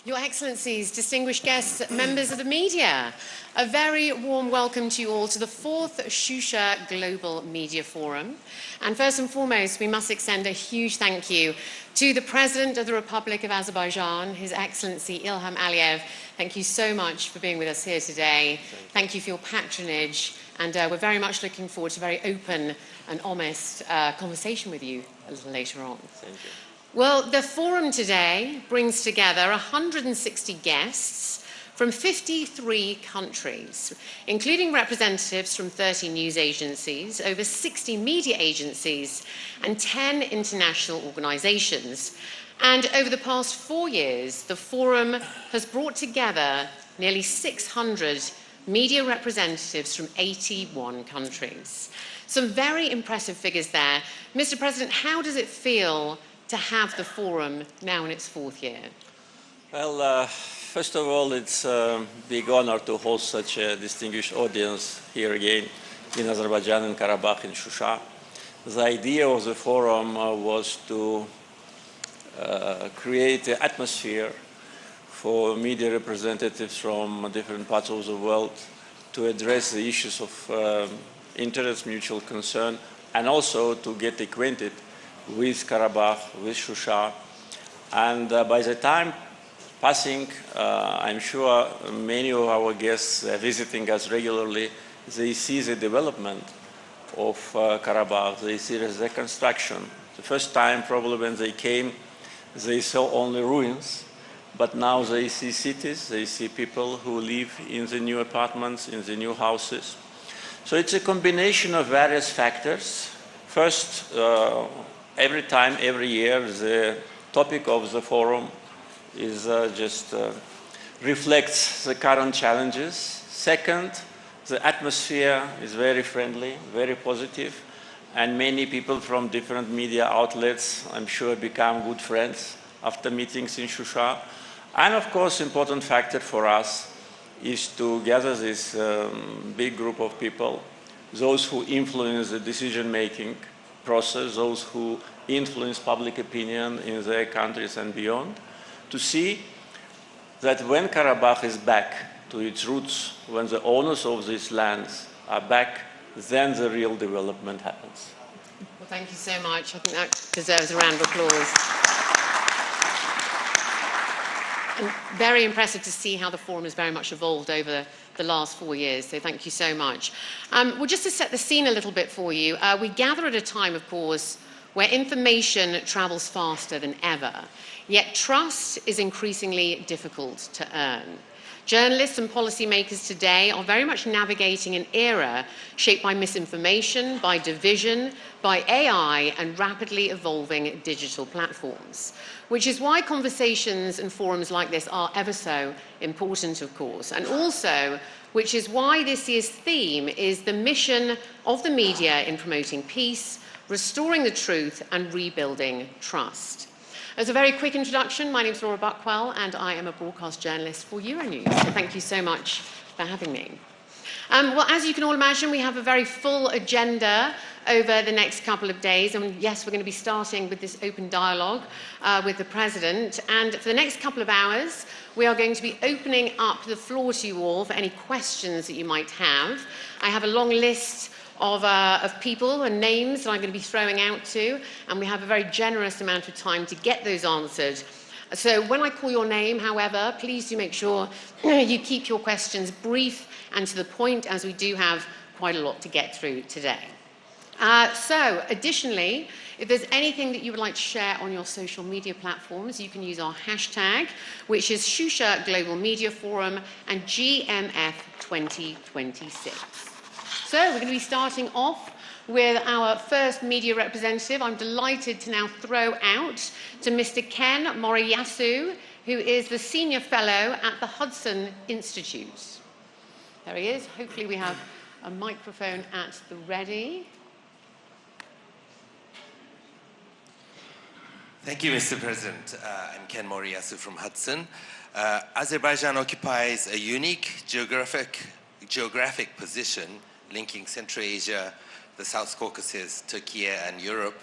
Your Excellencies, distinguished guests, members of the media, a very warm welcome to you all to the 4th Shusha Global Media Forum. And first and foremost, we must extend a huge thank you to the President of the Republic of Azerbaijan, His Excellency Ilham Aliyev. Thank you so much for being with us here today. Thank you for your patronage, and we're very much looking forward to a very open and honest conversation with you a little later on. Thank you. Well, the forum today brings together 160 guests from 53 countries, including representatives from 30 news agencies, over 60 media agencies, and 10 international organizations. And over the past 4 years, the forum has brought together nearly 600 media representatives from 81 countries. Some very impressive figures there. Mr. President, how does it feel to have the forum now in its 4th year? Well, first of all, it's a big honor to host such a distinguished audience here again in Azerbaijan and Karabakh in Shusha. The idea of the forum was to create an atmosphere for media representatives from different parts of the world to address the issues of interest, mutual concern, and also to get acquainted with Karabakh, with Shusha. And by the time passing, I'm sure many of our guests visiting us regularly, they see the development of Karabakh, they see the reconstruction. The first time probably when they came, they saw only ruins, but now they see cities, they see people who live in the new apartments, in the new houses. So it's a combination of various factors. First, every time, every year, the topic of the forum is reflects the current challenges. Second, the atmosphere is very friendly, very positive, and many people from different media outlets, I'm sure, become good friends after meetings in Shusha. And of course, important factor for us is to gather this big group of people, those who influence the decision-making process, those who influence public opinion in their countries and beyond, to see that when Karabakh is back to its roots, when the owners of these lands are back, then the real development happens. Well, thank you so much. I think that deserves a round of applause. And very impressive to see how the forum has very much evolved over the last 4 years, so thank you so much. Well, just to set the scene a little bit for you, we gather at a time, of course, where information travels faster than ever, yet trust is increasingly difficult to earn. Journalists and policymakers today are very much navigating an era shaped by misinformation, by division, by AI, and rapidly evolving digital platforms, which is why conversations and forums like this are ever so important, of course, and also which is why this year's theme is the mission of the media in promoting peace, restoring the truth, and rebuilding trust. As a very quick introduction, my name is Laura Buckwell, and I am a broadcast journalist for Euronews. So thank you so much for having me. Well, as you can all imagine, we have a very full agenda over the next couple of days. And yes, we're going to be starting with this open dialogue with the President. And for the next couple of hours, we are going to be opening up the floor to you all for any questions that you might have. I have a long list of people and names that I'm going to be throwing out to, and we have a very generous amount of time to get those answered. So when I call your name, however, please do make sure you keep your questions brief and to the point, as we do have quite a lot to get through today. So additionally, if there's anything that you would like to share on your social media platforms, you can use our hashtag, which is Shusha Global Media Forum and GMF 2026. So we're going to be starting off with our first media representative. I'm delighted to now throw out to Mr. Ken Moriyasu, who is the Senior Fellow at the Hudson Institute. There he is. Hopefully we have a microphone at the ready. Thank you, Mr. President. I'm Ken Moriyasu from Hudson. Azerbaijan occupies a unique geographic position linking Central Asia, the South Caucasus, Turkey, and Europe.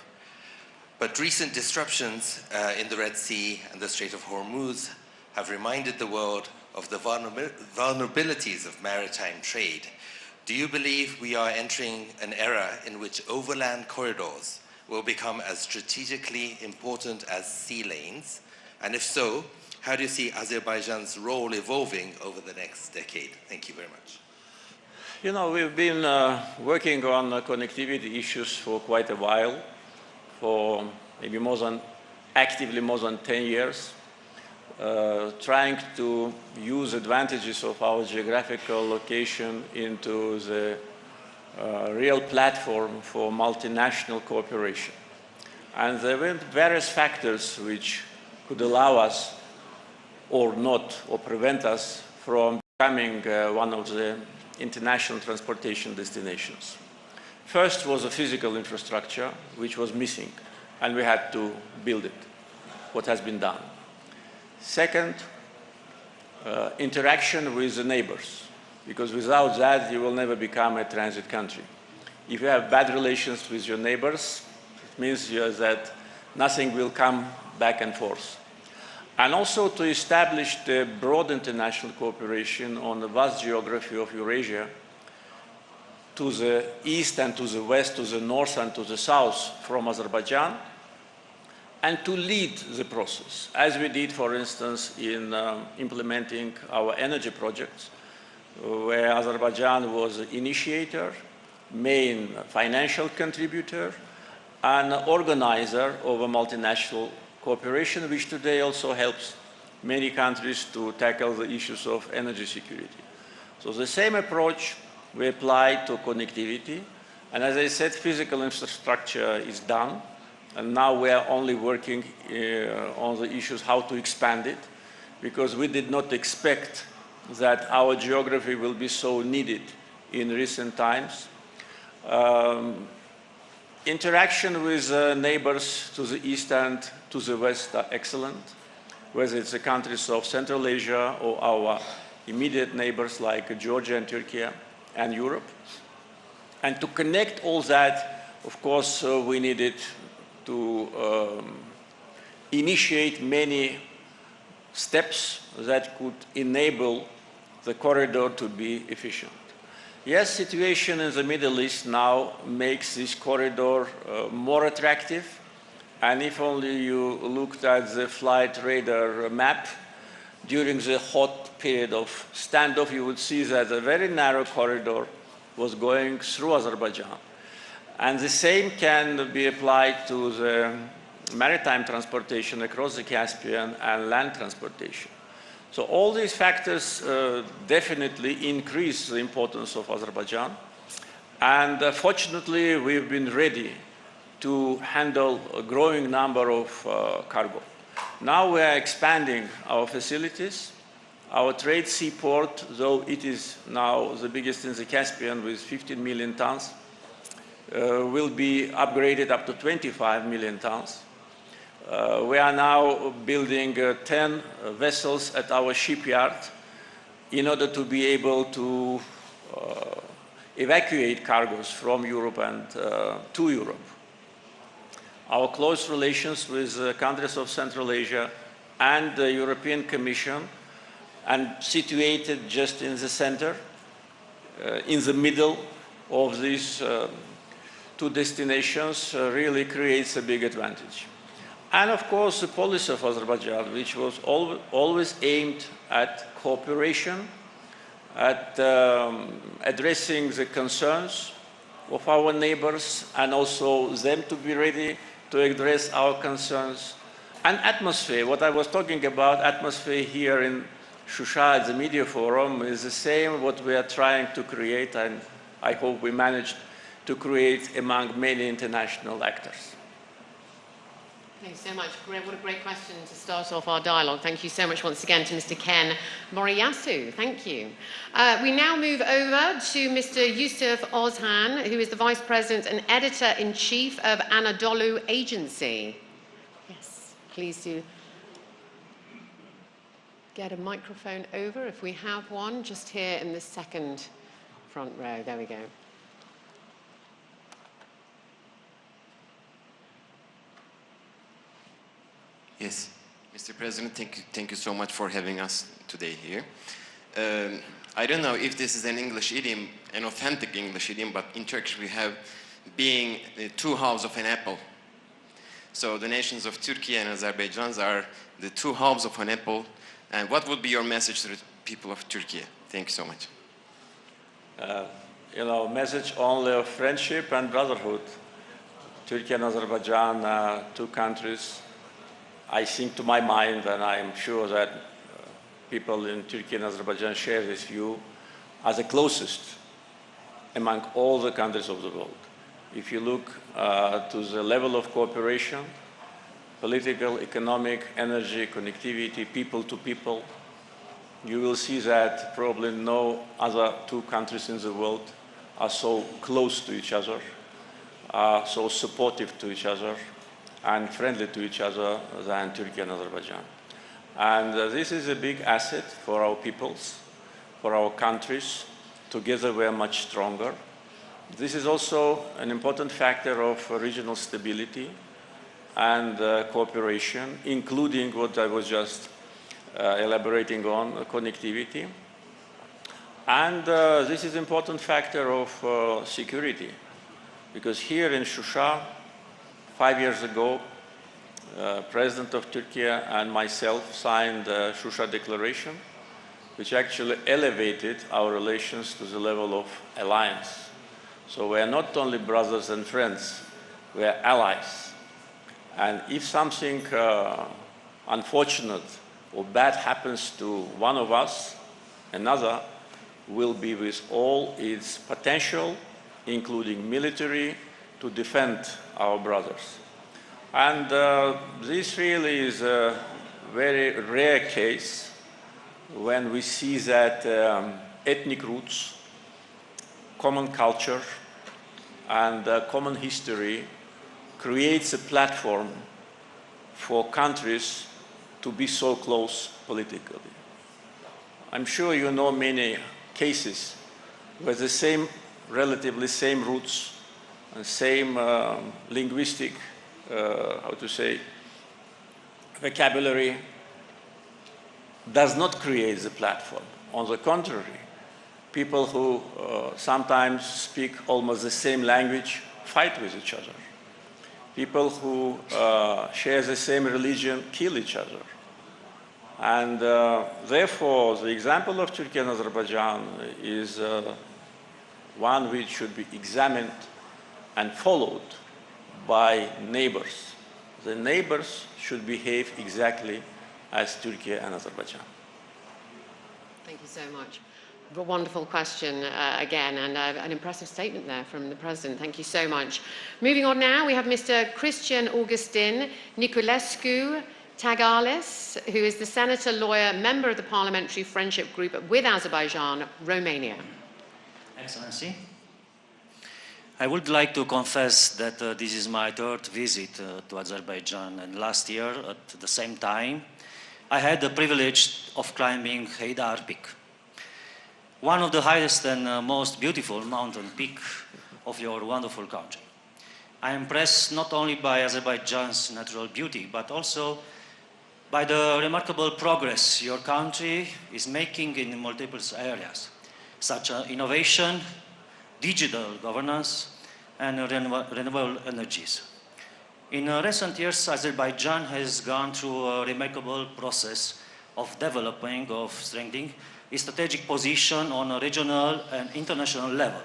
But recent disruptions in the Red Sea and the Strait of Hormuz have reminded the world of the vulnerabilities of maritime trade. Do you believe we are entering an era in which overland corridors will become as strategically important as sea lanes? And if so, how do you see Azerbaijan's role evolving over the next decade? Thank you very much. You know, we've been working on connectivity issues for quite a while, for maybe actively more than 10 years, trying to use advantages of our geographical location into the real platform for multinational cooperation. And there were various factors which could allow us or not, or prevent us from becoming one of the international transportation destinations. First was the physical infrastructure, which was missing, and we had to build it, what has been done. Second, interaction with the neighbors, because without that, you will never become a transit country. If you have bad relations with your neighbors, it means that nothing will come back and forth. And also to establish the broad international cooperation on the vast geography of Eurasia, to the east and to the west, to the north and to the south from Azerbaijan, and to lead the process, as we did, for instance, in implementing our energy projects, where Azerbaijan was the initiator, main financial contributor, and organizer of a multinational cooperation, which today also helps many countries to tackle the issues of energy security. So the same approach we apply to connectivity, and as I said, physical infrastructure is done, and now we are only working on the issues how to expand it, because we did not expect that our geography will be so needed in recent times. Interaction with neighbors to the east and to the west are excellent, whether it's the countries of Central Asia or our immediate neighbors like Georgia and Turkey and Europe. And to connect all that, of course, we needed to initiate many steps that could enable the corridor to be efficient. Yes, situation in the Middle East now makes this corridor more attractive. And if only you looked at the flight radar map, during the hot period of standoff, you would see that a very narrow corridor was going through Azerbaijan. And the same can be applied to the maritime transportation across the Caspian and land transportation. So all these factors definitely increase the importance of Azerbaijan. And fortunately, we've been ready to handle a growing number of cargo. Now we are expanding our facilities. Our trade seaport, though it is now the biggest in the Caspian with 15 million tons, will be upgraded up to 25 million tons. We are now building 10 vessels at our shipyard in order to be able to evacuate cargoes from Europe and to Europe. Our close relations with countries of Central Asia and the European Commission, and situated just in the center, in the middle of these two destinations, really creates a big advantage. And of course, the policy of Azerbaijan, which was always aimed at cooperation, at addressing the concerns of our neighbors, and also them to be ready to address our concerns. And atmosphere, what I was talking about, atmosphere here in Shusha at the Media Forum is the same what we are trying to create, and I hope we managed to create among many international actors. Thanks so much. What a great question to start off our dialogue. Thank you so much once again to Mr. Ken Moriyasu. Thank you. We now move over to Mr. Yusuf Ozhan, who is the Vice President and Editor-in-Chief of Anadolu Agency. Yes, please do get a microphone over if we have one, just here in the second front row. There we go. Yes. Mr. President, thank you so much for having us today here. I don't know if this is an English idiom, an authentic English idiom, but in Turkish we have being the two halves of an apple. So the nations of Turkey and Azerbaijan are the two halves of an apple. And what would be your message to the people of Turkey? Thank you so much. You know, message only of friendship and brotherhood. Turkey and Azerbaijan, two countries, I think to my mind, and I am sure that people in Turkey and Azerbaijan share this view, are the closest among all the countries of the world. If you look to the level of cooperation, political, economic, energy, connectivity, people to people, you will see that probably no other two countries in the world are so close to each other, are so supportive to each other, and friendly to each other than Turkey and Azerbaijan. And this is a big asset for our peoples, for our countries. Together we are much stronger. This is also an important factor of regional stability and cooperation, including what I was just elaborating on, connectivity. And this is an important factor of security, because here in Shusha, 5 years ago, President of Turkey and myself signed the Shusha Declaration, which actually elevated our relations to the level of alliance. So we are not only brothers and friends, we are allies. And if something unfortunate or bad happens to one of us, another will be with all its potential, including military, to defend our brothers. And this really is a very rare case when we see that ethnic roots, common culture, and common history creates a platform for countries to be so close politically. I'm sure you know many cases where the same, relatively same roots and same linguistic, vocabulary does not create the platform. On the contrary, people who sometimes speak almost the same language fight with each other. People who share the same religion kill each other. And therefore, the example of Turkey and Azerbaijan is one which should be examined and followed by neighbors. The neighbors should behave exactly as Turkey and Azerbaijan. Thank you so much. A wonderful question again, and an impressive statement there from the President. Thank you so much. Moving on now, we have Mr. Christian Augustin Niculescu Tagales, who is the senator, lawyer, member of the Parliamentary Friendship Group with Azerbaijan, Romania. Excellency, I would like to confess that this is my third visit to Azerbaijan, and last year at the same time I had the privilege of climbing Heydar Peak, one of the highest and most beautiful mountain peaks of your wonderful country. I am impressed not only by Azerbaijan's natural beauty, but also by the remarkable progress your country is making in multiple areas, such as innovation, digital governance, and renewable energies. In recent years, Azerbaijan has gone through a remarkable process of developing, of strengthening its strategic position on a regional and international level.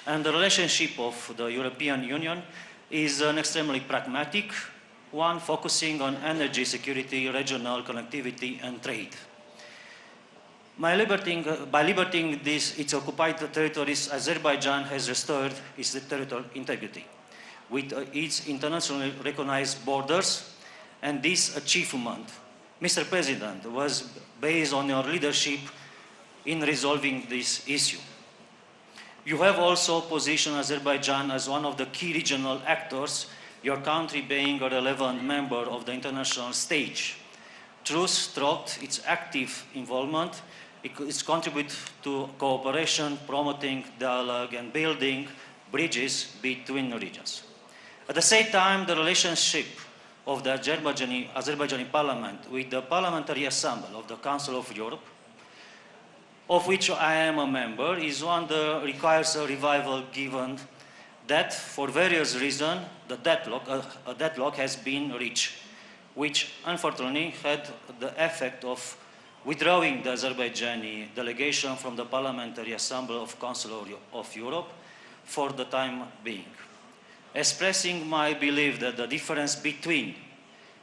And the relationship of the European Union is an extremely pragmatic one, focusing on energy security, regional connectivity, and trade. By liberating its occupied territories, Azerbaijan has restored its territorial integrity with its internationally recognized borders, and this achievement, Mr. President, was based on your leadership in resolving this issue. You have also positioned Azerbaijan as one of the key regional actors, your country being a relevant member of the international stage. Throughout its active involvement, it's contributed to cooperation, promoting dialogue, and building bridges between regions. At the same time, the relationship of the Azerbaijani Parliament with the Parliamentary Assembly of the Council of Europe, of which I am a member, is one that requires a revival given that, for various reasons, a deadlock has been reached, which unfortunately had the effect of withdrawing the Azerbaijani delegation from the Parliamentary Assembly of Council of Europe for the time being. Expressing my belief that the difference between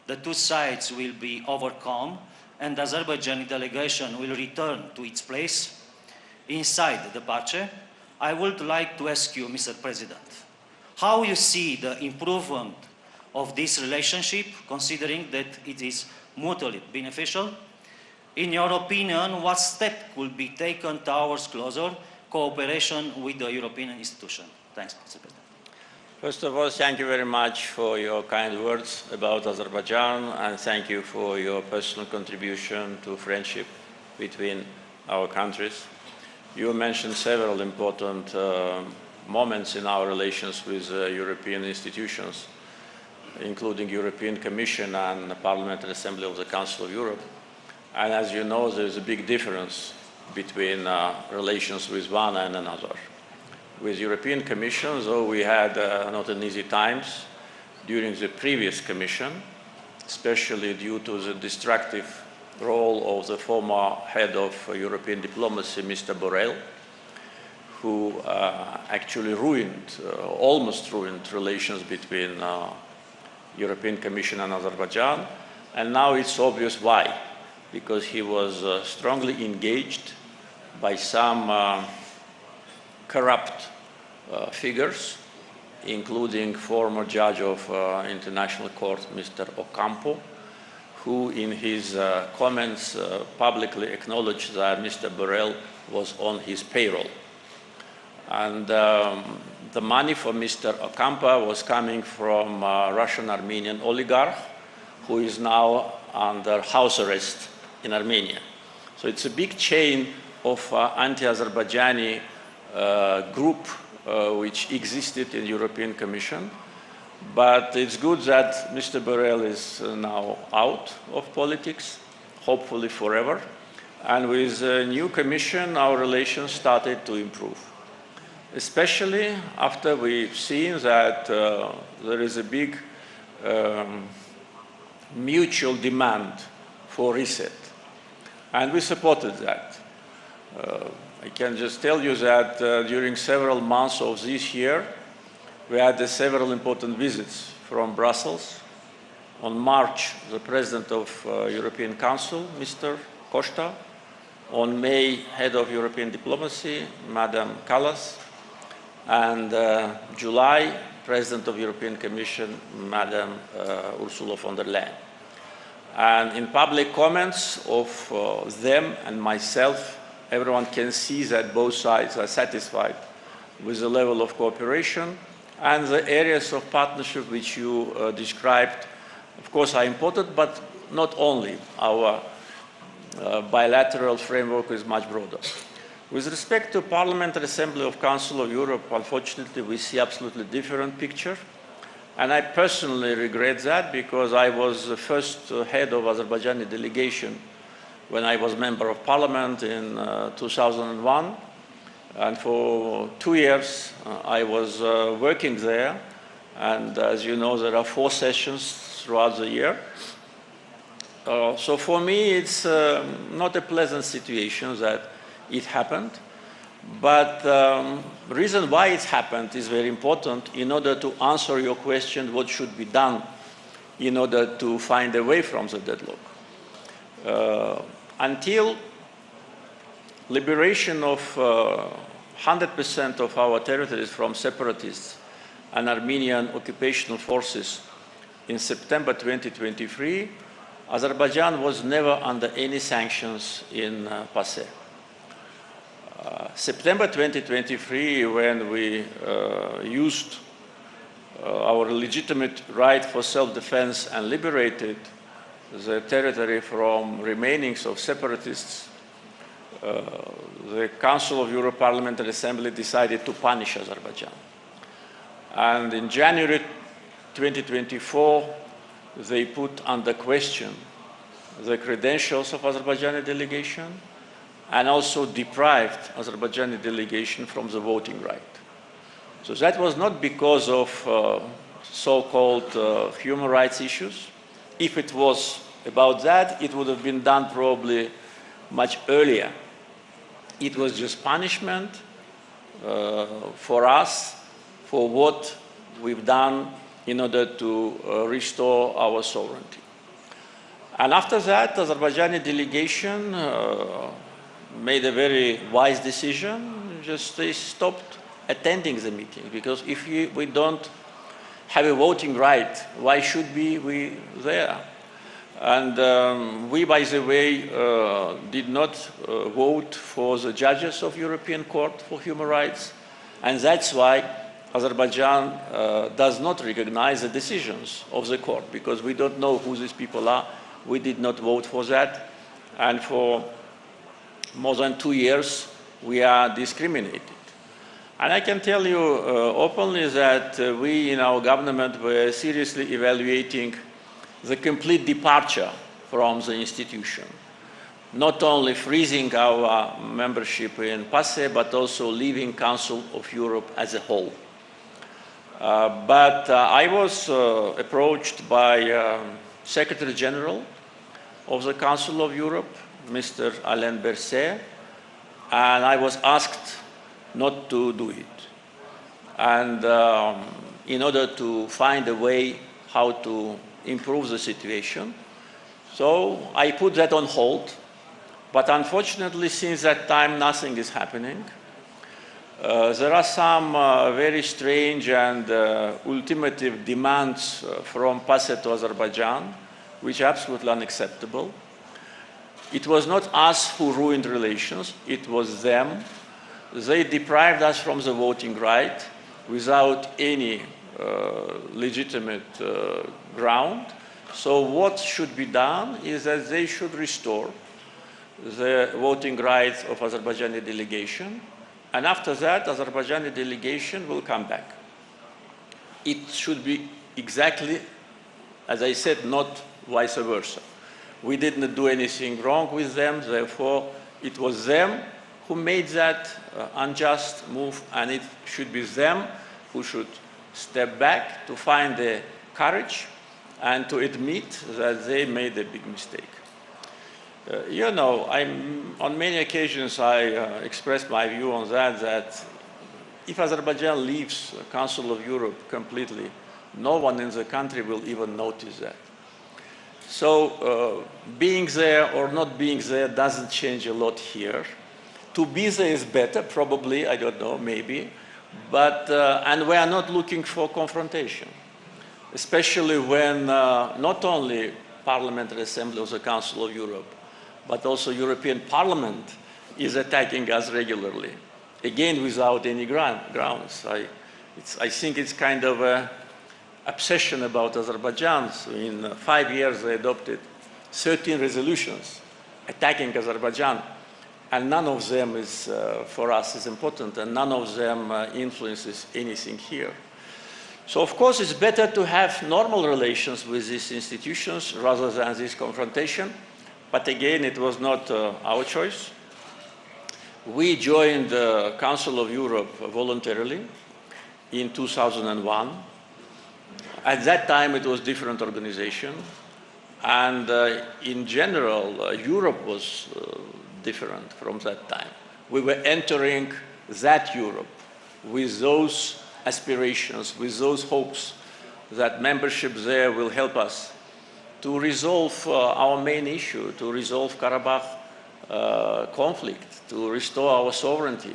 the two sides will be overcome and the Azerbaijani delegation will return to its place inside the PACE, I would like to ask you, Mr. President, how you see the improvement of this relationship, considering that it is mutually beneficial? In your opinion, what step could be taken towards closer cooperation with the European institution? Thanks, Mr. President. First of all, thank you very much for your kind words about Azerbaijan, and thank you for your personal contribution to friendship between our countries. You mentioned several important moments in our relations with European institutions, including European Commission and the Parliamentary Assembly of the Council of Europe. And as you know, there's a big difference between relations with one and another. With European Commission, though we had not an easy times during the previous Commission, especially due to the destructive role of the former head of European diplomacy, Mr. Borrell, who actually almost ruined relations between European Commission and Azerbaijan. And now it's obvious why, because he was strongly engaged by some corrupt figures, including former judge of International Court, Mr. Ocampo, who in his comments publicly acknowledged that Mr. Borrell was on his payroll. And the money for Mr. Ocampo was coming from a Russian-Armenian oligarch who is now under house arrest in Armenia. So it's a big chain of anti-Azerbaijani group which existed in the European Commission. But it's good that Mr. Borrell is now out of politics, hopefully forever. And with the new Commission, our relations started to improve, especially after we've seen that there is a big mutual demand for reset. And we supported that. I can just tell you that during several months of this year, we had several important visits from Brussels. On March, the President of European Council, Mr. Costa. On May, Head of European Diplomacy, Madam Kallas. And July, President of European Commission, Madam Ursula von der Leyen. And in public comments of them and myself, everyone can see that both sides are satisfied with the level of cooperation, and the areas of partnership which you described, of course, are important, but not only. Our bilateral framework is much broader. With respect to Parliamentary Assembly of Council of Europe, unfortunately, we see absolutely different picture. And I personally regret that, because I was the first head of Azerbaijani delegation when I was member of parliament in 2001. And for 2 years, I was working there. And as you know, there are 4 sessions throughout the year. So for me, it's not a pleasant situation that it happened. But the reason why it happened is very important in order to answer your question, what should be done in order to find a way from the deadlock. Until liberation of 100% of our territories from separatists and Armenian occupational forces in September 2023, Azerbaijan was never under any sanctions in PACE. September 2023, when we used our legitimate right for self-defense and liberated the territory from remainings of separatists, the Council of Europe Parliamentary Assembly decided to punish Azerbaijan. And in January 2024, they put under question the credentials of Azerbaijani delegation and also deprived Azerbaijani delegation from the voting right. So that was not because of so-called human rights issues. If it was about that, it would have been done probably much earlier. It was just punishment for us for what we've done in order to restore our sovereignty. And after that, the Azerbaijani delegation made a very wise decision. Just they stopped attending the meeting, because if we don't have a voting right, why should we there? And we, by the way, did not vote for the judges of European Court for Human Rights, and that's why Azerbaijan does not recognize the decisions of the court, because we don't know who these people are. We did not vote for that, and for more than 2 years we are discriminated. And I can tell you openly that we in our government were seriously evaluating the complete departure from the institution, not only freezing our membership in PASE, but also leaving Council of Europe as a whole. But I was approached by Secretary General of the Council of Europe, Mr. Alain Berset, and I was asked not to do it. And in order to find a way how to improve the situation. So I put that on hold, but unfortunately since that time nothing is happening. There are some very strange and ultimative demands from PASE to Azerbaijan, which are absolutely unacceptable. It was not us who ruined relations, it was them. They deprived us from the voting right without any legitimate ground. So what should be done is that they should restore the voting rights of Azerbaijani delegation, and after that Azerbaijani delegation will come back. It should be exactly, as I said, not vice versa. We didn't do anything wrong with them, therefore it was them who made that unjust move, and it should be them who should step back to find the courage and to admit that they made a big mistake. You know, on many occasions I expressed my view on that if Azerbaijan leaves the Council of Europe completely, no one in the country will even notice that. So being there or not being there doesn't change a lot here. To be there is better, probably, I don't know, maybe. But, and we are not looking for confrontation, especially when not only Parliamentary Assembly of the Council of Europe, but also European Parliament is attacking us regularly, again without any grounds. I think it's kind of an obsession about Azerbaijan. So in 5 years they adopted 13 resolutions attacking Azerbaijan, and none of them is, for us, is important, and none of them influences anything here. So of course it's better to have normal relations with these institutions rather than this confrontation, but again it was not our choice. We joined the Council of Europe voluntarily in 2001. At that time it was a different organization, and in general Europe was different from that time. We were entering that Europe with those aspirations, with those hopes that membership there will help us to resolve our main issue, to resolve Karabakh conflict, to restore our sovereignty.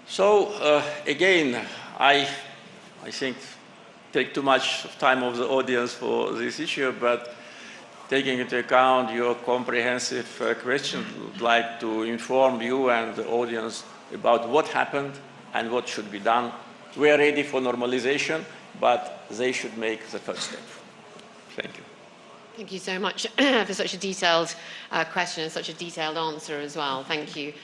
So again, I think take too much time of the audience for this issue, but taking into account your comprehensive question, I'd like to inform you and the audience about what happened and what should be done. We are ready for normalization, but they should make the first step. Thank you. Thank you so much for such a detailed question and such a detailed answer as well. Thank you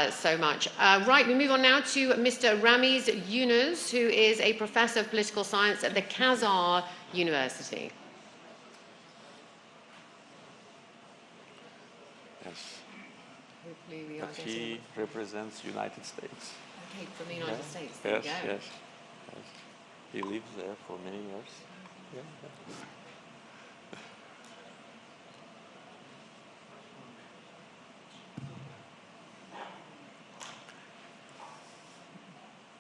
so much. Right, we move on now to Mr. Ramiz Yunus, who is a professor of political science at the Khazar University. Yes. Hopefully we are But getting... he represents United States. Okay, from the United States. There Yes, you go. yes, yes. He lived there for many years. Yeah, yeah.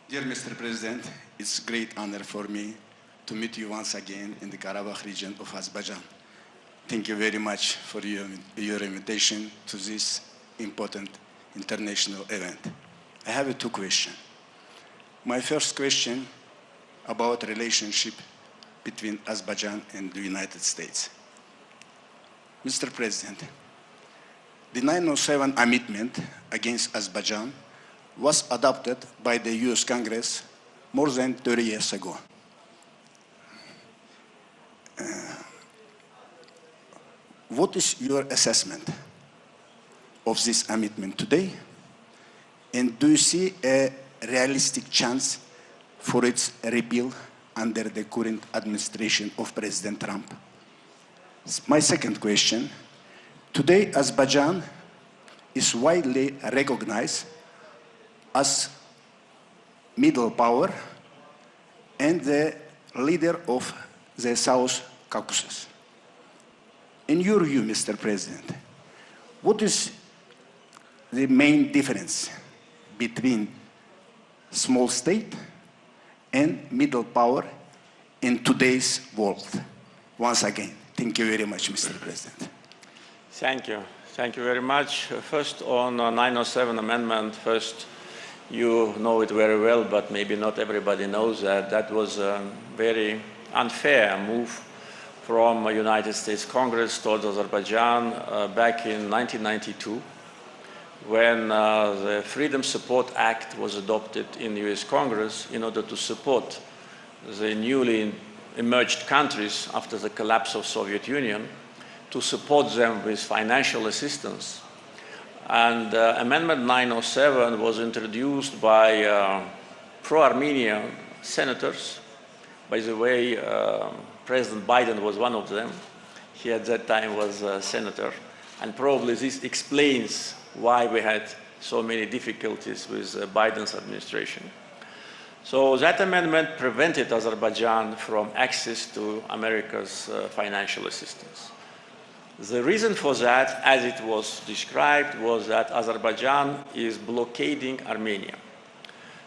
Dear Mr. President, it's a great honor for me to meet you once again in the Karabakh region of Azerbaijan. Thank you very much for your invitation to this important international event. I have two questions. My first question about relationship between Azerbaijan and the United States. Mr. President, the 907 amendment against Azerbaijan was adopted by the US Congress more than 30 years ago. What is your assessment of this amendment today? And do you see a realistic chance for its repeal under the current administration of President Trump? My second question, today Azerbaijan is widely recognized as middle power and the leader of the South Caucasus. In your view, Mr. President, what is the main difference between small state and middle power in today's world? Once again, thank you very much, Mr. President. Thank you. Thank you very much. First, on 907 amendment, first, you know it very well, but maybe not everybody knows that that was a very unfair move from United States Congress towards Azerbaijan back in 1992, when the Freedom Support Act was adopted in the US Congress in order to support the newly emerged countries after the collapse of Soviet Union, to support them with financial assistance. And Amendment 907 was introduced by pro-Armenian senators. By the way, President Biden was one of them. He at that time was a senator. And probably this explains why we had so many difficulties with Biden's administration. So that amendment prevented Azerbaijan from access to America's financial assistance. The reason for that, as it was described, was that Azerbaijan is blockading Armenia.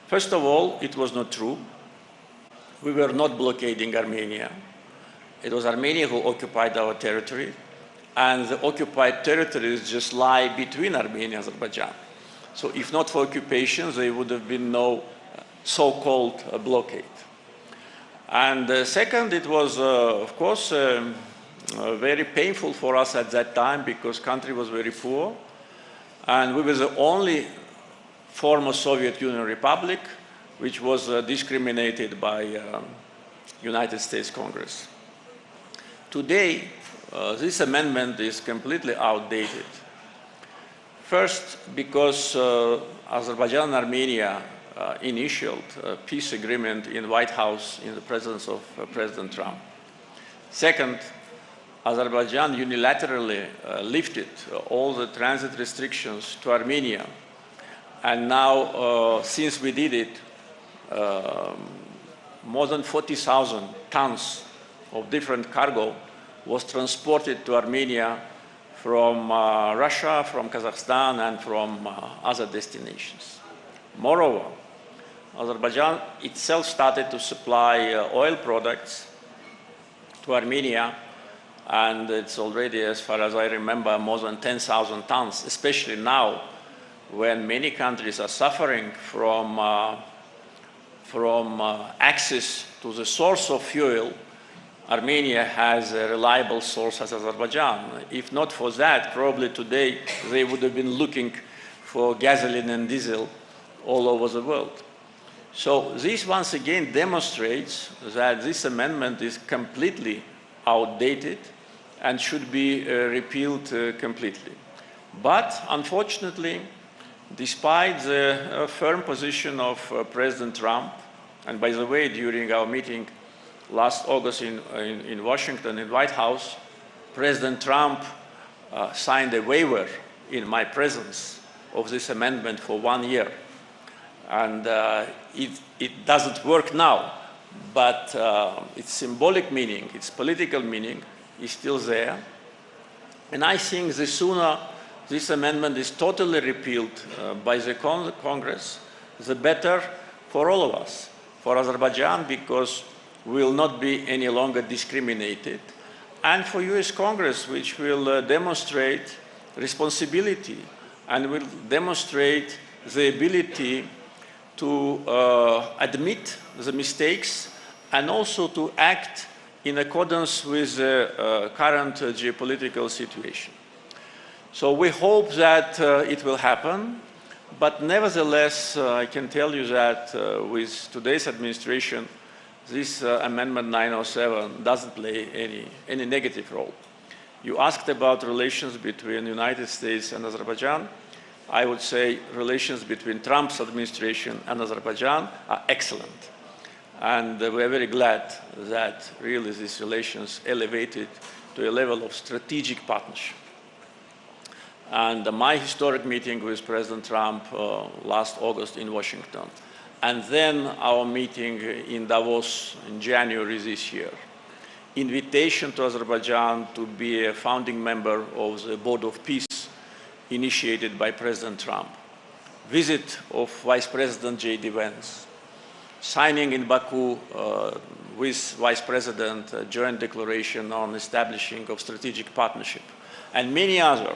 First of all, it was not true. We were not blockading Armenia. It was Armenia who occupied our territory, and the occupied territories just lie between Armenia and Azerbaijan. So if not for occupation, there would have been no so-called blockade. And second, it was, of course, very painful for us at that time because country was very poor, and we were the only former Soviet Union republic which was discriminated by United States Congress. Today, this amendment is completely outdated. First, because Azerbaijan and Armenia initialed a peace agreement in the White House in the presence of President Trump. Second, Azerbaijan unilaterally lifted all the transit restrictions to Armenia. And now, since we did it, more than 40,000 tons of different cargo was transported to Armenia from Russia, from Kazakhstan, and from other destinations. Moreover, Azerbaijan itself started to supply oil products to Armenia, and it's already, as far as I remember, more than 10,000 tons, especially now when many countries are suffering from access to the source of fuel. Armenia has a reliable source as Azerbaijan. If not for that, probably today they would have been looking for gasoline and diesel all over the world. So this once again demonstrates that this amendment is completely outdated and should be repealed completely. But unfortunately, despite the firm position of President Trump, and by the way, during our meeting last August in Washington, in White House, President Trump signed a waiver in my presence of this amendment for 1 year. And it doesn't work now, but its symbolic meaning, its political meaning is still there. And I think the sooner this amendment is totally repealed by the Congress, the better for all of us. For Azerbaijan, because we will not be any longer discriminated, and for US Congress, which will demonstrate responsibility and will demonstrate the ability to admit the mistakes and also to act in accordance with the current geopolitical situation. So we hope that it will happen, but nevertheless, I can tell you that with today's administration, this Amendment 907 doesn't play any negative role. You asked about relations between the United States and Azerbaijan. I would say relations between Trump's administration and Azerbaijan are excellent. And we are very glad that really these relations elevated to a level of strategic partnership. And my historic meeting with President Trump last August in Washington, and then our meeting in Davos in January this year, invitation to Azerbaijan to be a founding member of the Board of Peace initiated by President Trump, visit of Vice President J.D. Vance, signing in Baku with Vice President a joint declaration on establishing of strategic partnership, and many other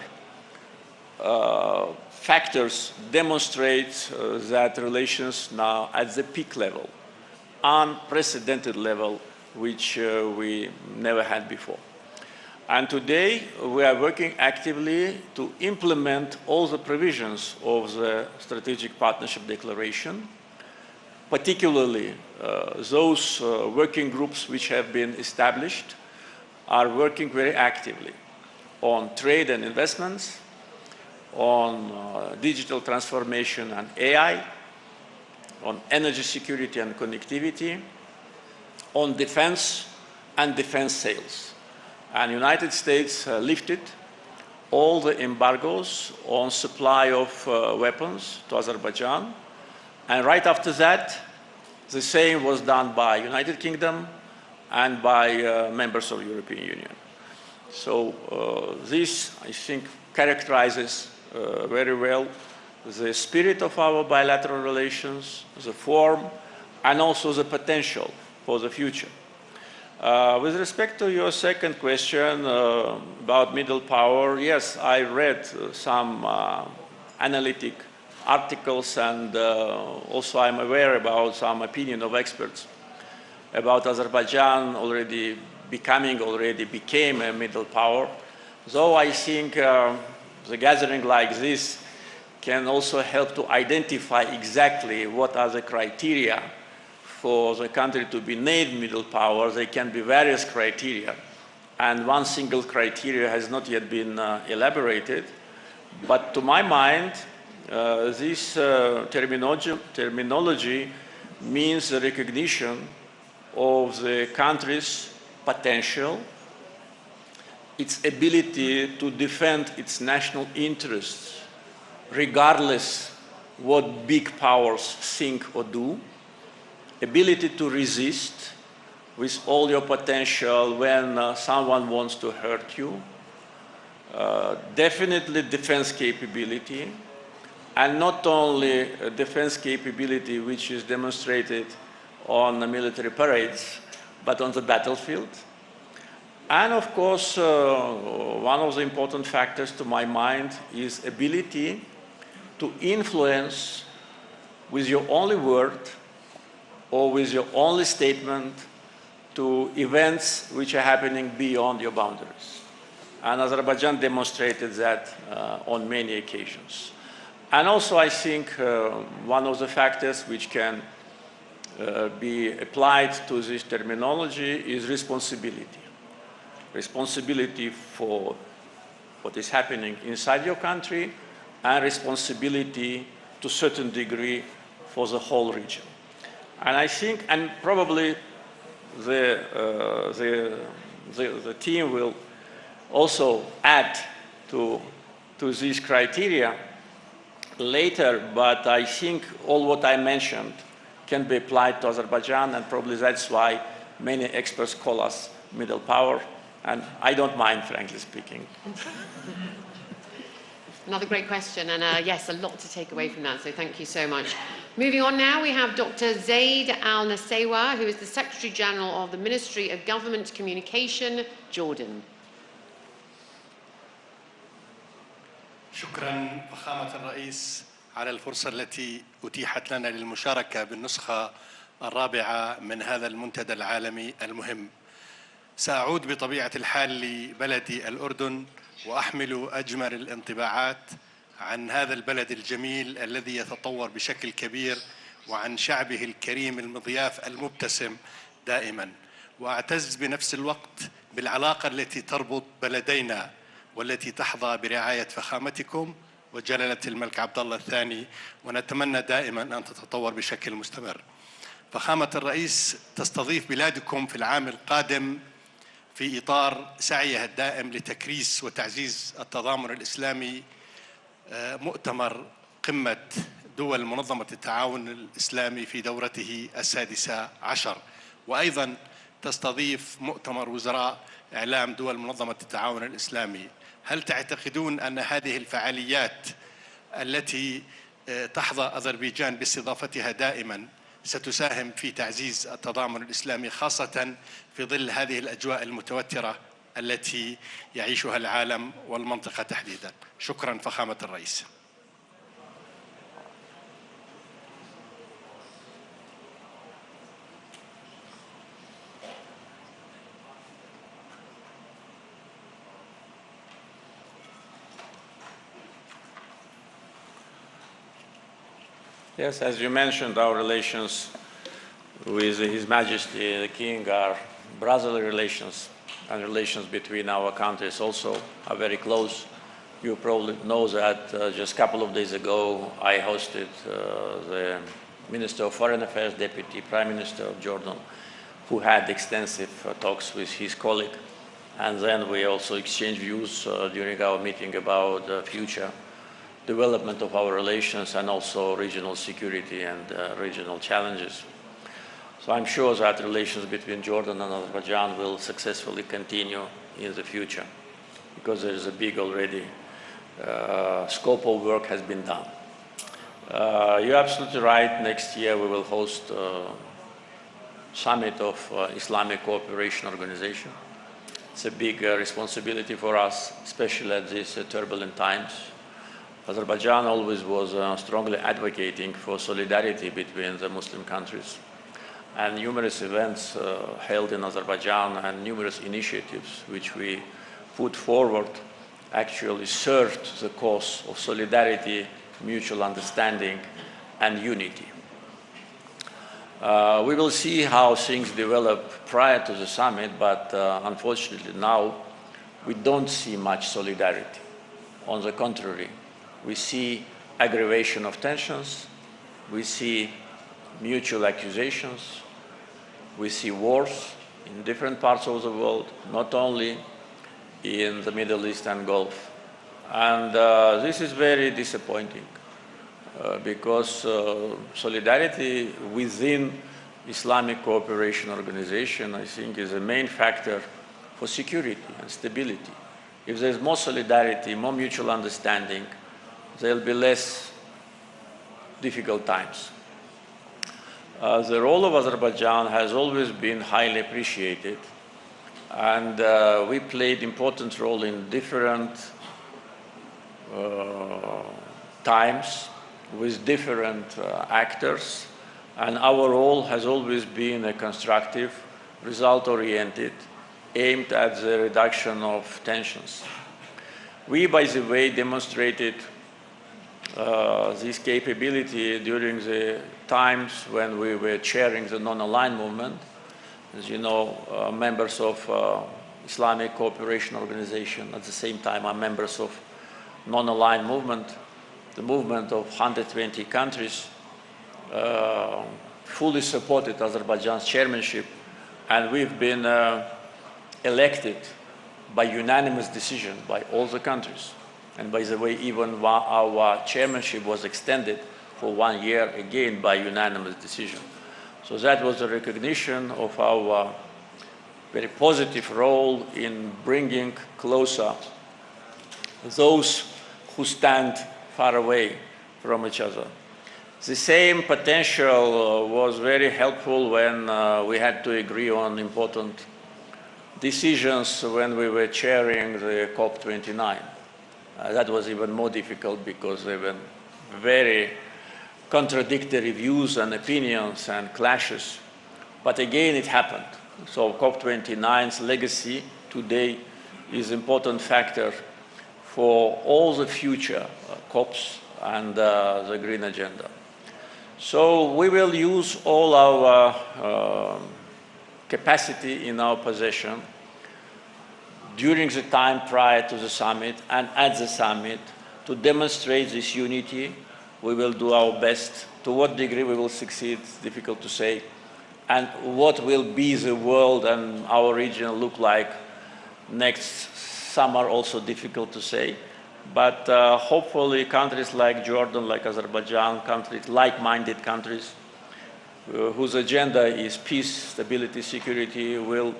factors demonstrate that relations now at the peak level, unprecedented level, which we never had before. And today we are working actively to implement all the provisions of the Strategic Partnership Declaration, particularly those working groups which have been established are working very actively on trade and investments, on digital transformation and AI, on energy security and connectivity, on defense and defense sales. And the United States lifted all the embargoes on supply of weapons to Azerbaijan. And right after that, the same was done by United Kingdom and by members of the European Union. So this, I think, characterizes very well the spirit of our bilateral relations, the form, and also the potential for the future. With respect to your second question about middle power, yes, I read some analytic articles, and also I'm aware about some opinion of experts about Azerbaijan became a middle power. Though I think the gathering like this can also help to identify exactly what are the criteria for the country to be named middle power. There can be various criteria, and one single criteria has not yet been elaborated. But to my mind, this terminology means the recognition of the country's potential, its ability to defend its national interests, regardless what big powers think or do, ability to resist with all your potential when someone wants to hurt you, definitely defense capability, and not only a defense capability which is demonstrated on the military parades, but on the battlefield. And of course, one of the important factors to my mind is ability to influence with your only word or with your only statement to events which are happening beyond your boundaries. And Azerbaijan demonstrated that on many occasions. And also I think one of the factors which can be applied to this terminology is responsibility. Responsibility for what is happening inside your country, and responsibility to a certain degree for the whole region. And I think, and probably the team will also add to to these criteria later, but I think all what I mentioned can be applied to Azerbaijan, and probably that's why many experts call us middle power, and I don't mind, frankly speaking. Another great question, and yes, a lot to take away from that, so thank you so much. Moving on now, we have Dr. Zaid Al-Nasewa, who is the Secretary General of the Ministry of Government Communication, Jordan. شكرا فخامة الرئيس على الفرصة التي أتيحت لنا للمشاركة بالنسخة الرابعة من هذا المنتدى العالمي المهم. سأعود بطبيعة الحال لبلدي الأردن وأحمل أجمل الانطباعات عن هذا البلد الجميل الذي يتطور بشكل كبير وعن شعبه الكريم المضياف المبتسم دائما. وأعتز بنفس الوقت بالعلاقة التي تربط بلدينا والتي تحظى برعاية فخامتكم وجلالة الملك عبد الله الثاني، ونتمنى دائما أن تتطور بشكل مستمر. فخامة الرئيس تستضيف بلادكم في العام القادم في إطار سعيها الدائم لتكريس وتعزيز التضامن الإسلامي مؤتمر قمة دول منظمة التعاون الإسلامي في دورته السادسة عشر، وأيضا تستضيف مؤتمر وزراء إعلام دول منظمة التعاون الإسلامي. هل تعتقدون أن هذه الفعاليات التي تحظى أذربيجان باستضافتها دائما ستساهم في تعزيز التضامن الإسلامي، خاصة في ظل هذه الأجواء المتوترة التي يعيشها العالم والمنطقة تحديدا؟ شكرا فخامة الرئيس. Yes, as you mentioned, our relations with His Majesty the King are brotherly relations, and relations between our countries also are very close. You probably know that just a couple of days ago I hosted the Minister of Foreign Affairs, Deputy Prime Minister of Jordan, who had extensive talks with his colleague, and then we also exchanged views during our meeting about the future development of our relations and also regional security and regional challenges. So I'm sure that relations between Jordan and Azerbaijan will successfully continue in the future, because there is a big already scope of work has been done. You're absolutely right. Next year we will host a summit of Islamic Cooperation Organization. It's a big responsibility for us, especially at these turbulent times. Azerbaijan always was strongly advocating for solidarity between the Muslim countries, and numerous events held in Azerbaijan and numerous initiatives which we put forward actually served the cause of solidarity, mutual understanding, and unity. We will see how things develop prior to the summit, but unfortunately now we don't see much solidarity. On the contrary, we see aggravation of tensions, we see mutual accusations, we see wars in different parts of the world, not only in the Middle East and Gulf. And this is very disappointing because solidarity within Islamic Cooperation Organization, I think, is a main factor for security and stability. If there's more solidarity, more mutual understanding, there'll be less difficult times. The role of Azerbaijan has always been highly appreciated, and we played important role in different times with different actors, and our role has always been a constructive, result-oriented, aimed at the reduction of tensions. We, by the way, demonstrated this capability during the times when we were chairing the non-aligned movement. As you know, members of Islamic Cooperation Organization at the same time are members of non-aligned movement, the movement of 120 countries, fully supported Azerbaijan's chairmanship, and we've been elected by unanimous decision by all the countries. And by the way, even our chairmanship was extended for 1 year, again by unanimous decision. So that was a recognition of our very positive role in bringing closer those who stand far away from each other. The same potential was very helpful when we had to agree on important decisions when we were chairing the COP29. That was even more difficult because there were very contradictory views and opinions and clashes. But again, it happened. So COP29's legacy today is an important factor for all the future COPs and the green agenda. So we will use all our capacity in our possession during the time prior to the summit and at the summit to demonstrate this unity. We will do our best. To what degree we will succeed, it's difficult to say. And what will be the world and our region look like next summer, also difficult to say. But hopefully countries like Jordan, like Azerbaijan, countries, like-minded countries, whose agenda is peace, stability, security, will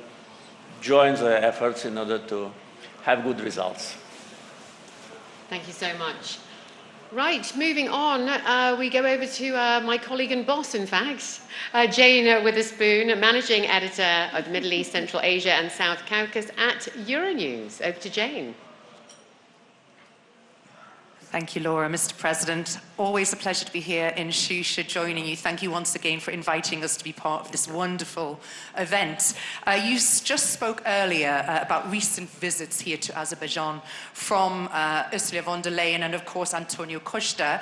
join the efforts in order to have good results. Thank you so much. Right, moving on, we go over to my colleague and boss, in fact, Jane Witherspoon, Managing Editor of the Middle East, Central Asia and South Caucasus at Euronews. Over to Jane. Thank you, Laura. Mr. President, always a pleasure to be here in Shusha joining you. Thank you once again for inviting us to be part of this wonderful event. You just spoke earlier about recent visits here to Azerbaijan from Ursula von der Leyen and, of course, Antonio Costa.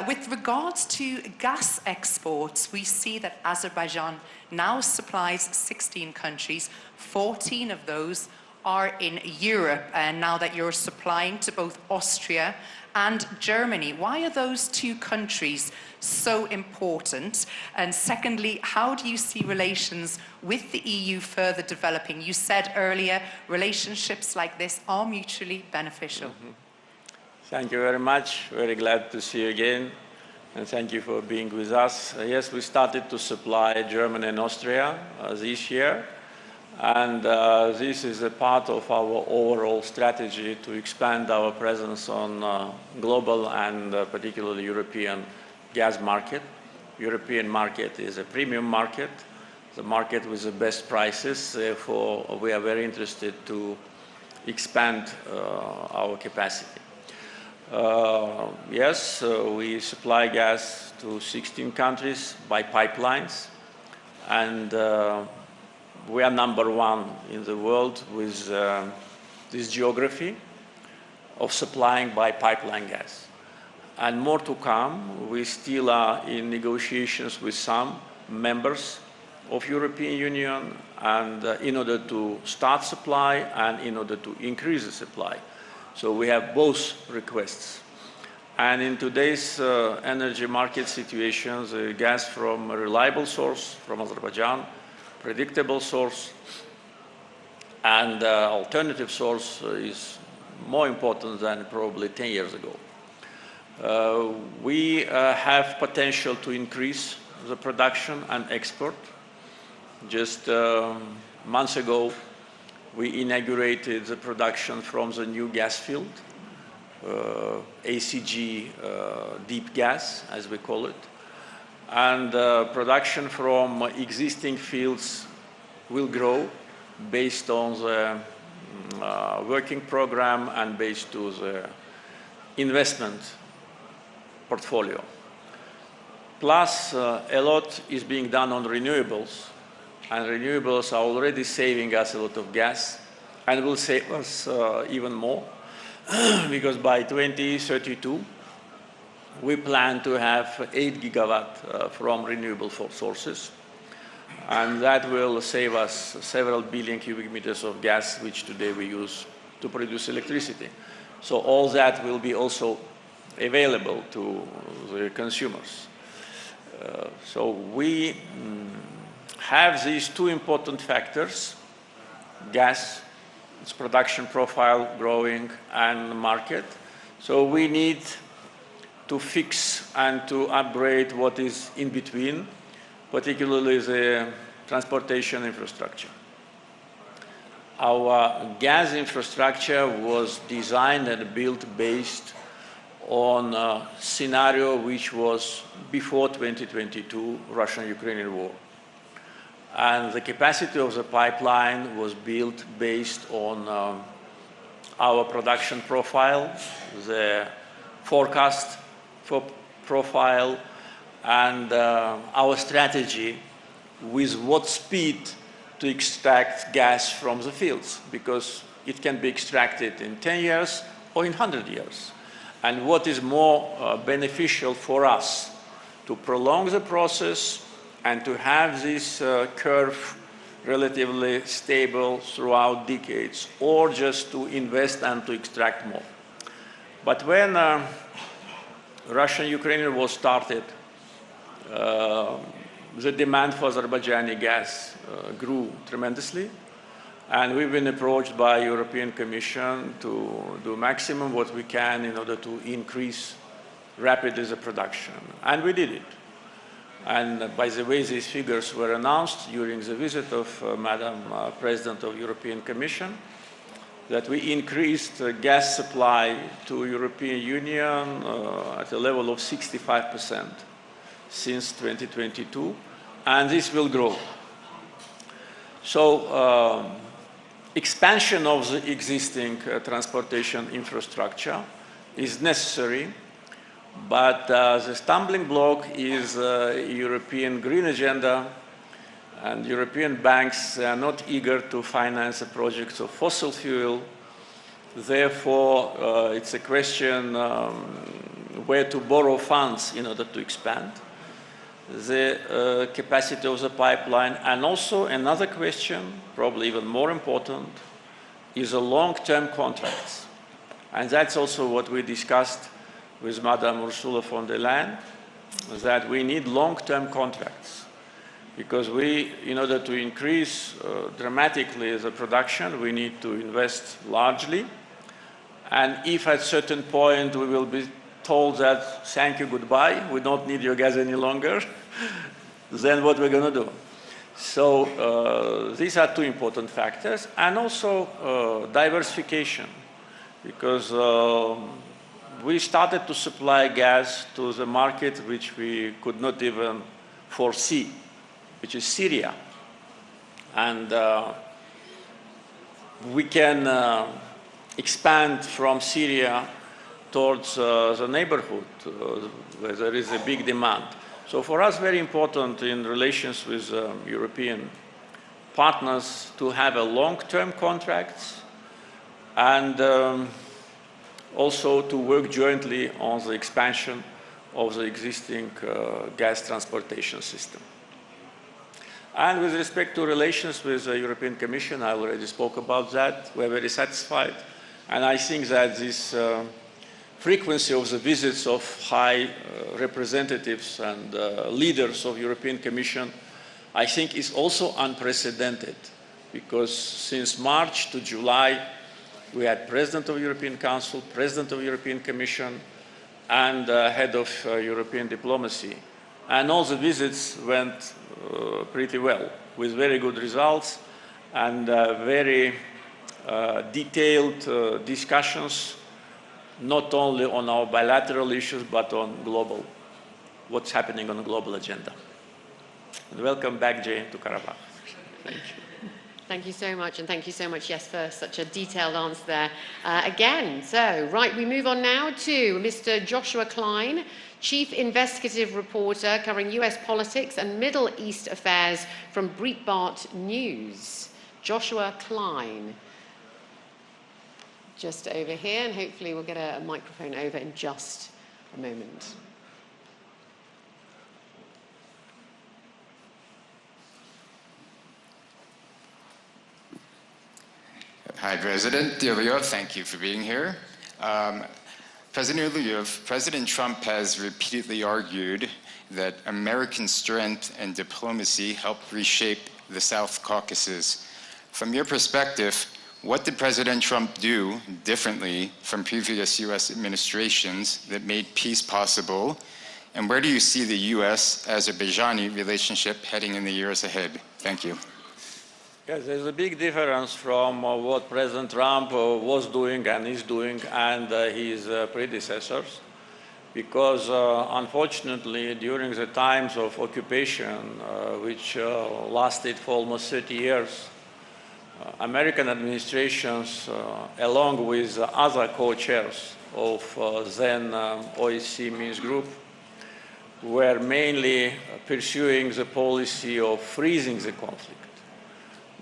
With regards to gas exports, we see that Azerbaijan now supplies 16 countries, 14 of those are in Europe, and now that you're supplying to both Austria and Germany. Why are those two countries so important? And secondly, how do you see relations with the EU further developing? You said earlier, relationships like this are mutually beneficial. Thank you very much. Very glad to see you again. And thank you for being with us. Yes, we started to supply Germany and Austria this year. And this is a part of our overall strategy to expand our presence on global and particularly European gas market. European market is a premium market, the market with the best prices. Therefore, we are very interested to expand our capacity. Yes, we supply gas to 16 countries by pipelines, and we are #1 in the world with this geography of supplying by pipeline gas. And more to come. We still are in negotiations with some members of European Union, and in order to start supply and in order to increase the supply. So we have both requests. And in today's energy market situations, gas from a reliable source, from Azerbaijan, predictable source, and alternative source is more important than probably 10 years ago. We have potential to increase the production and export. Just months ago, we inaugurated the production from the new gas field, ACG deep gas, as we call it. And production from existing fields will grow based on the working program and based on the investment portfolio. Plus, a lot is being done on renewables, and renewables are already saving us a lot of gas and will save us even more because by 2032, we plan to have 8 gigawatt from renewable sources, and that will save us several billion cubic meters of gas, which today we use to produce electricity. So all that will be also available to the consumers. So we have these two important factors: gas, its production profile growing, and market. So we need to fix and to upgrade what is in between, particularly the transportation infrastructure. Our gas infrastructure was designed and built based on a scenario which was before 2022 Russian-Ukrainian war. And the capacity of the pipeline was built based on our production profile, the forecast profile, and our strategy with what speed to extract gas from the fields, because it can be extracted in 10 years or in 100 years. And what is more beneficial for us, to prolong the process and to have this curve relatively stable throughout decades, or just to invest and to extract more. But when Russian-Ukrainian war started, the demand for Azerbaijani gas grew tremendously, and we've been approached by European Commission to do maximum what we can in order to increase rapidly the production, and we did it. And by the way, these figures were announced during the visit of Madam President of European Commission, that we increased gas supply to European Union at a level of 65% since 2022, and this will grow. So expansion of the existing transportation infrastructure is necessary, but the stumbling block is European green agenda, and European banks are not eager to finance the projects of fossil fuel. Therefore, it's a question where to borrow funds in order to expand the capacity of the pipeline. And also another question, probably even more important, is the long-term contracts. And that's also what we discussed with Madam Ursula von der Leyen, that we need long-term contracts. Because we, in order to increase dramatically the production, we need to invest largely. And if at a certain point we will be told that, thank you, goodbye, we don't need your gas any longer, then what we're going to do? So these are two important factors. And also diversification, because we started to supply gas to the market which we could not even foresee, which is Syria. And we can expand from Syria towards the neighborhood where there is a big demand. So for us, very important in relations with European partners to have a long-term contracts, and also to work jointly on the expansion of the existing gas transportation system. And with respect to relations with the European Commission, I already spoke about that. We're very satisfied. And I think that this frequency of the visits of high representatives and leaders of European Commission, I think is also unprecedented, because since March to July, we had President of European Council, President of European Commission, and Head of European Diplomacy. And all the visits went pretty well, with very good results and very detailed discussions, not only on our bilateral issues, but on global, what's happening on the global agenda. And welcome back, Jane, to Karabakh. Thank you. Thank you so much, and thank you so much, yes, for such a detailed answer there. Again, so, right, we move on now to Mr. Joshua Klein, Chief Investigative Reporter covering US politics and Middle East affairs from Breitbart News. Joshua Klein. Just over here, and hopefully we'll get a microphone over in just a moment. Hi, President Aliyev. Thank you for being here. President Aliyev, President Trump has repeatedly argued that American strength and diplomacy helped reshape the South Caucasus. From your perspective, What did President Trump do differently from previous U.S. administrations that made peace possible? And where do you see the U.S.-Azerbaijani relationship heading in the years ahead? Thank you. Yes, there's a big difference from what President Trump was doing and is doing and his predecessors, because unfortunately during the times of occupation, which lasted for almost 30 years, American administrations, along with other co-chairs of then OSCE Minsk Group, were mainly pursuing the policy of freezing the conflict,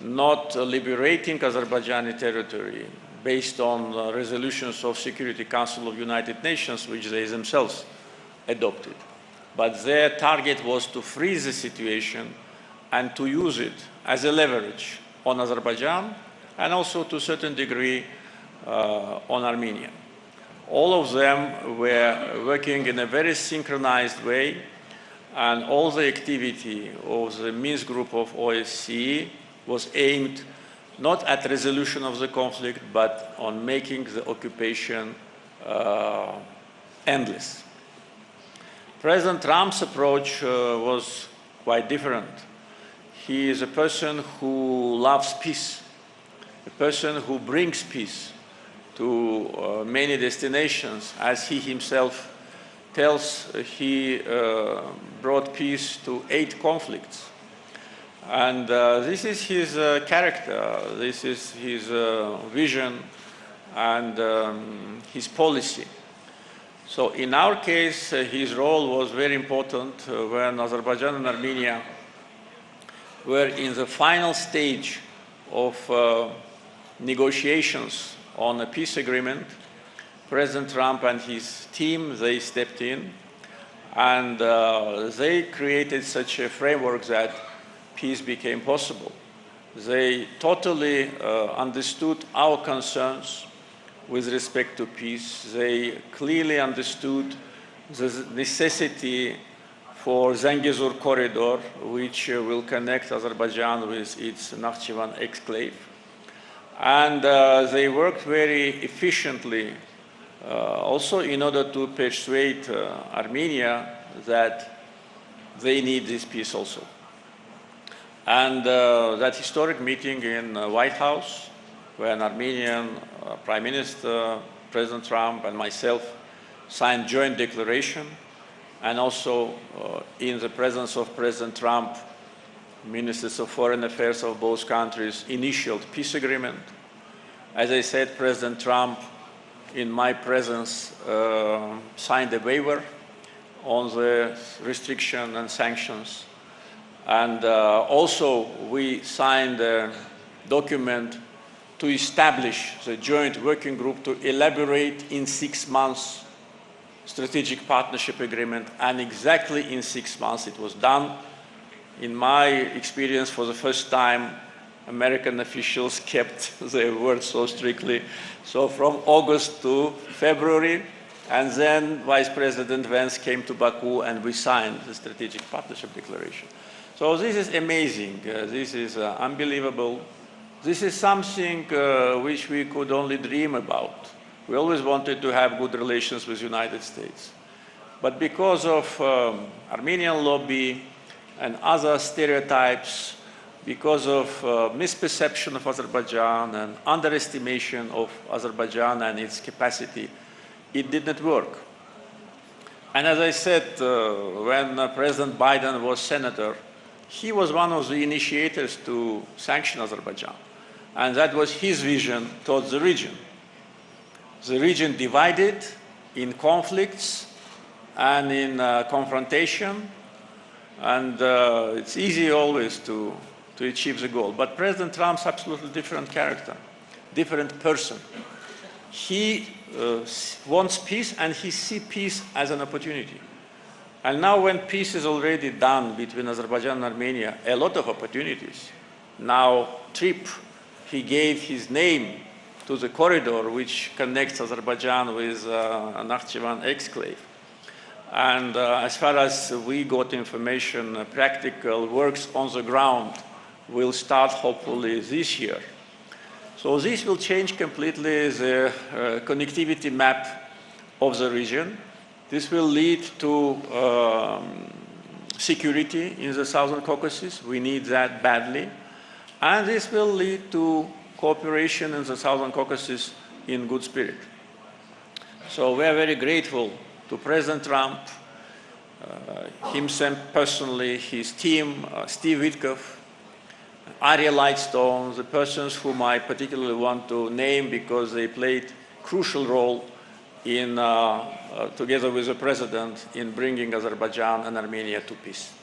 not liberating Azerbaijani territory based on resolutions of Security Council of United Nations, which they themselves adopted. But their target was to freeze the situation and to use it as a leverage on Azerbaijan and also to a certain degree on Armenia. All of them were working in a very synchronized way, and all the activity of the Minsk Group of OSCE was aimed not at resolution of the conflict, but on making the occupation endless. President Trump's approach was quite different. He is a person who loves peace, a person who brings peace to many destinations. As he himself tells, he brought peace to 8 conflicts. And this is his character, this is his vision and his policy. So in our case, his role was very important when Azerbaijan and Armenia were in the final stage of negotiations on a peace agreement. President Trump and his team, they stepped in, and they created such a framework that peace became possible. They totally understood our concerns with respect to peace. They clearly understood the necessity for Zangezur corridor, which will connect Azerbaijan with its Nakhchivan exclave. And they worked very efficiently also in order to persuade Armenia that they need this peace also. And that historic meeting in the White House, when Armenian Prime Minister, President Trump, and myself signed joint declaration, and also in the presence of President Trump, ministers of foreign affairs of both countries initialed peace agreement. As I said, President Trump, in my presence, signed a waiver on the restriction and sanctions. And also we signed a document to establish the joint working group to elaborate in 6 months strategic partnership agreement, and exactly in 6 months it was done. In my experience, for the first time, American officials kept their word so strictly. So from August to February, and then Vice President Vance came to Baku and we signed the Strategic Partnership Declaration. So this is amazing. This is unbelievable. This is something which we could only dream about. We always wanted to have good relations with the United States. But because of Armenian lobby and other stereotypes, because of misperception of Azerbaijan and underestimation of Azerbaijan and its capacity, it did not work. And as I said, when President Biden was senator, he was one of the initiators to sanction Azerbaijan. And that was his vision towards the region. The region divided in conflicts and in confrontation, and it's easy always to achieve the goal. But President Trump's absolutely different character, different person. He wants peace, and he sees peace as an opportunity. And now when peace is already done between Azerbaijan and Armenia, a lot of opportunities. Now, TRIP, he gave his name to the corridor which connects Azerbaijan with Nakhchivan exclave. And as far as we got information, practical works on the ground will start hopefully this year. So this will change completely the connectivity map of the region. This will lead to security in the Southern Caucasus. We need that badly. And this will lead to cooperation in the Southern Caucasus in good spirit. So we are very grateful to President Trump, himself personally, his team, Steve Witkoff, Ariel Lightstone, the persons whom I particularly want to name because they played crucial role in, together with the President, in bringing Azerbaijan and Armenia to peace.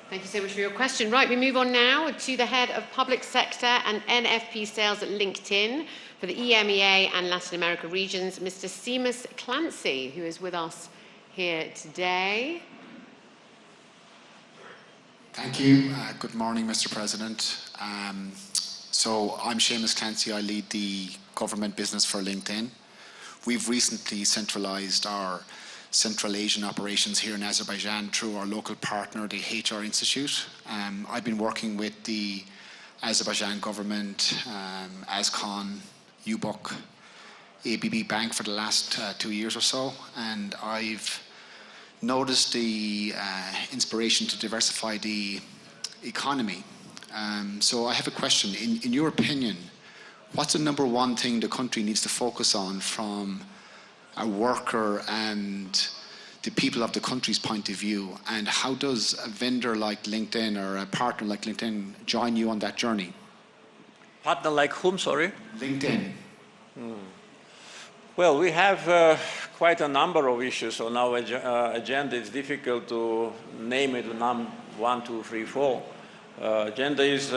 Thank you so much for your question. Right, we move on now to the head of public sector and NFP sales at LinkedIn for the EMEA and Latin America regions, Mr. Seamus Clancy, who is with us here today. Thank you. Good morning, Mr. President. So I'm Seamus Clancy. I lead the government business for LinkedIn. We've recently centralized our Central Asian operations here in Azerbaijan through our local partner, the HR Institute. I've been working with the Azerbaijan government, ASCON, UBUK, ABB Bank for the last 2 years or so, and I've noticed the inspiration to diversify the economy. So I have a question. In your opinion, what's the number one thing the country needs to focus on from a worker and the people of the country's point of view, and how does a vendor like LinkedIn or a partner like LinkedIn join you on that journey? Partner like whom, sorry? LinkedIn. Well, we have quite a number of issues on our agenda. It's difficult to name it 1, 2, 3, 4. Agenda is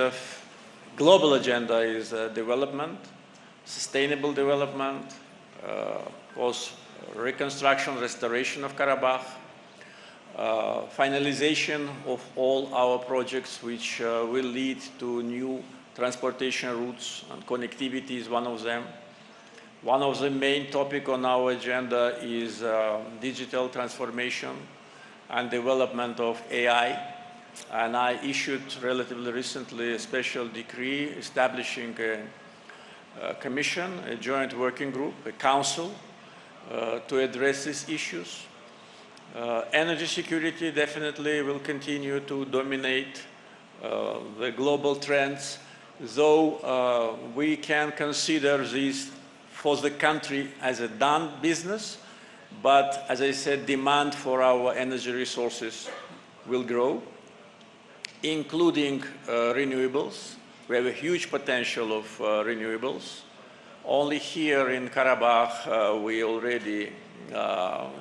global agenda is development, sustainable development, of course, reconstruction, restoration of Karabakh, finalization of all our projects which will lead to new transportation routes, and connectivity is one of them. One of the main topics on our agenda is digital transformation and development of AI. And I issued relatively recently a special decree establishing a commission, a joint working group, a council to address these issues. Energy security definitely will continue to dominate the global trends, though we can consider this for the country as a done business, but as I said, demand for our energy resources will grow, including renewables. We have a huge potential of renewables. Only here in Karabakh, we already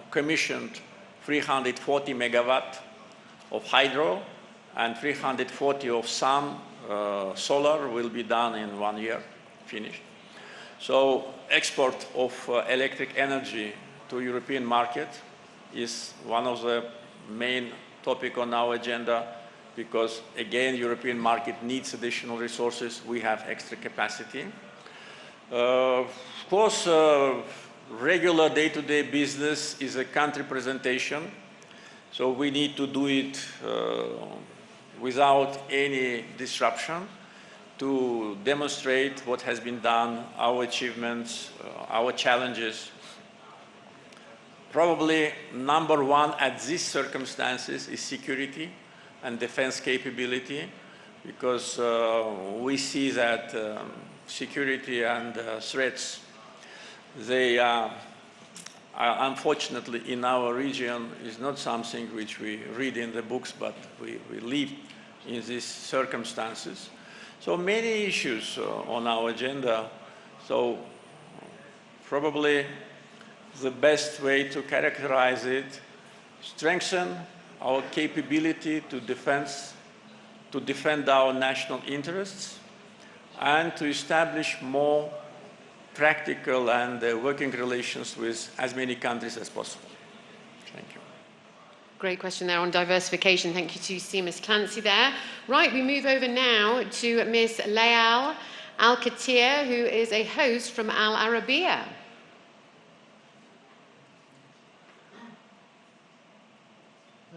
commissioned 340 megawatt of hydro and 340 of sun. Solar will be done in 1 year, finished. So export of electric energy to European market is one of the main topics on our agenda, because again, European market needs additional resources. We have extra capacity. Of course, regular day-to-day business is a country presentation, so we need to do it without any disruption to demonstrate what has been done, our achievements, our challenges. Probably number one at these circumstances is security and defense capability, because we see that security and threats, they are unfortunately in our region is not something which we read in the books, but we live in these circumstances. So many issues on our agenda. So probably the best way to characterize it, strengthen our capability to defend our national interests, and to establish more practical and working relations with as many countries as possible. Thank you. Great question there on diversification. Thank you to Seamus Clancy there. Right, we move over now to Ms. Layal Al-Katir, who is a host from Al Arabiya.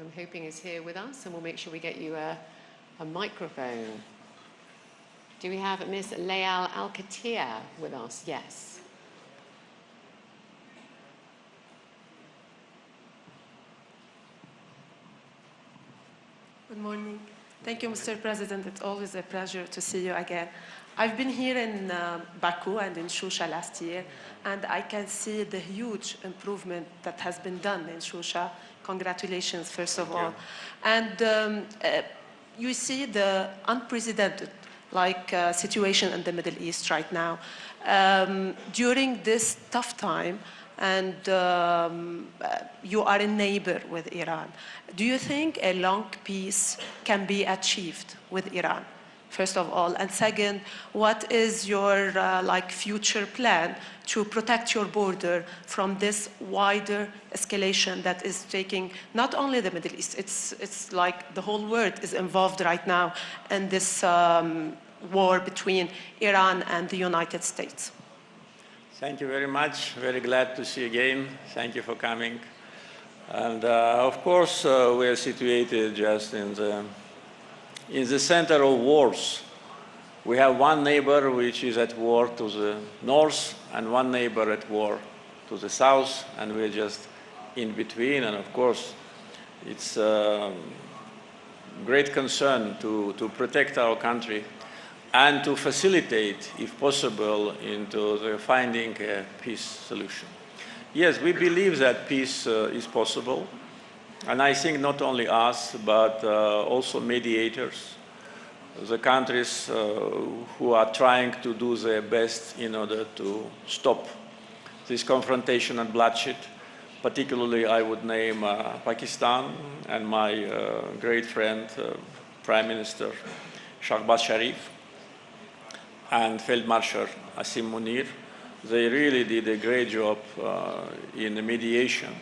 I'm hoping is here with us, and we'll make sure we get you a microphone. Do we have Ms. Layal Al-Katir with us? Yes. Good morning. Thank you, Mr. President. It's always a pleasure to see you again. I've been here in Baku and in Shusha last year, and I can see the huge improvement that has been done in Shusha. Congratulations, first of all. And you see the unprecedented situation in the Middle East right now. During this tough time, and you are a neighbor with Iran, do you think a long peace can be achieved with Iran, first of all? And second, what is your future plan to protect your border from this wider escalation that is taking not only the Middle East, it's like the whole world is involved right now in this war between Iran and the United States? Thank you very much. Very glad to see you again. Thank you for coming. And of course, we are situated just in the center of wars. We have one neighbor which is at war to the north and one neighbor at war to the south, and we're just in between. And of course, it's a great concern to protect our country and to facilitate, if possible, into the finding a peace solution. Yes, we believe that peace is possible, and I think not only us, but also mediators, the countries who are trying to do their best in order to stop this confrontation and bloodshed. Particularly, I would name Pakistan and my great friend, Prime Minister Shahbaz Sharif, and Field Marshal Asim Munir. They really did a great job in the mediation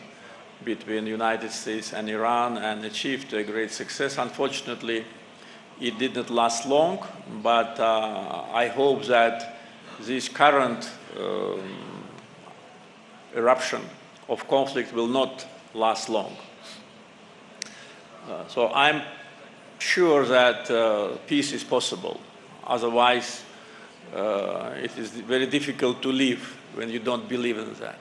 between the United States and Iran and achieved a great success. Unfortunately, it didn't last long, but I hope that this current eruption of conflict will not last long. So I'm sure that peace is possible. Otherwise, it is very difficult to live when you don't believe in that.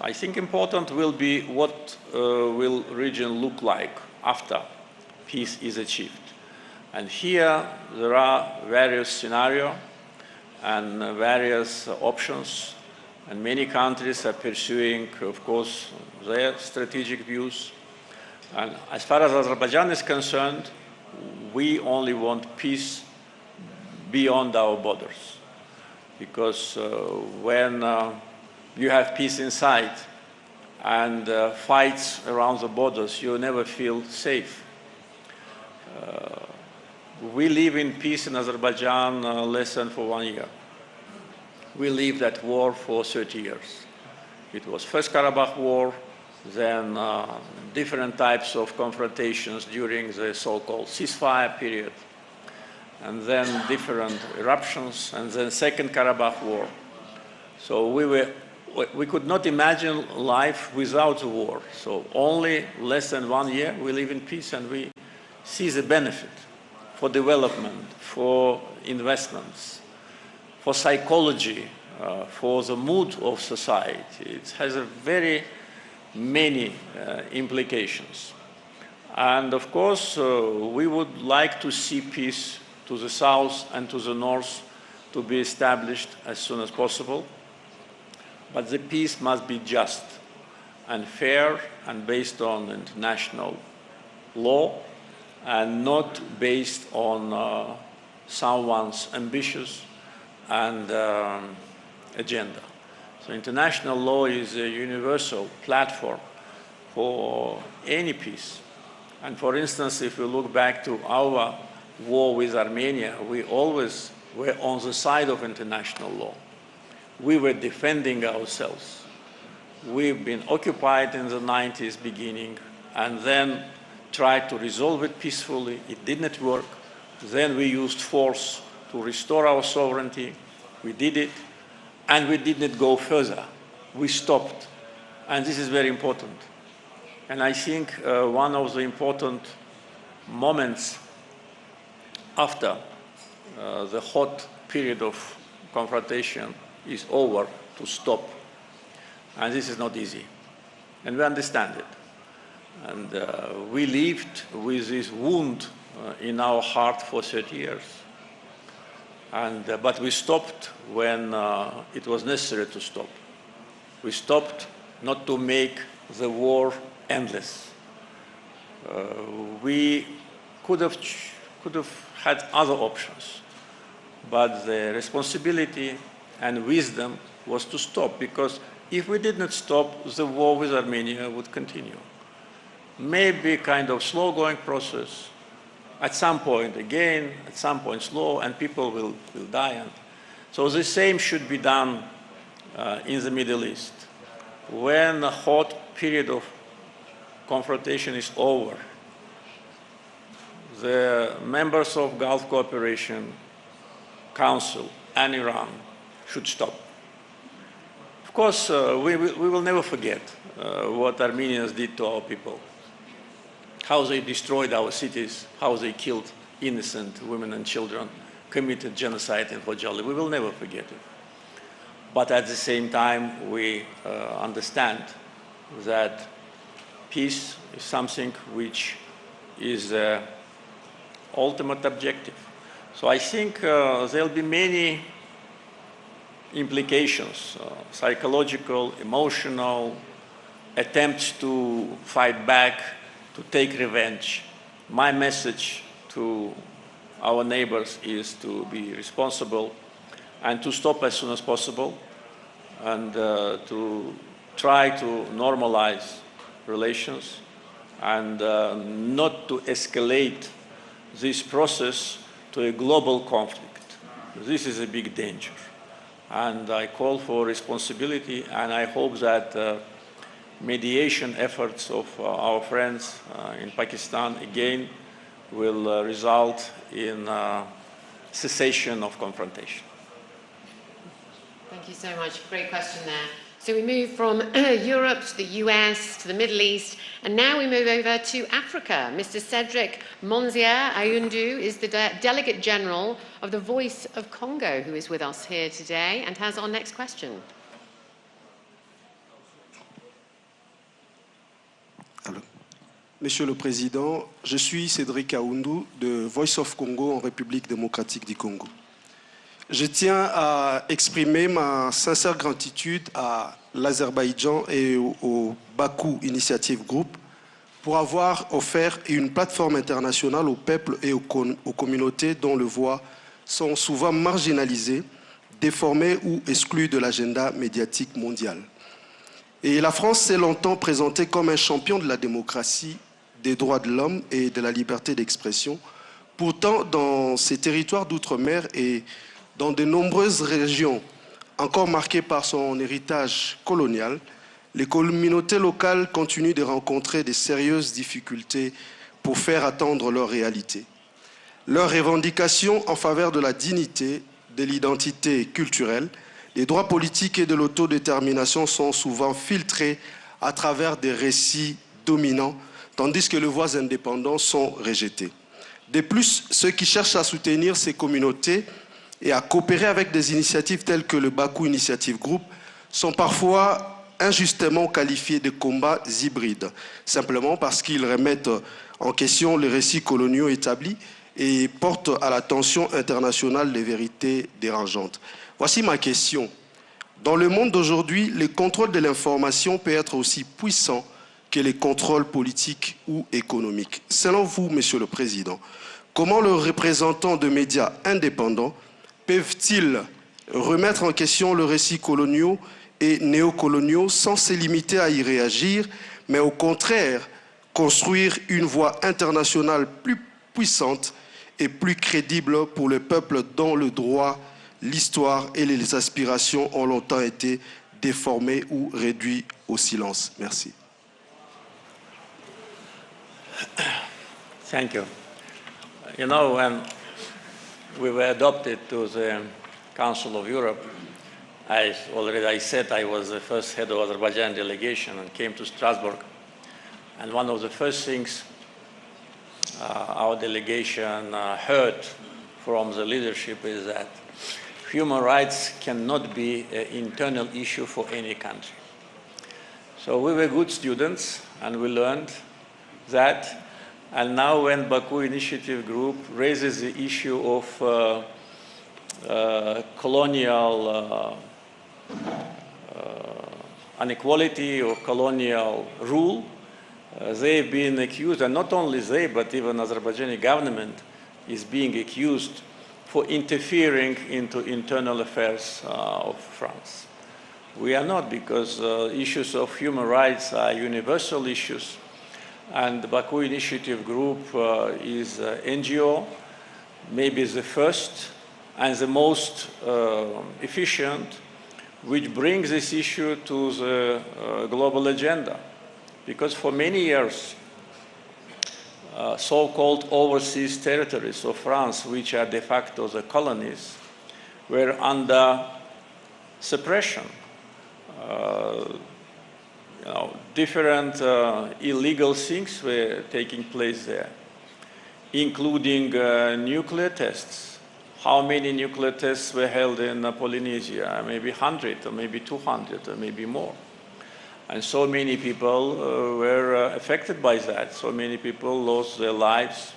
I think important will be what will region look like after peace is achieved. And here there are various scenarios and various options, and many countries are pursuing, of course, their strategic views. And as far as Azerbaijan is concerned, we only want peace beyond our borders, because when you have peace inside and fights around the borders, you never feel safe. We live in peace in Azerbaijan less than for 1 year. We lived at war for 30 years. It was first Karabakh War, then different types of confrontations during the so-called ceasefire period, and then different eruptions, and then Second Karabakh War. So we could not imagine life without a war. So only less than 1 year we live in peace, and we see the benefit for development, for investments, for psychology, for the mood of society. It has a very many implications. And of course, we would like to see peace to the south and to the north to be established as soon as possible. But the peace must be just and fair and based on international law and not based on someone's ambitious and agenda. So international law is a universal platform for any peace. And for instance, if we look back to our war with Armenia, we always were on the side of international law. We were defending ourselves. We've been occupied in the 90s beginning and then tried to resolve it peacefully. It didn't work. Then we used force to restore our sovereignty. We did it, and we didn't go further. We stopped, and this is very important. And I think one of the important moments after the hot period of confrontation is over, to stop. And this is not easy. And we understand it. And we lived with this wound in our heart for 30 years. And, but we stopped when it was necessary to stop. We stopped not to make the war endless. We could have had other options, but the responsibility and wisdom was to stop, because if we did not stop, the war with Armenia would continue. Maybe kind of slow-going process. At some point again, at some point slow, and people will die. And so the same should be done in the Middle East. When a hot period of confrontation is over, the members of Gulf Cooperation Council and Iran should stop. Of course, we will never forget what Armenians did to our people, how they destroyed our cities, how they killed innocent women and children, committed genocide in Khojaly. We will never forget it. But at the same time, we understand that peace is something which is the ultimate objective. So I think there'll be many implications, psychological, emotional, attempts to fight back, to take revenge. My message to our neighbors is to be responsible and to stop as soon as possible, and to try to normalize relations and not to escalate this process to a global conflict. This is a big danger. And I call for responsibility, and I hope that mediation efforts of our friends in Pakistan again will result in cessation of confrontation. Thank you so much. Great question there. So we move from Europe to the US, to the Middle East, and now we move over to Africa. Mr. Cedric Monzier Ayundu is the Delegate General of the Voice of Congo, who is with us here today and has our next question. Monsieur le Président, je suis Cédric Aoundou de Voice of Congo en République démocratique du Congo. Je tiens à exprimer ma sincère gratitude à l'Azerbaïdjan et au Bakou Initiative Group pour avoir offert une plateforme internationale aux peuples et aux communautés dont les voix sont souvent marginalisées, déformées ou exclues de l'agenda médiatique mondial. Et la France s'est longtemps présentée comme un champion de la démocratie, des droits de l'homme et de la liberté d'expression. Pourtant, dans ces territoires d'outre-mer et dans de nombreuses régions encore marquées par son héritage colonial, les communautés locales continuent de rencontrer de sérieuses difficultés pour faire attendre leur réalité. Leurs revendications en faveur de la dignité, de l'identité culturelle, des droits politiques et de l'autodétermination sont souvent filtrées à travers des récits dominants, tandis que les voix indépendantes sont rejetées. De plus, ceux qui cherchent à soutenir ces communautés et à coopérer avec des initiatives telles que le Bakou Initiative Group sont parfois injustement qualifiés de combats hybrides, simplement parce qu'ils remettent en question les récits coloniaux établis et portent à l'attention internationale les vérités dérangeantes. Voici ma question. Dans le monde d'aujourd'hui, le contrôle de l'information peut être aussi puissant que les contrôles politiques ou économiques. Selon vous, Monsieur le Président, comment les représentants de médias indépendants peuvent-ils remettre en question le récit coloniaux et néocoloniaux sans se limiter à y réagir, mais au contraire construire une voie internationale plus puissante et plus crédible pour le peuple dont le droit, l'histoire et les aspirations ont longtemps été déformés ou réduits au silence? Merci. Thank you. You know, when we were adopted to the Council of Europe, as already I said, I was the first head of Azerbaijan delegation and came to Strasbourg. And one of the first things our delegation heard from the leadership is that human rights cannot be an internal issue for any country. So we were good students and we learned that. And now when Baku Initiative Group raises the issue of colonial inequality or colonial rule, they've been accused, and not only they, but even Azerbaijani government is being accused for interfering into internal affairs of France. We are not, because issues of human rights are universal issues, and the Baku Initiative Group is an NGO, maybe the first and the most efficient, which brings this issue to the global agenda. Because for many years, so-called overseas territories of France, which are de facto the colonies, were under suppression. Different illegal things were taking place there, including nuclear tests. How many nuclear tests were held in Polynesia? Maybe 100, or maybe 200, or maybe more. And so many people were affected by that. So many people lost their lives,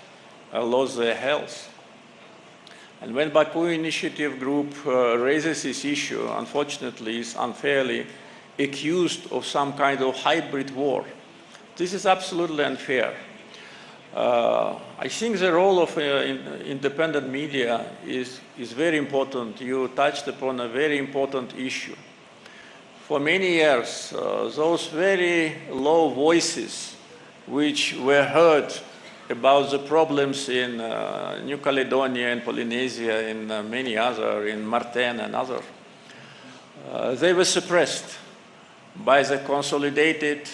lost their health. And when Baku Initiative Group raises this issue, unfortunately, is unfairly accused of some kind of hybrid war. This is absolutely unfair. I think the role of independent media is very important. You touched upon a very important issue. For many years, those very low voices which were heard about the problems in New Caledonia and Polynesia, in many other, in Martin and other, they were suppressed by the Consolidated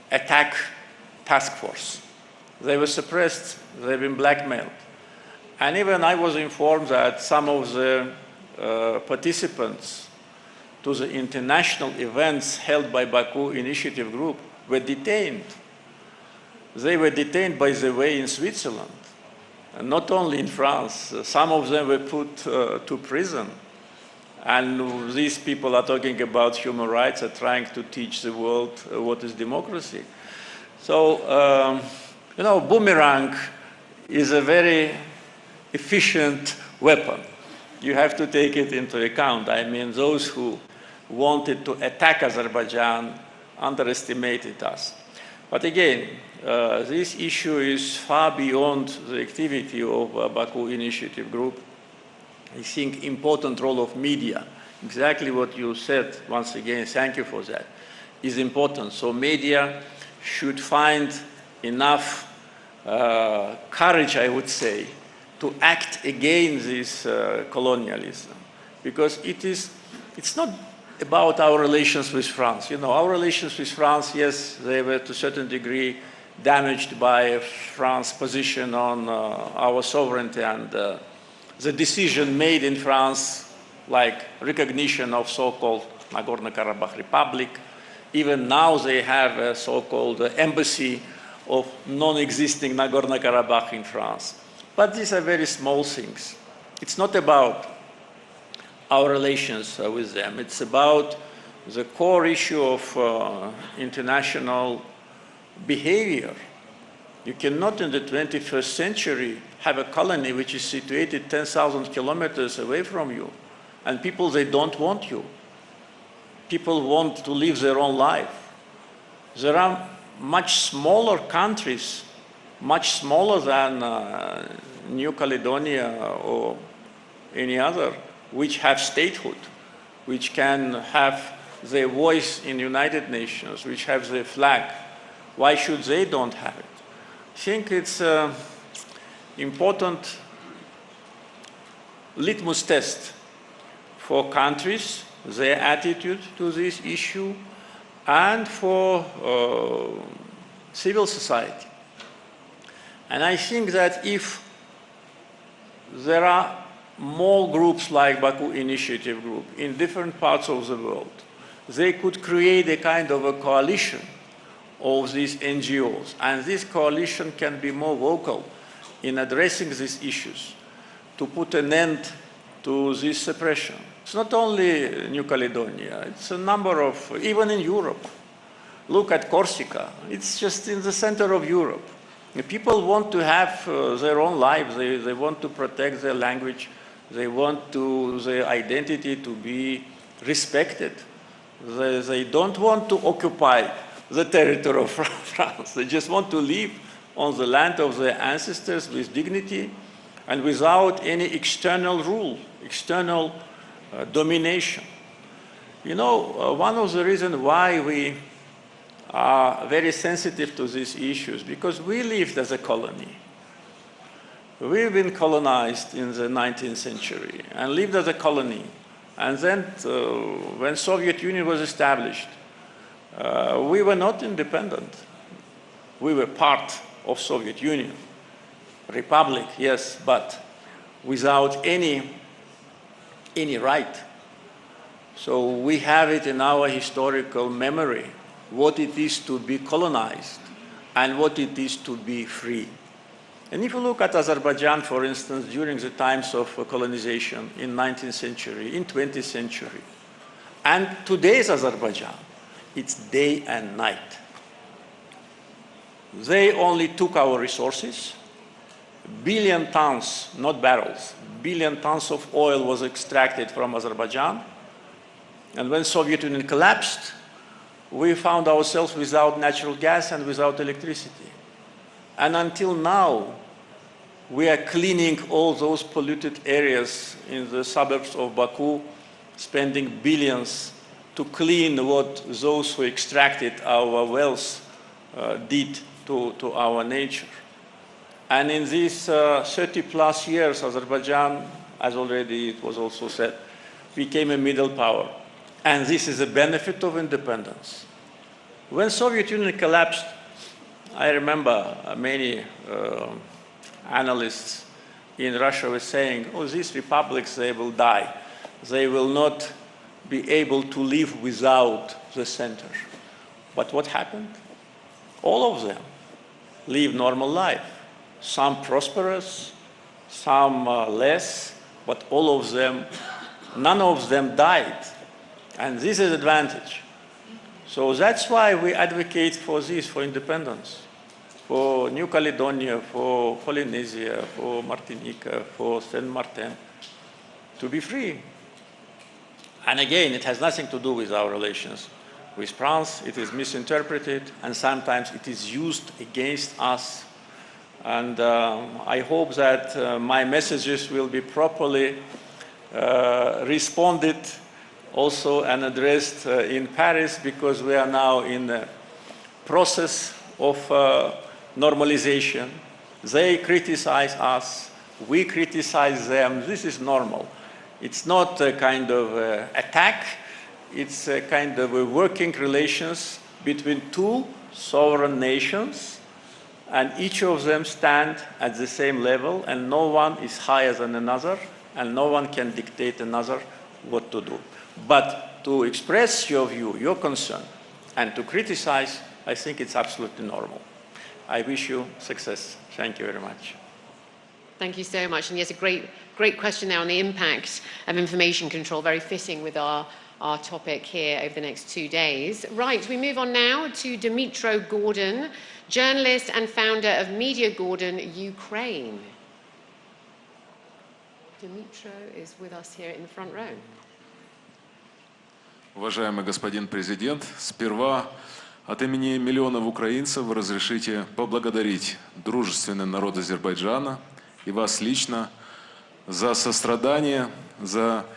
Attack Task Force. They were suppressed, they've been blackmailed. And even I was informed that some of the participants to the international events held by Baku Initiative Group were detained. They were detained, by the way, in Switzerland, and not only in France. Some of them were put to prison. And these people are talking about human rights, are trying to teach the world what is democracy. So, boomerang is a very efficient weapon. You have to take it into account. I mean, those who wanted to attack Azerbaijan underestimated us. But again, this issue is far beyond the activity of Baku Initiative Group. I think important role of media, exactly what you said, once again, thank you for that, is important. So media should find enough courage, I would say, to act against this colonialism. Because it's not about our relations with France. Our relations with France, yes, they were to a certain degree damaged by France's position on our sovereignty and the decision made in France, like recognition of so-called Nagorno-Karabakh Republic. Even now they have a so-called embassy of non-existing Nagorno-Karabakh in France. But these are very small things. It's not about our relations with them. It's about the core issue of international behavior. You cannot in the 21st century have a colony which is situated 10,000 kilometers away from you, and people, they don't want you. People want to live their own life. There are much smaller countries, much smaller than New Caledonia or any other, which have statehood, which can have their voice in United Nations, which have their flag. Why should they don't have it? I think it's an important litmus test for countries, their attitude to this issue, and for civil society. And I think that if there are more groups like Baku Initiative Group in different parts of the world, they could create a kind of a coalition of these NGOs. And this coalition can be more vocal in addressing these issues. to put an end to this suppression. It's not only New Caledonia, it's a number of, even in Europe. Look at Corsica, it's just in the center of Europe. People want to have their own lives, they want to protect their language, they want their identity to be respected. They don't want to occupy the territory of France, they just want to live on the land of their ancestors with dignity and without any external rule, external domination. You know, one of the reasons why we are very sensitive to these issues, because we lived as a colony. We've been colonized in the 19th century and lived as a colony. And then when Soviet Union was established, we were not independent. We were part of Soviet Union. Republic, yes, but without any right. So we have it in our historical memory, what it is to be colonized and what it is to be free. And if you look at Azerbaijan, for instance, during the times of colonization in 19th century, in 20th century, and today's Azerbaijan, it's day and night. They only took our resources. Billion tons, not barrels, billion tons of oil was extracted from Azerbaijan. And when Soviet Union collapsed, we found ourselves without natural gas and without electricity. And until now, we are cleaning all those polluted areas in the suburbs of Baku, spending billions to clean what those who extracted our wealth did to our nature. And in these 30 plus years, Azerbaijan, as already it was also said, became a middle power. And this is a benefit of independence. When Soviet Union collapsed, I remember many analysts in Russia were saying, oh, these republics, they will die. They will not be able to live without the center. But what happened? All of them live normal life. Some prosperous, some less, but all of them, none of them died. And this is an advantage. So that's why we advocate for this, for independence, for New Caledonia, for Polynesia, for Martinique, for Saint Martin, to be free. And again, it has nothing to do with our relations with France. It is misinterpreted, and sometimes it is used against us. And I hope that my messages will be properly responded also and addressed in Paris, because we are now in the process of normalization. They criticize us, we criticize them. This is normal. It's not a kind of attack, it's a kind of a working relations between two sovereign nations, and each of them stand at the same level, and no one is higher than another, and no one can dictate another what to do. But to express your view, your concern, and to criticize, I think it's absolutely normal. I wish you success. Thank you very much. Thank you so much. And yes, a great question there on the impact of information control, very fitting with our topic here over the next 2 days. Right, we move on now to Dmytro Gordon, journalist and founder of Media Gordon, Ukraine. Dmytro is with us here in the front row. Уважаемый господин президент, сперва от имени миллионов украинцев разрешите поблагодарить дружественный народ Азербайджана и вас лично за сострадание, за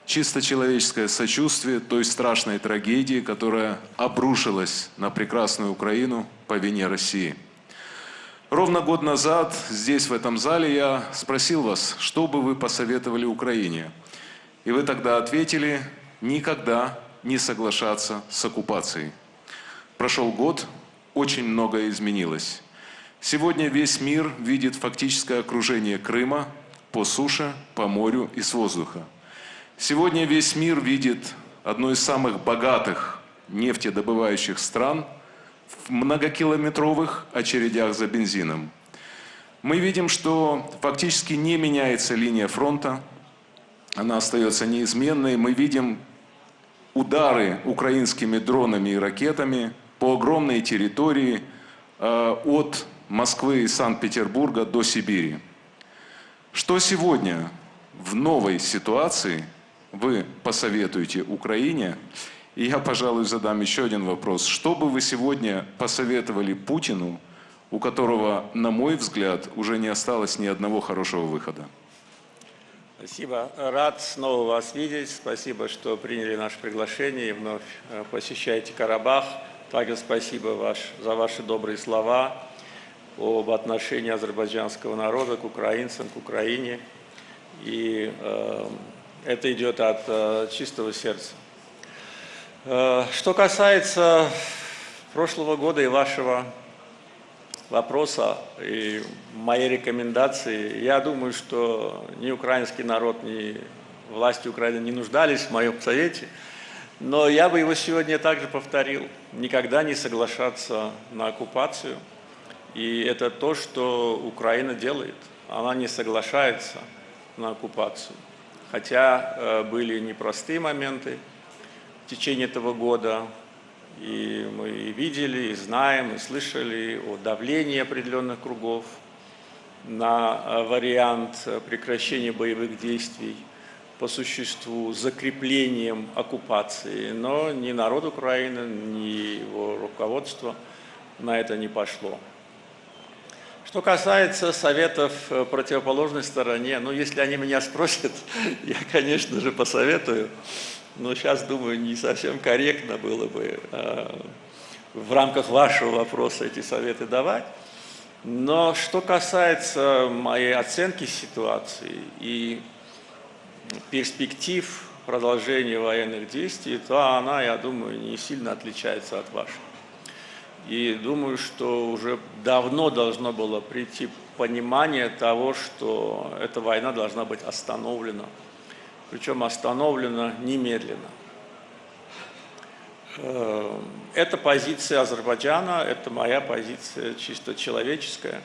чисто человеческое сочувствие той страшной трагедии, которая обрушилась на прекрасную Украину по вине России. Ровно год назад здесь, в этом зале, я спросил вас, что бы вы посоветовали Украине. И вы тогда ответили: никогда не соглашаться с оккупацией. Прошел год, очень многое изменилось. Сегодня весь мир видит фактическое окружение Крыма по суше, по морю и с воздуха. Сегодня весь мир видит одну из самых богатых нефтедобывающих стран в многокилометровых очередях за бензином. Мы видим, что фактически не меняется линия фронта, она остается неизменной. Мы видим удары украинскими дронами и ракетами по огромной территории от Москвы и Санкт-Петербурга до Сибири. Что сегодня в новой ситуации вы посоветуете Украине? И я, пожалуй, задам еще один вопрос. Что бы вы сегодня посоветовали Путину, у которого, на мой взгляд, уже не осталось ни одного хорошего выхода? Спасибо. Рад снова вас видеть. Спасибо, что приняли наше приглашение и вновь посещаете Карабах. Также спасибо за ваши добрые слова об отношении азербайджанского народа к украинцам, к Украине. И это идет от чистого сердца. Что касается прошлого года и вашего вопроса и моей рекомендации, я думаю, что ни украинский народ, ни власти Украины не нуждались в моем совете, но я бы его сегодня также повторил. Никогда не соглашаться на оккупацию. И это то, что Украина делает. Она не соглашается на оккупацию. Хотя были непростые моменты в течение этого года. И мы видели, и знаем, и слышали о давлении определенных кругов на вариант прекращения боевых действий по существу закреплением оккупации. Но ни народ Украины, ни его руководство на это не пошло. Что касается советов противоположной стороне, ну, если они меня спросят, я, конечно же, посоветую. Но сейчас, думаю, не совсем корректно было бы в рамках вашего вопроса эти советы давать. Но что касается моей оценки ситуации и перспектив продолжения военных действий, то она, я думаю, не сильно отличается от вашей. И думаю, что уже давно должно было прийти понимание того, что эта война должна быть остановлена. Причем остановлена немедленно. Это позиция Азербайджана, это моя позиция чисто человеческая.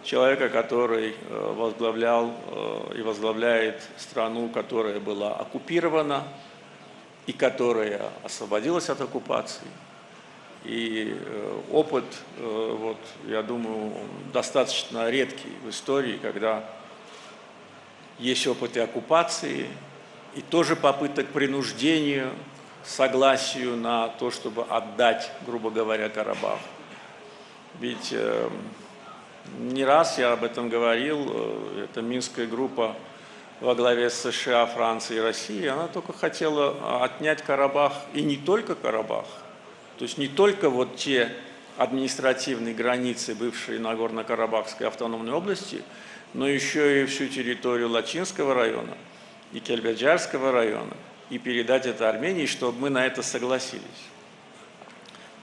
Человека, который возглавлял и возглавляет страну, которая была оккупирована и которая освободилась от оккупации. И опыт, вот, я думаю, достаточно редкий в истории, когда есть опыт и оккупации, и тоже попыток к принуждению, согласию на то, чтобы отдать, грубо говоря, Карабах. Ведь не раз я об этом говорил, эта Минская группа во главе с США, Францией и Россией, она только хотела отнять Карабах, и не только Карабах, то есть не только вот те административные границы бывшей Нагорно-Карабахской автономной области, но еще и всю территорию Лачинского района и Кельбеджарского района, и передать это Армении, чтобы мы на это согласились.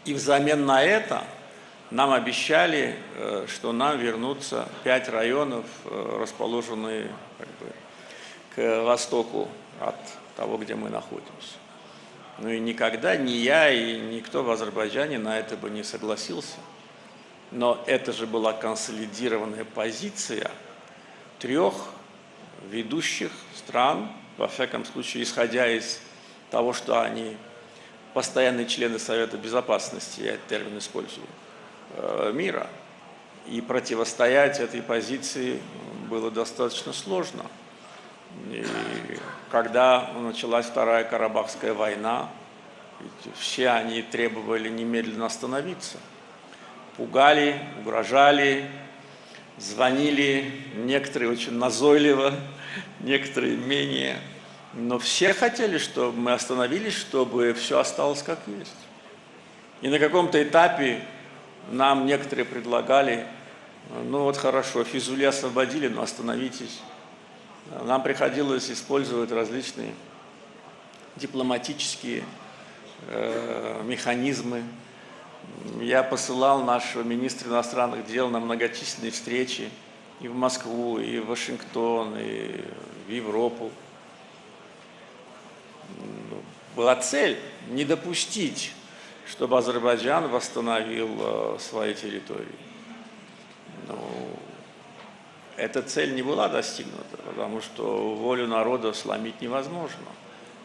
И взамен на это нам обещали, что нам вернутся 5 районов, расположенные как бы к востоку от того, где мы находимся. Ну и никогда ни я и никто в Азербайджане на это бы не согласился. Но это же была консолидированная позиция 3 ведущих стран, во всяком случае, исходя из того, что они постоянные члены Совета Безопасности, я этот термин использую, мира. И противостоять этой позиции было достаточно сложно. И когда началась Вторая Карабахская война, все они требовали немедленно остановиться. Пугали, угрожали, звонили, некоторые очень назойливо, некоторые менее. Но все хотели, чтобы мы остановились, чтобы все осталось как есть. И на каком-то этапе нам некоторые предлагали, ну вот хорошо, Физули освободили, но остановитесь. Нам приходилось использовать различные дипломатические механизмы. Я посылал нашего министра иностранных дел на многочисленные встречи и в Москву, и в Вашингтон, и в Европу. Была цель не допустить, чтобы Азербайджан восстановил свои территории. Ну, эта цель не была достигнута, потому что волю народа сломить невозможно.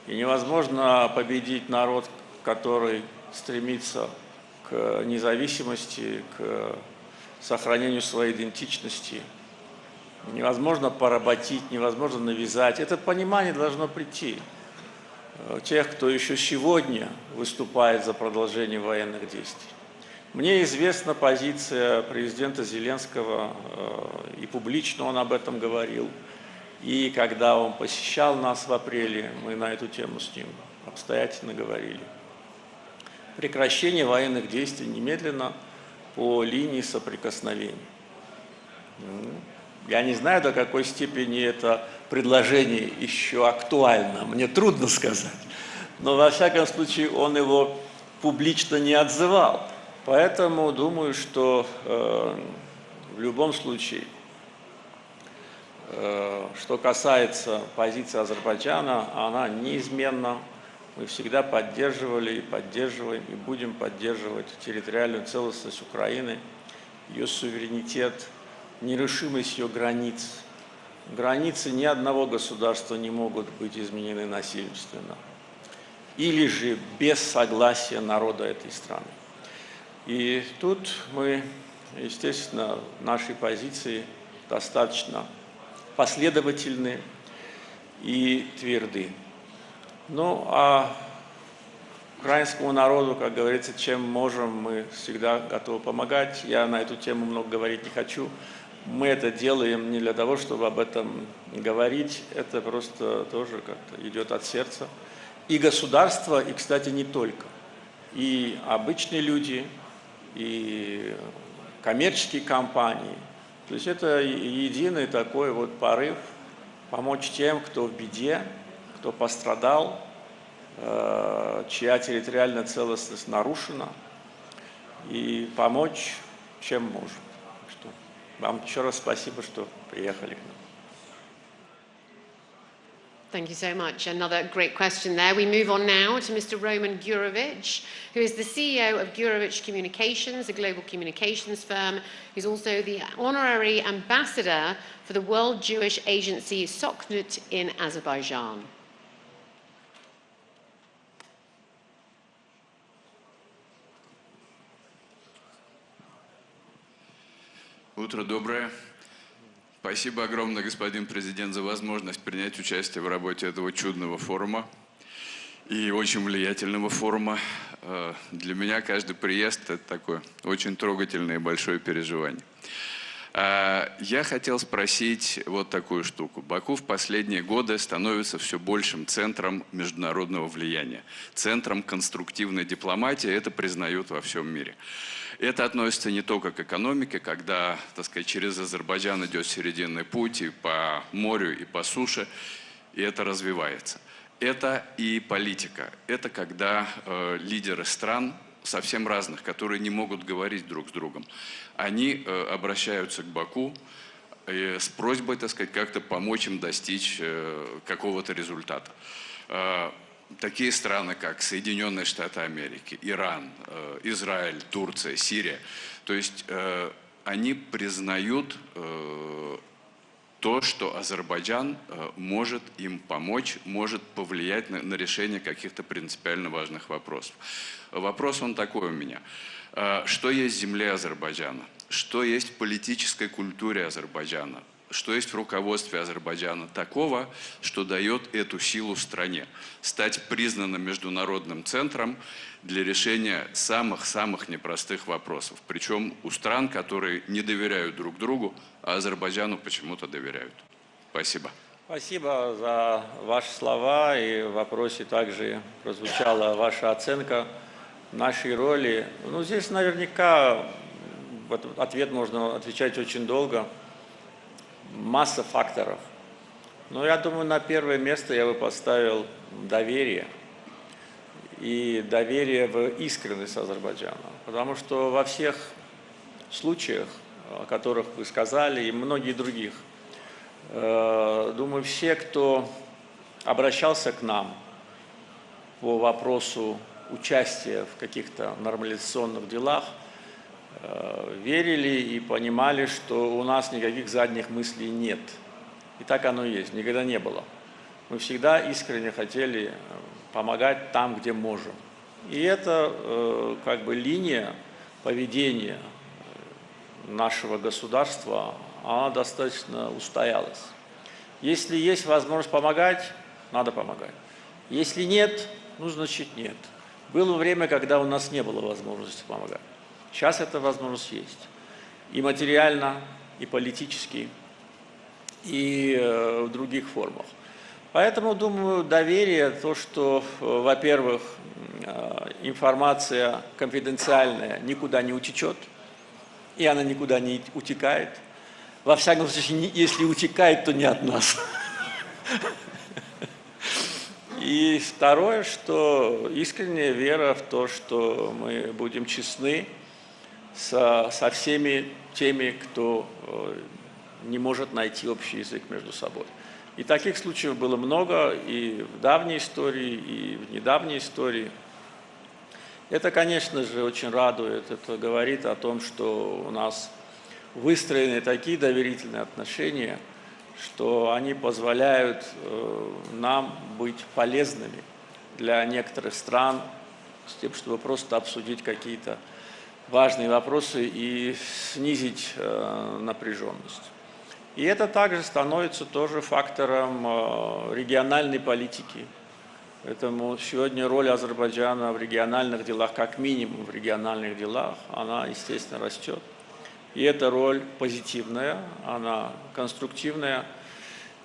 И невозможно победить народ, который стремится к независимости, к сохранению своей идентичности. Невозможно поработить, невозможно навязать. Это понимание должно прийти. Тех, кто еще сегодня выступает за продолжение военных действий. Мне известна позиция президента Зеленского, и публично он об этом говорил. И когда он посещал нас в апреле, мы на эту тему с ним обстоятельно говорили. Прекращение военных действий немедленно по линии соприкосновения. Я не знаю, до какой степени это предложение еще актуально, мне трудно сказать. Но во всяком случае он его публично не отзывал. Поэтому думаю, что в любом случае, что касается позиции Азербайджана, она неизменна. Мы всегда поддерживали и поддерживаем, и будем поддерживать территориальную целостность Украины, ее суверенитет, нерушимость ее границ. Границы ни одного государства не могут быть изменены насильственно или же без согласия народа этой страны. И тут мы, естественно, в нашей позиции достаточно последовательны и тверды. Ну, а украинскому народу, как говорится, чем можем, мы всегда готовы помогать. Я на эту тему много говорить не хочу. Мы это делаем не для того, чтобы об этом говорить. Это просто тоже как-то идет от сердца. И государство, и, кстати, не только. И обычные люди, и коммерческие компании. То есть это единый такой вот порыв помочь тем, кто в беде, кто пострадал, чья территориальная целостность нарушена, и помочь, чем можем. Вам еще раз спасибо, что приехали к нам. Thank you so much. Another great question there. We move on now to Mr. Roman Gurovich, who is the CEO of Gurovich Communications, a global communications firm, who's also the honorary ambassador for the World Jewish Agency Sokhnut in Azerbaijan. Утро доброе. Спасибо огромное, господин президент, за возможность принять участие в работе этого чудного форума и очень влиятельного форума. Для меня каждый приезд – это такое очень трогательное и большое переживание. Я хотел спросить вот такую штуку. Баку в последние годы становится все большим центром международного влияния, центром конструктивной дипломатии, это признают во всем мире. Это относится не только к экономике, когда, так сказать, через Азербайджан идет Срединный путь и по морю, и по суше, и это развивается. Это и политика. Это когда лидеры стран совсем разных, которые не могут говорить друг с другом, они обращаются к Баку с просьбой, так сказать, как-то помочь им достичь какого-то результата. Такие страны, как Соединенные Штаты Америки, Иран, Израиль, Турция, Сирия. То есть они признают то, что Азербайджан может им помочь, может повлиять на решение каких-то принципиально важных вопросов. Вопрос он такой у меня. Что есть в земле Азербайджана? Что есть в политической культуре Азербайджана? Что есть в руководстве Азербайджана такого, что дает эту силу стране? Стать признанным международным центром для решения самых-самых непростых вопросов. Причем у стран, которые не доверяют друг другу, а Азербайджану почему-то доверяют. Спасибо. Спасибо за ваши слова. И в вопросе также прозвучала ваша оценка нашей роли. Ну, здесь наверняка ответ можно отвечать очень долго. Масса факторов. Но я думаю, на первое место я бы поставил доверие. И доверие в искренность Азербайджана. Потому что во всех случаях, о которых вы сказали, и многие других, думаю, все, кто обращался к нам по вопросу участия в каких-то нормализационных делах, верили и понимали, что у нас никаких задних мыслей нет. И так оно и есть, никогда не было. Мы всегда искренне хотели помогать там, где можем. И это как бы линия поведения нашего государства, она достаточно устоялась. Если есть возможность помогать, надо помогать. Если нет, ну, значит нет. Было время, когда у нас не было возможности помогать. Сейчас эта возможность есть. И материально, и политически, и в других формах. Поэтому, думаю, доверие, то, что, во-первых, информация конфиденциальная никуда не утечет, и она никуда не утекает. Во всяком случае, если утекает, то не от нас. И второе, что искренняя вера в то, что мы будем честны со всеми теми, кто не может найти общий язык между собой. И таких случаев было много и в давней истории, и в недавней истории. Это, конечно же, очень радует. Это говорит о том, что у нас выстроены такие доверительные отношения, что они позволяют нам быть полезными для некоторых стран, с тем, чтобы просто обсудить какие-то важные вопросы и снизить напряженность. И это также становится тоже фактором региональной политики. Поэтому сегодня роль Азербайджана в региональных делах, как минимум в региональных делах, она, естественно, растет. И эта роль позитивная, она конструктивная.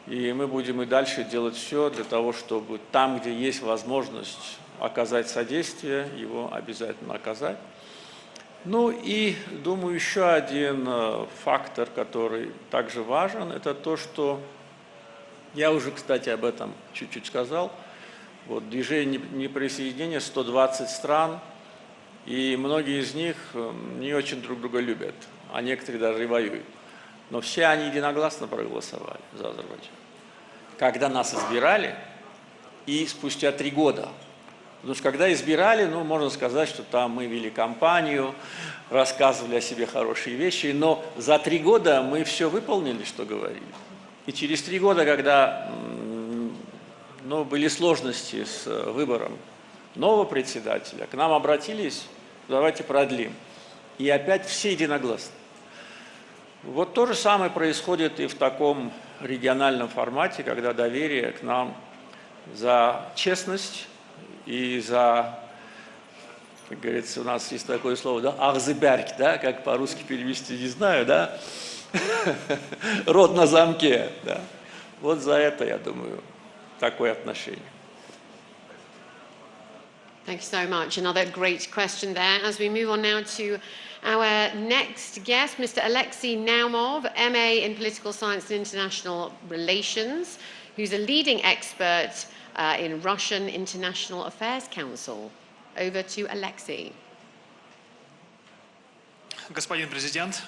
И мы будем и дальше делать все для того, чтобы там, где есть возможность оказать содействие, его обязательно оказать. Ну и, думаю, еще один фактор, который также важен, это то, что я уже, кстати, об этом чуть-чуть сказал. Вот движение неприсоединения 120 стран, и многие из них не очень друг друга любят, а некоторые даже и воюют. Но все они единогласно проголосовали за Азербайджан. Когда нас избирали, и спустя 3 года. Потому что когда избирали, ну, можно сказать, что там мы вели кампанию, рассказывали о себе хорошие вещи, но за 3 года мы все выполнили, что говорили. И через 3 года, когда были сложности с выбором нового председателя, к нам обратились, давайте продлим. И опять все единогласно. Вот то же самое происходит и в таком региональном формате, когда доверие к нам за честность и за, как говорится, у нас есть такое слово, да, ахзеберг, да, как по-русски перевести, не знаю, да, рот на замке, да. Вот за это, я думаю, такое отношение. Thank you so much. Another great question there. As we move on now to our next guest, Mr. Alexei Naumov, MA in Political Science and International Relations, who's a leading expert in Russian International Affairs Council. Over to Alexei. Господин президент,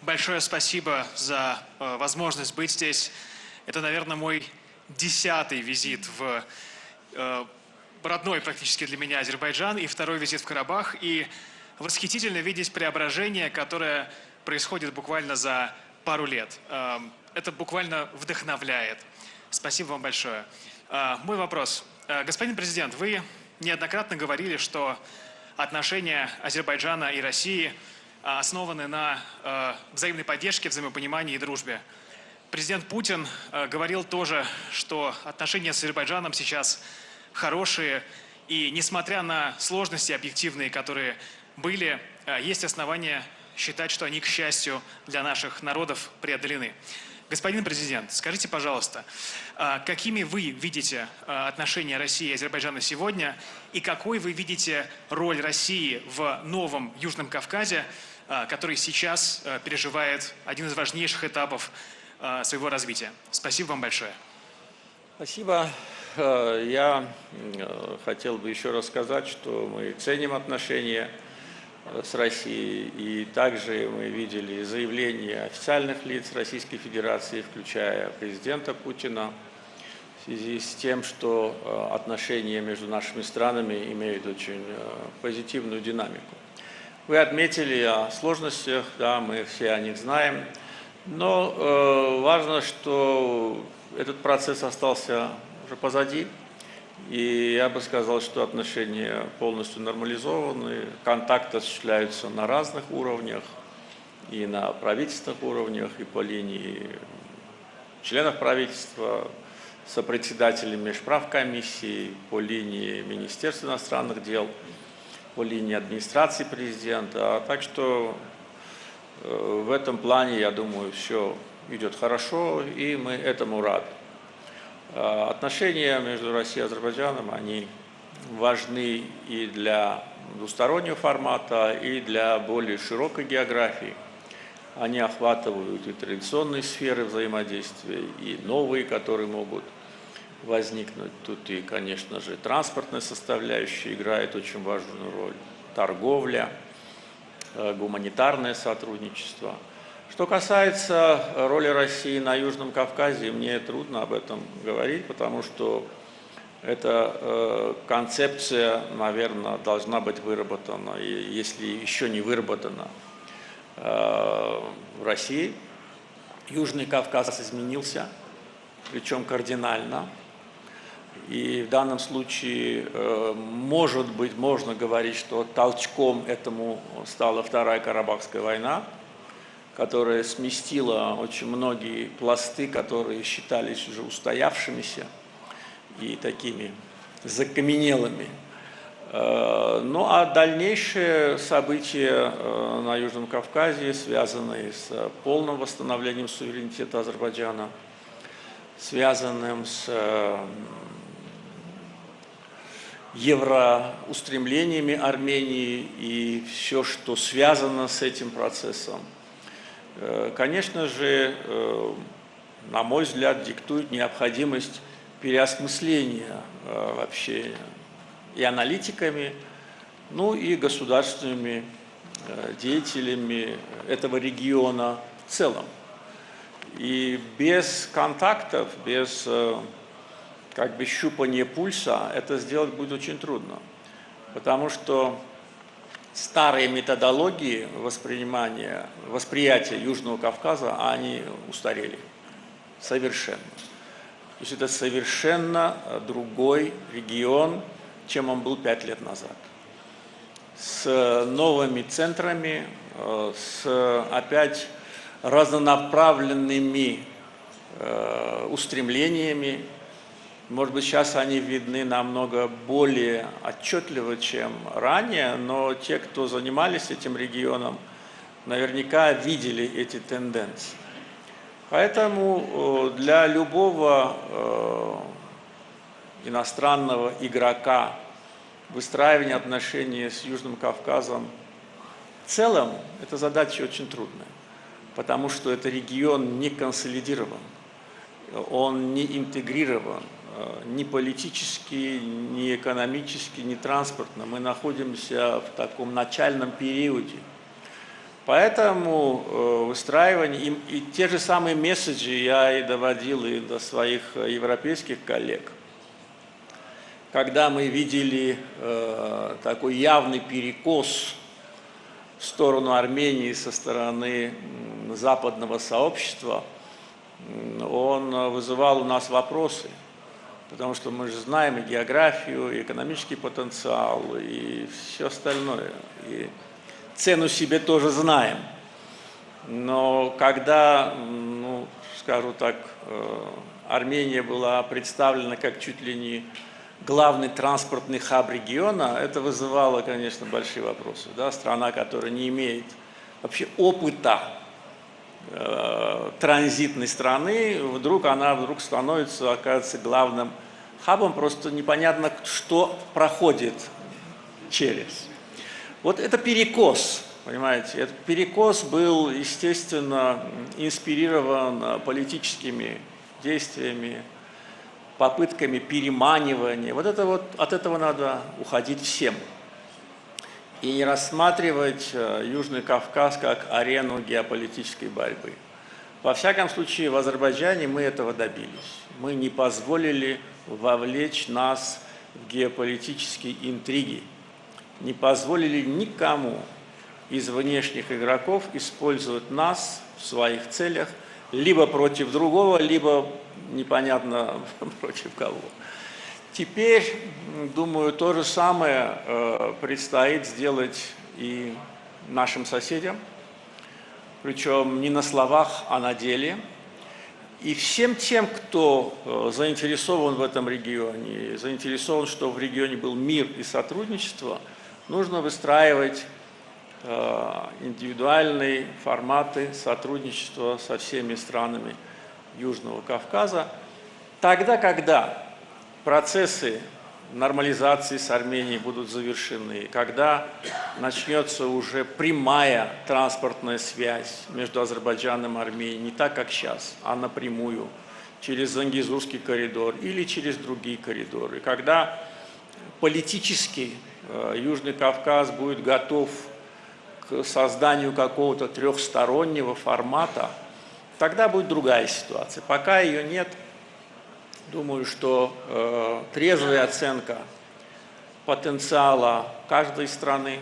большое спасибо за возможность быть здесь. Это, наверное, мой 10-й визит в родной практически для меня Азербайджан и 2-й визит в Карабах. И восхитительно видеть преображение, которое происходит буквально за пару лет. Это буквально вдохновляет. Спасибо вам большое. Мой вопрос. Господин президент, вы неоднократно говорили, что отношения Азербайджана и России основаны на взаимной поддержке, взаимопонимании и дружбе. Президент Путин говорил тоже, что отношения с Азербайджаном сейчас хорошие, и несмотря на сложности объективные, которые были, есть основания считать, что они, к счастью, для наших народов преодолены. Господин президент, скажите, пожалуйста, какими вы видите отношения России и Азербайджана сегодня, и какой вы видите роль России в новом Южном Кавказе, который сейчас переживает один из важнейших этапов своего развития? Спасибо вам большое. Спасибо. Я хотел бы еще раз сказать, что мы ценим отношения с Россией, и также мы видели заявления официальных лиц Российской Федерации, включая президента Путина, в связи с тем, что отношения между нашими странами имеют очень позитивную динамику. Вы отметили о сложностях, да, мы все о них знаем, но важно, что этот процесс остался уже позади, и я бы сказал, что отношения полностью нормализованы, контакты осуществляются на разных уровнях, и на правительственных уровнях, и по линии членов правительства, сопредседателей межправкомиссий, по линии Министерства иностранных дел, по линии администрации президента. Так что в этом плане, я думаю, все идет хорошо, и мы этому рады. Отношения между Россией и Азербайджаном, они важны и для двустороннего формата, и для более широкой географии. Они охватывают и традиционные сферы взаимодействия, и новые, которые могут возникнуть. Тут и, конечно же, транспортная составляющая играет очень важную роль, торговля, гуманитарное сотрудничество. Что касается роли России на Южном Кавказе, мне трудно об этом говорить, потому что эта концепция, наверное, должна быть выработана, и если еще не выработана в России. Южный Кавказ изменился, причем кардинально. И в данном случае, может быть, можно говорить, что толчком этому стала Вторая Карабахская война, которая сместила очень многие пласты, которые считались уже устоявшимися и такими закаменелыми. Ну а дальнейшие события на Южном Кавказе, связанные с полным восстановлением суверенитета Азербайджана, связанным с евроустремлениями Армении и все, что связано с этим процессом, конечно же, на мой взгляд, диктует необходимость переосмысления вообще и аналитиками, ну и государственными деятелями этого региона в целом. И без контактов, без как бы щупания пульса это сделать будет очень трудно, потому что старые методологии восприятия Южного Кавказа, они устарели совершенно. То есть это совершенно другой регион, чем он был 5 лет назад. С новыми центрами, с опять разнонаправленными устремлениями. Может быть, сейчас они видны намного более отчетливо, чем ранее, но те, кто занимались этим регионом, наверняка видели эти тенденции. Поэтому для любого иностранного игрока выстраивание отношений с Южным Кавказом в целом это задача очень трудная, потому что это регион не консолидирован, он не интегрирован ни политически, ни экономически, ни транспортно. Мы находимся в таком начальном периоде. Поэтому выстраивание, и те же самые месседжи я и доводил и до своих европейских коллег, когда мы видели такой явный перекос в сторону Армении со стороны западного сообщества, он вызывал у нас вопросы, потому что мы же знаем и географию, и экономический потенциал, и все остальное, и цену себе тоже знаем. Но когда, ну, скажу так, Армения была представлена как чуть ли не главный транспортный хаб региона, это вызывало, конечно, большие вопросы. Да? Страна, которая не имеет вообще опыта транзитной страны, она вдруг становится, оказывается, главным хабом, просто непонятно, что проходит через. Вот это перекос, понимаете, этот перекос был, естественно, инспирирован политическими действиями, попытками переманивания. Вот от этого надо уходить всем. И не рассматривать Южный Кавказ как арену геополитической борьбы. Во всяком случае, в Азербайджане мы этого добились. Мы не позволили вовлечь нас в геополитические интриги, не позволили никому из внешних игроков используют нас в своих целях либо против другого, либо непонятно против кого. Теперь, думаю, то же самое предстоит сделать и нашим соседям, причем не на словах, а на деле. И всем тем, кто заинтересован в этом регионе, заинтересован, чтобы в регионе был мир и сотрудничество, нужно выстраивать индивидуальные форматы сотрудничества со всеми странами Южного Кавказа, тогда, когда процессы нормализации с Арменией будут завершены, когда начнется уже прямая транспортная связь между Азербайджаном и Арменией, не так, как сейчас, а напрямую, через Зангезурский коридор или через другие коридоры, когда политически Южный Кавказ будет готов к созданию какого-то трехстороннего формата, тогда будет другая ситуация. Пока ее нет. Думаю, что трезвая оценка потенциала каждой страны,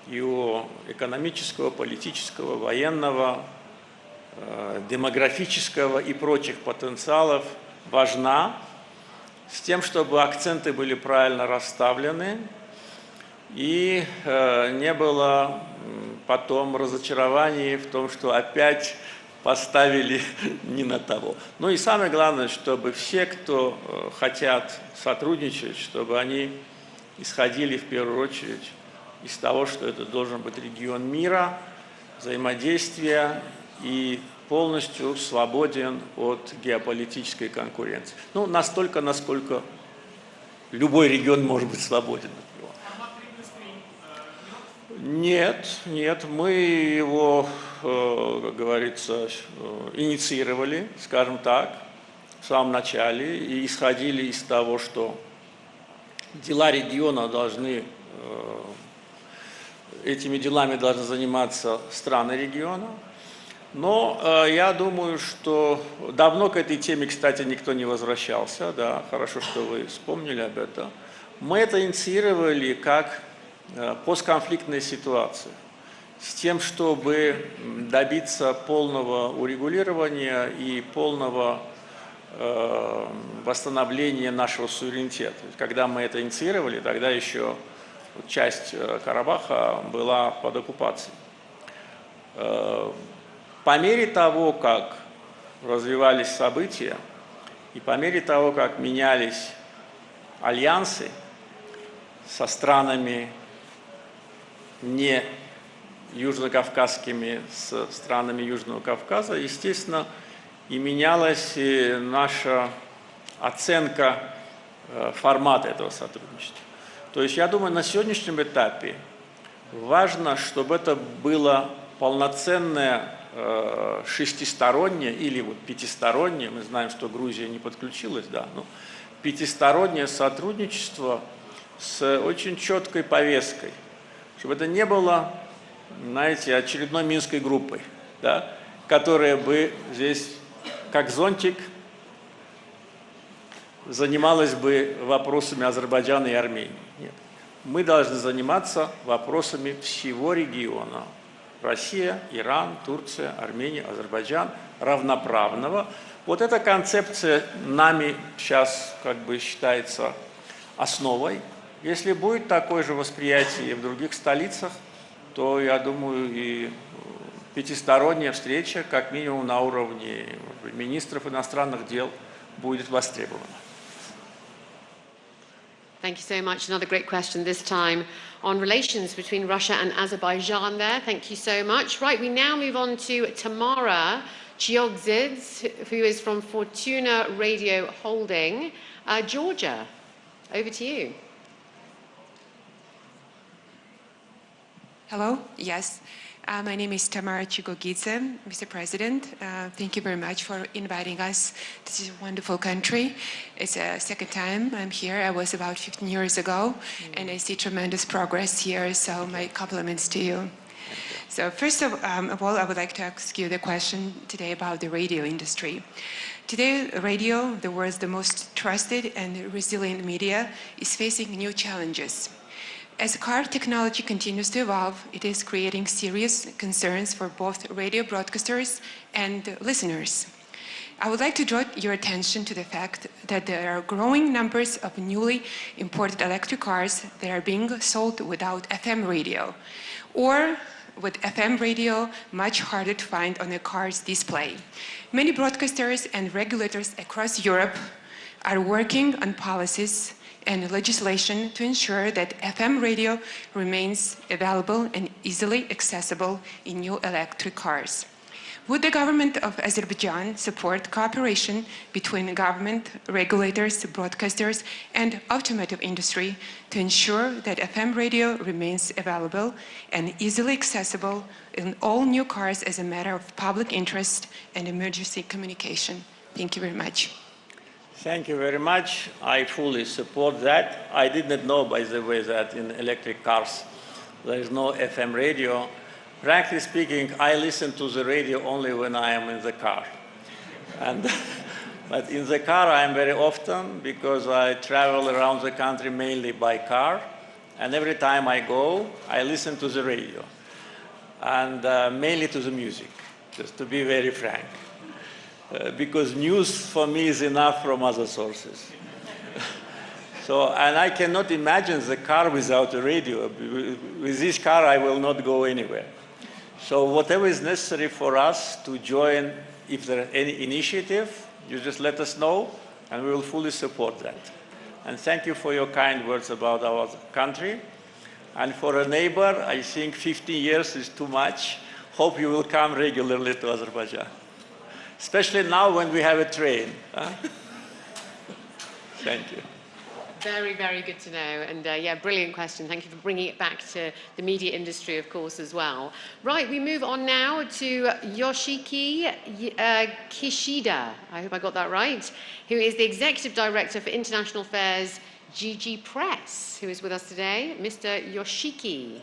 его экономического, политического, военного, демографического и прочих потенциалов важна, с тем, чтобы акценты были правильно расставлены и не было потом разочарований в том, что опять поставили не на того. Ну и самое главное, чтобы все, кто хотят сотрудничать, чтобы они исходили в первую очередь из того, что это должен быть регион мира, взаимодействия и полностью свободен от геополитической конкуренции. Ну, настолько, насколько любой регион может быть свободен от него. Нет, нет, мы его, как говорится, инициировали, скажем так, в самом начале и исходили из того, что дела региона должны, этими делами должны заниматься страны региона. Но я думаю, что давно к этой теме, кстати, никто не возвращался, да, хорошо, что вы вспомнили об этом. Мы это инициировали как постконфликтная ситуация, с тем, чтобы добиться полного урегулирования и полного восстановления нашего суверенитета. Когда мы это инициировали, тогда еще часть Карабаха была под оккупацией. По мере того, как развивались события, и по мере того, как менялись альянсы со странами не южнокавказскими, с странами Южного Кавказа, естественно, и менялась и наша оценка формата этого сотрудничества. То есть, я думаю, на сегодняшнем этапе важно, чтобы это было полноценное шестистороннее или вот пятистороннее, мы знаем, что Грузия не подключилась, да, но пятистороннее сотрудничество с очень четкой повесткой, чтобы это не было, знаете, очередной минской группой, да, которая бы здесь, как зонтик, занималась бы вопросами Азербайджана и Армении. Нет. Мы должны заниматься вопросами всего региона. Россия, Иран, Турция, Армения, Азербайджан, равноправного. Вот эта концепция нами сейчас как бы считается основой. Если будет такое же восприятие в других столицах, то, я думаю, и пятисторонняя встреча, как минимум на уровне министров иностранных дел, будет востребована. Thank you so much. Another great question, this time on relations between Russia and Azerbaijan there. Thank you so much. Right, we now move on to Tamara Chiogzidze, who is from Fortuna Radio Holding. Georgia, over to you. Hello, yes. My name is Tamara Chiogzidze, Mr. President. Thank you very much for inviting us to this wonderful country. It's the second time I'm here. I was about 15 years ago, and I see tremendous progress here, so my compliments to you. So first of all, I would like to ask you the question today about the radio industry. Today, radio, the world's the most trusted and resilient media, is facing new challenges. As car technology continues to evolve, it is creating serious concerns for both radio broadcasters and listeners. I would like to draw your attention to the fact that there are growing numbers of newly imported electric cars that are being sold without FM radio, or with FM radio much harder to find on a car's display. Many broadcasters and regulators across Europe are working on policies and legislation to ensure that FM radio remains available and easily accessible in new electric cars. Would the government of Azerbaijan support cooperation between government, regulators, broadcasters, and automotive industry to ensure that FM radio remains available and easily accessible in all new cars as a matter of public interest and emergency communication? Thank you very much. Thank you very much. I fully support that. I did not know, by the way, that in electric cars there is no FM radio. Frankly speaking, I listen to the radio only when I am in the car. But in the car I am very often because I travel around the country mainly by car. And every time I go, I listen to the radio. And mainly to the music, just to be very frank. Because news for me is enough from other sources. And I cannot imagine the car without a radio. With this car, I will not go anywhere. So whatever is necessary for us to join, if there are any initiative, you just let us know, and we will fully support that. And thank you for your kind words about our country. And for a neighbor, I think 15 years is too much. Hope you will come regularly to Azerbaijan. Especially now when we have a train. Huh? Thank you. Very, very good to know. And yeah, brilliant question. Thank you for bringing it back to the media industry, of course, as well. Right, we move on now to Yoshiki Kishida, I hope I got that right, who is the Executive Director for International Affairs, GG Press, who is with us today. Mr. Yoshiki.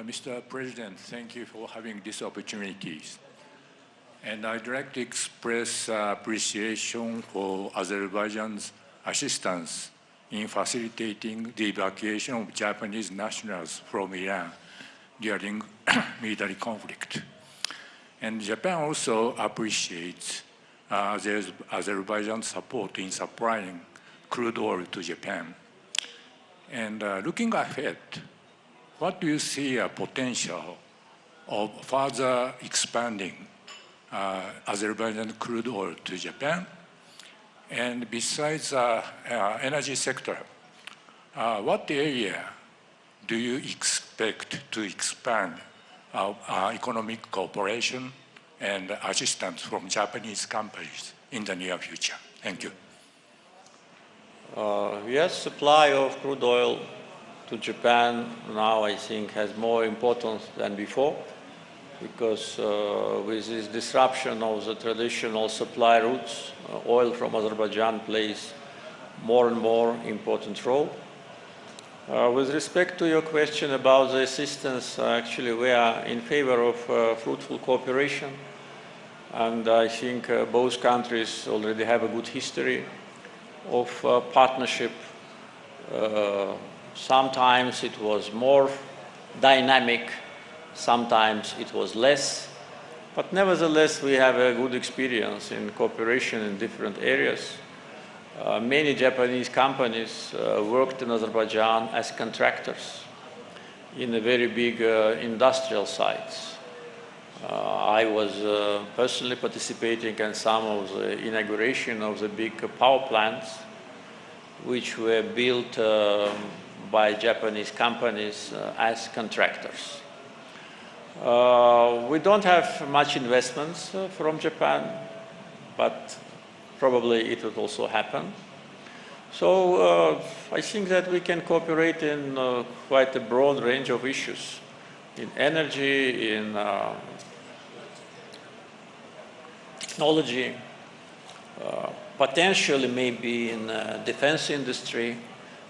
Mr. President, thank you for having this opportunity. And I'd like to express appreciation for Azerbaijan's assistance in facilitating the evacuation of Japanese nationals from Iran during military conflict. And Japan also appreciates Azerbaijan's support in supplying crude oil to Japan. And looking ahead, what do you see a potential of further expanding Azerbaijan crude oil to Japan? And besides energy sector, what area do you expect to expand economic cooperation and assistance from Japanese companies in the near future? Thank you. Yes, supply of crude oil to Japan now, I think, has more importance than before, because with this disruption of the traditional supply routes, oil from Azerbaijan plays more and more important role. With respect to your question about the assistance, actually we are in favor of fruitful cooperation, and I think both countries already have a good history of partnership. Sometimes it was more dynamic, sometimes it was less, but nevertheless we have a good experience in cooperation in different areas. Many Japanese companies worked in Azerbaijan as contractors in a very big industrial sites. I was personally participating in some of the inauguration of the big power plants which were built by Japanese companies as contractors. We don't have much investments from Japan, but probably it will also happen. So I think that we can cooperate in quite a broad range of issues, in energy, in technology, potentially maybe in defense industry,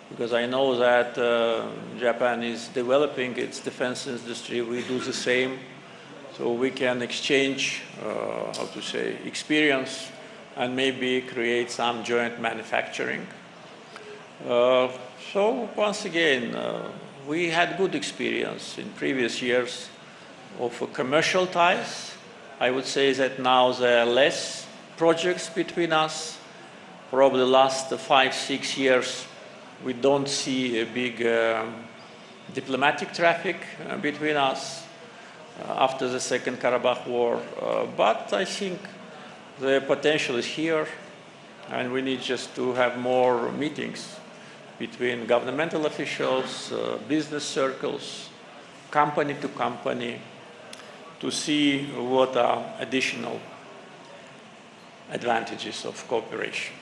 because I know that Japan is developing its defense industry. We do the same, so we can exchange, experience and maybe create some joint manufacturing. So once again, we had good experience in previous years of commercial ties. I would say that now there are less projects between us. Probably the last 5-6 years, we don't see a big diplomatic traffic between us after the Second Karabakh War. But I think the potential is here, and we need just to have more meetings between governmental officials, business circles, company to company, to see what are additional advantages of cooperation.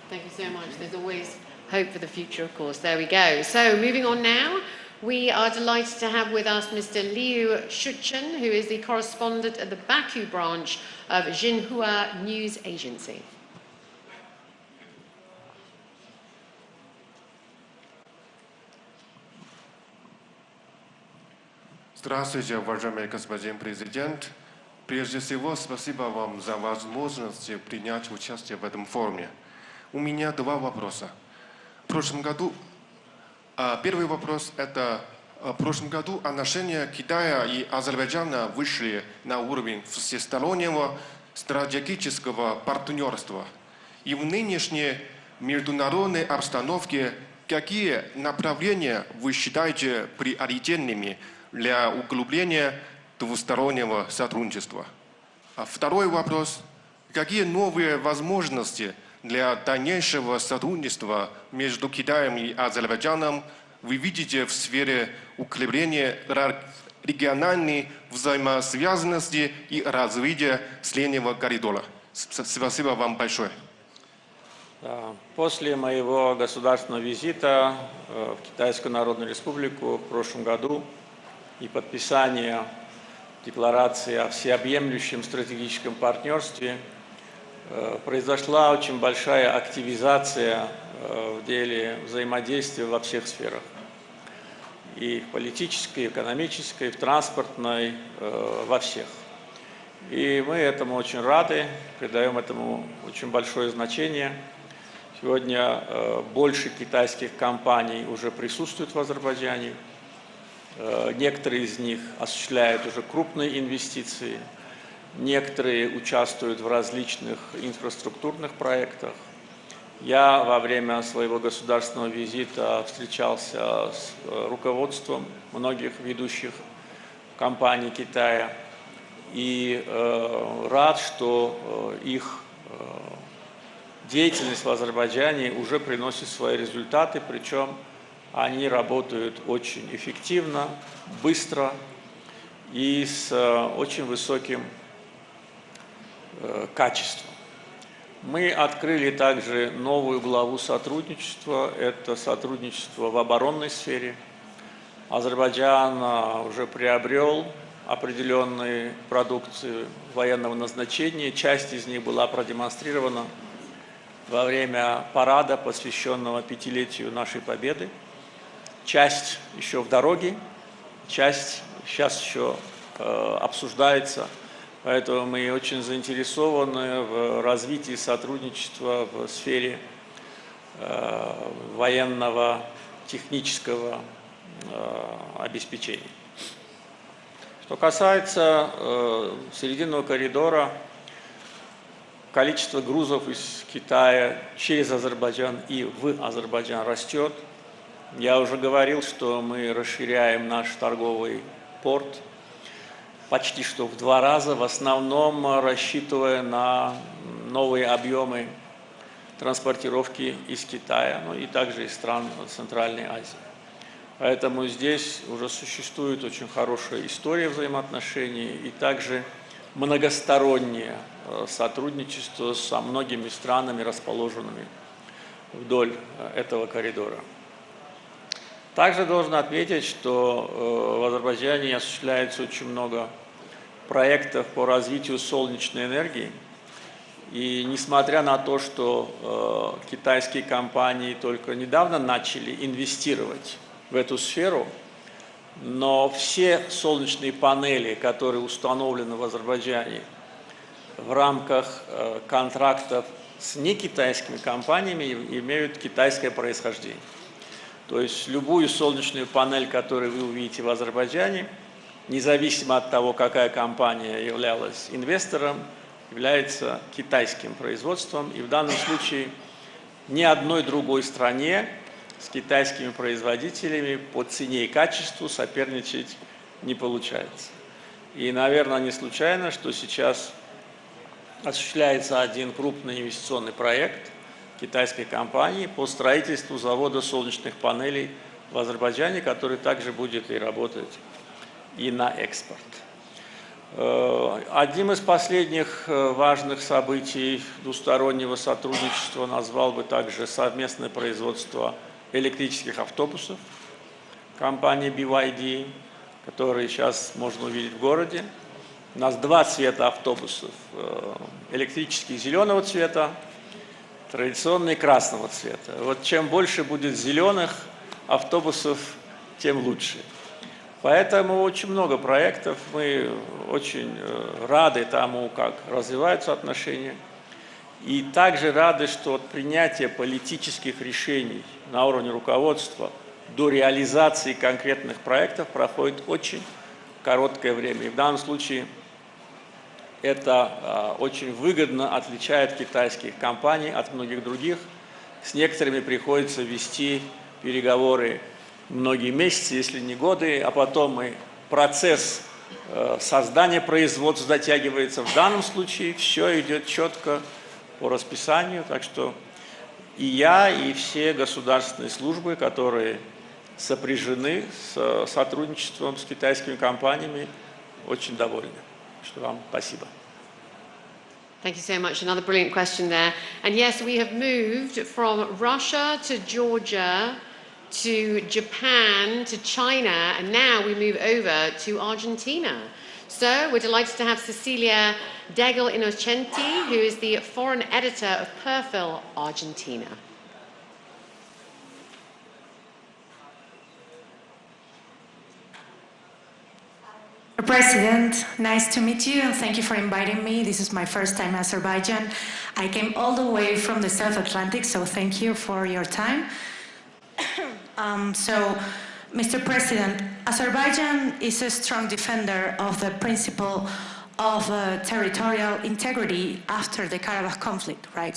Thank you so much. There's always hope for the future, of course. There we go. So moving on now, we are delighted to have with us Mr. Liu Shusha, who is the correspondent at the Baku branch of Xinhua News Agency. Здравствуйте, уважаемый господин президент. Прежде всего, спасибо вам за возможность принять участие в этом форуме. У меня два вопроса. В прошлом году, первый вопрос – это в прошлом году отношения Китая и Азербайджана вышли на уровень всестороннего стратегического партнерства. И в нынешней международной обстановке какие направления вы считаете приоритетными для углубления двустороннего сотрудничества? А второй вопрос. Какие новые возможности для дальнейшего сотрудничества между Китаем и Азербайджаном вы видите в сфере укрепления региональной взаимосвязанности и развития среднего коридора? Спасибо вам большое. После моего государственного визита в Китайскую Народную Республику в прошлом году и подписания декларации о всеобъемлющем стратегическом партнерстве произошла очень большая активизация в деле взаимодействия во всех сферах. И в политической, и в экономической, и в транспортной, во всех. И мы этому очень рады, придаем этому очень большое значение. Сегодня больше китайских компаний уже присутствуют в Азербайджане. Некоторые из них осуществляют уже крупные инвестиции, некоторые участвуют в различных инфраструктурных проектах. Я во время своего государственного визита встречался с руководством многих ведущих компаний Китая и рад, что их деятельность в Азербайджане уже приносит свои результаты, причем они работают очень эффективно, быстро и с очень высоким качеством. Мы открыли также новую главу сотрудничества, это сотрудничество в оборонной сфере. Азербайджан уже приобрел определенные продукции военного назначения, часть из них была продемонстрирована во время парада, посвященного 5-летию нашей победы. Часть еще в дороге, часть сейчас еще обсуждается. Поэтому мы очень заинтересованы в развитии сотрудничества в сфере военного технического обеспечения. Что касается Срединного коридора, количество грузов из Китая через Азербайджан и в Азербайджан растет. Я уже говорил, что мы расширяем наш торговый порт почти что в 2 раза, в основном рассчитывая на новые объемы транспортировки из Китая, ну и также из стран Центральной Азии. Поэтому здесь уже существует очень хорошая история взаимоотношений и также многостороннее сотрудничество со многими странами, расположенными вдоль этого коридора. Также должен отметить, что в Азербайджане осуществляется очень много проектов по развитию солнечной энергии. И несмотря на то, что китайские компании только недавно начали инвестировать в эту сферу, но все солнечные панели, которые установлены в Азербайджане, в рамках контрактов с некитайскими компаниями имеют китайское происхождение. То есть любую солнечную панель, которую вы увидите в Азербайджане, независимо от того, какая компания являлась инвестором, является китайским производством. И в данном случае ни одной другой стране с китайскими производителями по цене и качеству соперничать не получается. И, наверное, не случайно, что сейчас осуществляется один крупный инвестиционный проект китайской компании по строительству завода солнечных панелей в Азербайджане, который также будет и работать и на экспорт. Одним из последних важных событий двустороннего сотрудничества назвал бы также совместное производство электрических автобусов компании BYD, которые сейчас можно увидеть в городе. У нас два цвета автобусов: электрических зеленого цвета, традиционный красного цвета. Вот чем больше будет зеленых автобусов, тем лучше. Поэтому очень много проектов. Мы очень рады тому, как развиваются отношения. И также рады, что от принятия политических решений на уровне руководства до реализации конкретных проектов проходит очень короткое время. И в данном случае это очень выгодно отличает китайских компаний от многих других. С некоторыми приходится вести переговоры многие месяцы, если не годы, а потом и процесс создания производства затягивается. В данном случае все идет четко по расписанию, так что и я, и все государственные службы, которые сопряжены с сотрудничеством с китайскими компаниями, очень довольны. Что вам спасибо. Thank you so much. Another brilliant question there. And yes, we have moved from Russia to Georgia to Japan to China, and now we move over to Argentina. So we're delighted to have Cecilia Degel Innocenti, who is the foreign editor of Perfil Argentina. President, nice to meet you and thank you for inviting me. This is my first time in Azerbaijan. I came all the way from the South Atlantic, so thank you for your time. Mr. President, Azerbaijan is a strong defender of the principle of territorial integrity after the Karabakh conflict, right?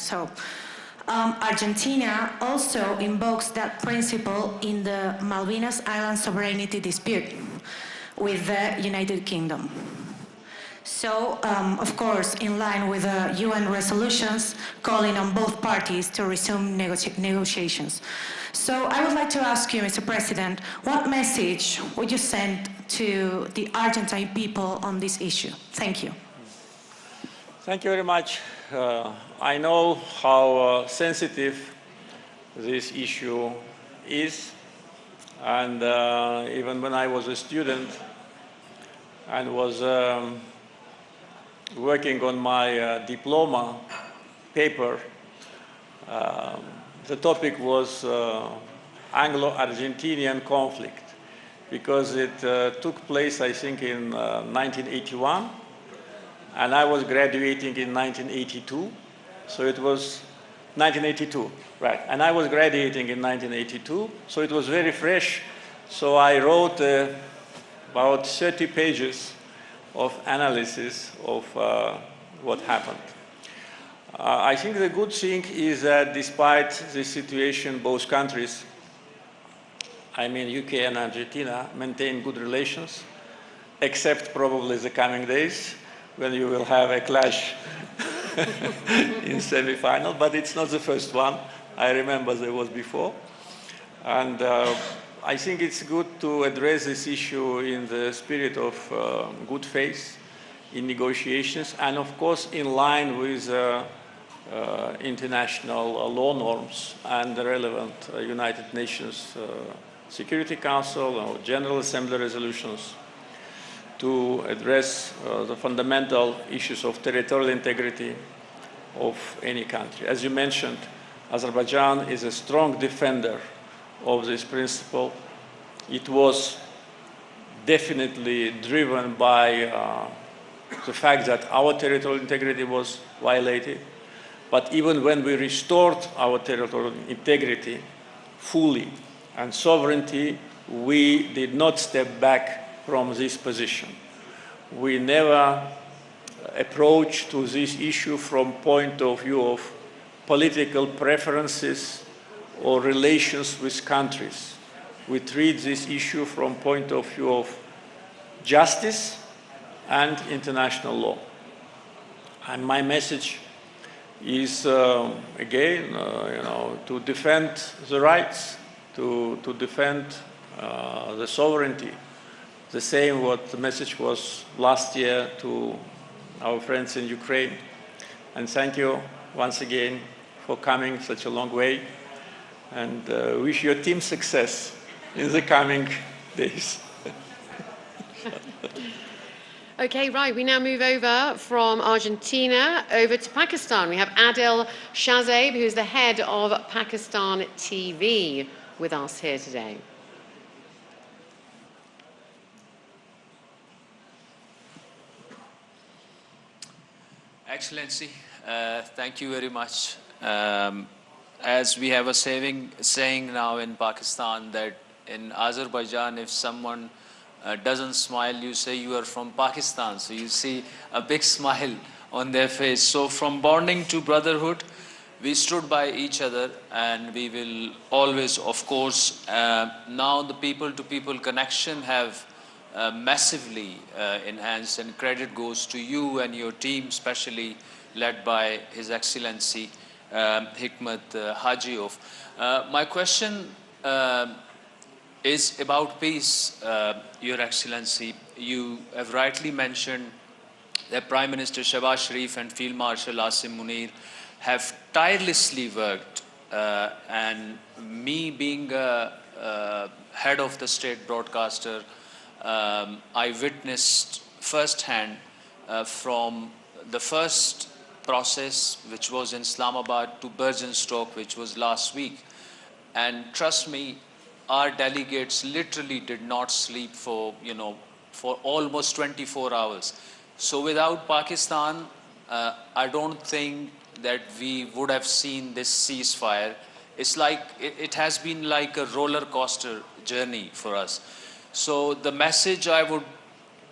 Argentina also invokes that principle in the Malvinas Island sovereignty dispute with the United Kingdom. Of course, in line with the UN resolutions calling on both parties to resume negotiations. So I would like to ask you, Mr. President, what message would you send to the Argentine people on this issue? Thank you. Thank you very much. I know how sensitive this issue is. And even when I was a student and was working on my diploma paper, the topic was Anglo-Argentinian conflict, because it took place, I think, in 1981, and I was graduating in 1982, so it was 1982, right, and I was graduating in 1982, so it was very fresh, so I wrote about 30 pages of analysis of what happened. I think the good thing is that despite the situation, both countries, I mean UK and Argentina, maintain good relations, except probably the coming days when you will have a clash in semi-final, but it's not the first one. I remember there was before. And I think it's good to address this issue in the spirit of good faith in negotiations, and of course in line with international law norms and the relevant United Nations Security Council or General Assembly resolutions to address the fundamental issues of territorial integrity of any country. As you mentioned, Azerbaijan is a strong defender of this principle. It was definitely driven by the fact that our territorial integrity was violated. But even when we restored our territorial integrity fully and sovereignty, we did not step back from this position. We never approached to this issue from point of view of political preferences or relations with countries. We treat this issue from point of view of justice and international law. And my message is, again, to defend the rights, to defend the sovereignty. The same what the message was last year to our friends in Ukraine. And thank you once again for coming such a long way, and wish your team success in the coming days. Okay, right, we now move over from Argentina over to Pakistan. We have Adil Shahzaib, who's the head of Pakistan TV, with us here today. Excellency, thank you very much. As we have a saying now in Pakistan that in Azerbaijan, if someone doesn't smile, you say you are from Pakistan. So you see a big smile on their face. So from bonding to brotherhood, we stood by each other, and we will always, of course, now the people-to-people connection have massively enhanced, and credit goes to you and your team, especially led by His Excellency Hikmat Hajiov. My question is about peace, Your Excellency. You have rightly mentioned that Prime Minister Shehbaz Sharif and Field Marshal Asim Munir have tirelessly worked, and me being a head of the state broadcaster, I witnessed firsthand from the first process, which was in Islamabad, to Bergenstock, which was last week. And trust me, our delegates literally did not sleep for almost 24 hours. So without Pakistan, I don't think that we would have seen this ceasefire. It's like, it has been like a roller coaster journey for us. So the message I would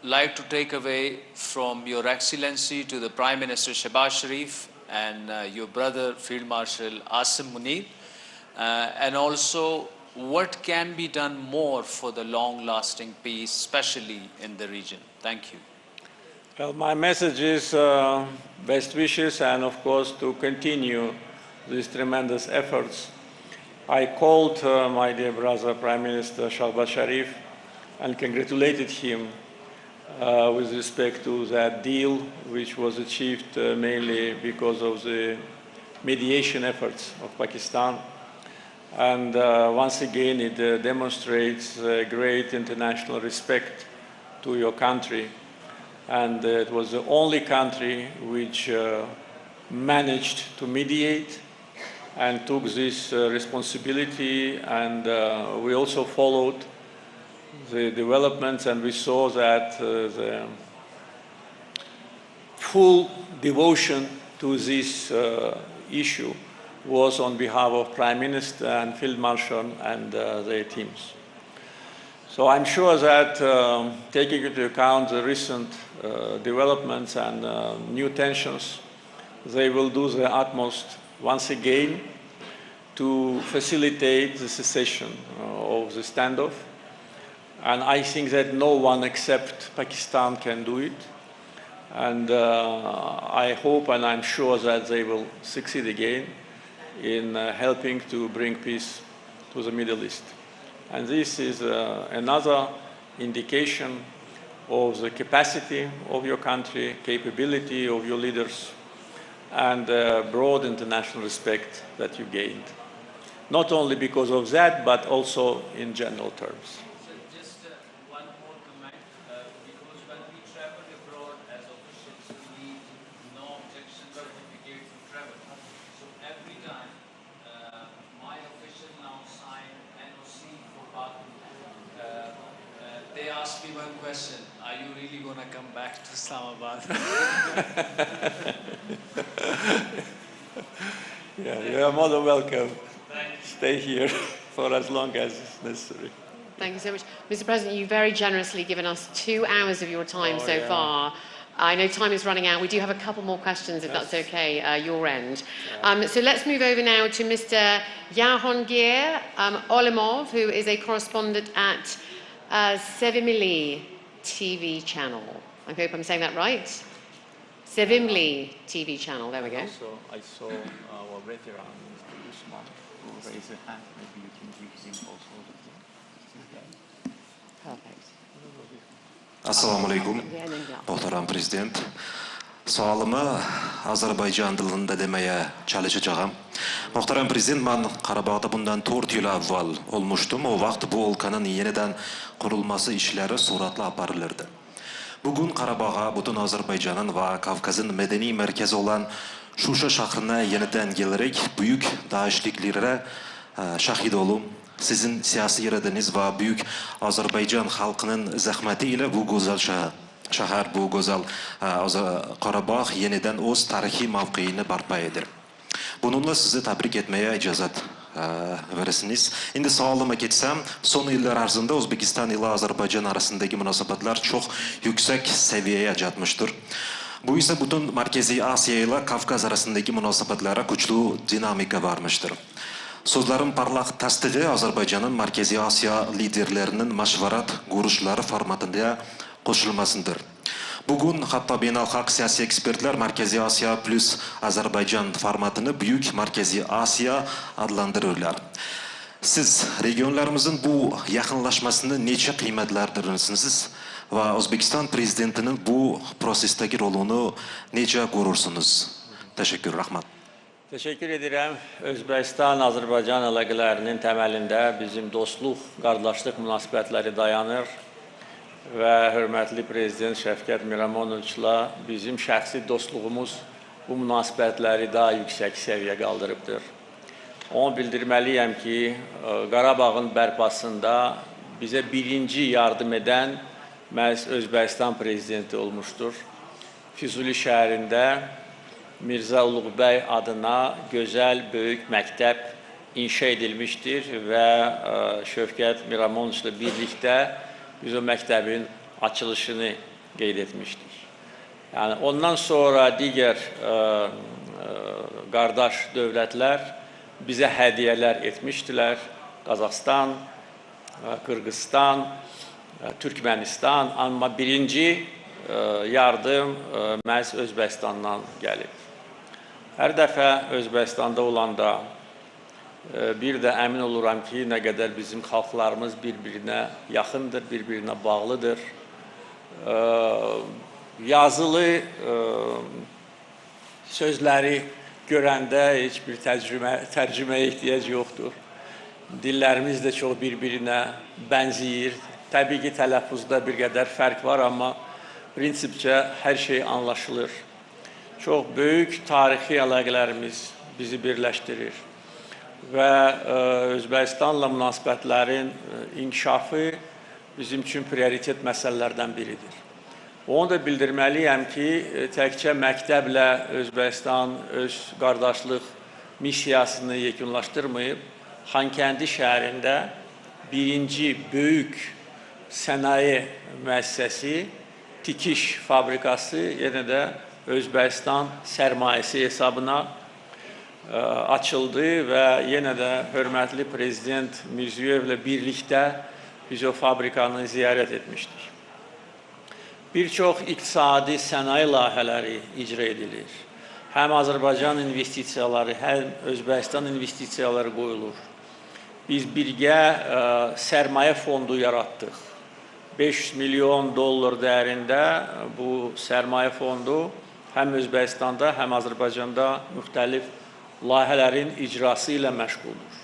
like to take away from Your Excellency to the Prime Minister Shehbaz Sharif and your brother Field Marshal Asim Munir, and also what can be done more for the long-lasting peace, especially in the region. Thank you. Well, my message is best wishes, and of course to continue these tremendous efforts. I called my dear brother Prime Minister Shehbaz Sharif and congratulated him with respect to that deal, which was achieved mainly because of the mediation efforts of Pakistan. And once again, it demonstrates great international respect to your country. And it was the only country which managed to mediate and took this responsibility. And we also followed the developments, and we saw that the full devotion to this issue was on behalf of Prime Minister and Field Marshal and their teams. So I'm sure that taking into account the recent developments and new tensions, they will do their utmost once again to facilitate the cessation of the standoff. And I think that no one except Pakistan can do it. And I hope and I'm sure that they will succeed again in helping to bring peace to the Middle East. And this is another indication of the capacity of your country, capability of your leaders, and broad international respect that you gained. Not only because of that, but also in general terms. One more comment, because when we travel abroad as officials, we need no objection certificate to travel. So every time my official now sign NOC for Baku, they ask me one question. Are you really going to come back to Islamabad? Yeah, you are more than welcome. Stay here for as long as necessary. Thank you so much. Mr. President, you've very generously given us 2 hours of your time so far. I know time is running out. We do have a couple more questions, if that's okay, your end. So let's move over now to Mr. Jahongir Olimov, who is a correspondent at Sevimli TV channel. I hope I'm saying that right. Sevimli TV channel, there we go. Also, I saw our veteran, Mr. Usman, who raised a hand. Maybe you can give him also. Perfect. Assalamu alaikum, muhtaram prezident. Sualımı Azerbaycan dilinde demeye çalışacağım. Muhtaram prezident, ben Qarabağda bundan 4 yıl avval olmuştum. O vaxt bu ülkenin yeniden kurulması işleri suratla aparılırdı. Bugün Qarabağ'a, bütün Azerbaycan'ın ve Kafkas'ın medeni merkezi olan Shusha şehrine yeniden gelerek büyük değişikliklere şahit olum. Sizin siyasi iradeniz ve büyük Azerbaycan halkının zahmetiyle bu güzel şehir, bu güzel Qarabağ yeniden öz tarihi mevkiini barpa eder. Bununla sizi tebrik etmeye icazet verirsiniz. Şimdi sualıma geçsem, son yıllar arasında Özbekistan ile Azerbaycan arasındaki münasebetler çok yüksek seviyeye çatmıştır. Bu ise bütün Merkezi Asya ile Kafkas arasındaki münasebetlere güçlü dinamika varmıştır. Sözlerin parlak tasdigi Azerbaycan'ın Merkezi Asya liderlerinin meşveret görüşleri formatında koşulmasıdır. Bugün hatta beynelhalk siyasi ekspertler Merkezi Asya plus Azerbaycan formatını Büyük Merkezi Asya adlandırırlar. Siz regionlarımızın bu yakınlaşmasını neçe kıymetlendirirsiniz ve Özbekistan prezidentinin bu prosesteki rolunu neçe görürsünüz? Teşekkür, rahmat. Teşekkür ederim. Özbekistan-Azərbaycan əlaqələrinin təməlində bizim dostluq, qardaşlıq münasibətləri dayanır və hörmətli Prezident Şəfqət Miramonoviclə bizim şəxsi dostluğumuz bu münasibətləri daha yüksək səviyyə qaldırıbdır. Onu bildirməliyəm ki, Qarabağın bərpasında bizə birinci yardım edən məhz Özbəkistan Prezidenti olmuşdur. Füzuli şəhərində Mirza Uluqbəy adına gözəl, böyük məktəb inşa edilmişdir və Şəfqət Miramonoviclə birlikdə biz o məktəbin açılışını qeyd etmişdik. Yəni, ondan sonra digər qardaş dövlətlər bizə hədiyyələr etmişdilər. Qazaxıstan, Qırğızstan, Türkmənistan, amma birinci yardım məhz Özbəkistandan gəlib. Hər dəfə Özbəkistanda olanda bir də əmin oluram ki, nə qədər bizim xalqlarımız bir-birinə yaxındır, bir-birinə bağlıdır. Yazılı sözləri görəndə heç bir tərcüməyə ehtiyac yoxdur. Dillərimiz də çox bir-birinə bənzəyir. Təbii ki, tələffuzda bir qədər fərq var, amma prinsipcə hər şey anlaşılır. Çox böyük tarixi əlaqələrimiz bizi birləşdirir və Özbəkistanla münasibətlərin inkişafı bizim üçün prioritet məsələlərdən biridir. Onu da bildirməliyəm ki, təkcə məktəblə Özbəkistan öz qardaşlıq missiyasını yekunlaşdırmayıb, Xankəndi şəhərində birinci böyük sənaye müəssisəsi, tikiş fabrikası yenə də Özbəkistan sərmayəsi hesabına açıldı və yenə də hörmətli Prezident Mirzəyevlə birlikdə biz o fabrikanı ziyarət etmişdik. Bir çox iqtisadi sənaye layihələri icra edilir. Həm Azərbaycan investisiyaları, həm Özbəkistan investisiyaları qoyulur. Biz birgə sərmayə fondu yaratdıq. 500 milyon dollar dəyərində bu sərmayə fondu həm Özbəkistanda, həm Azərbaycanda müxtəlif layihələrin icrası ilə məşğuldur.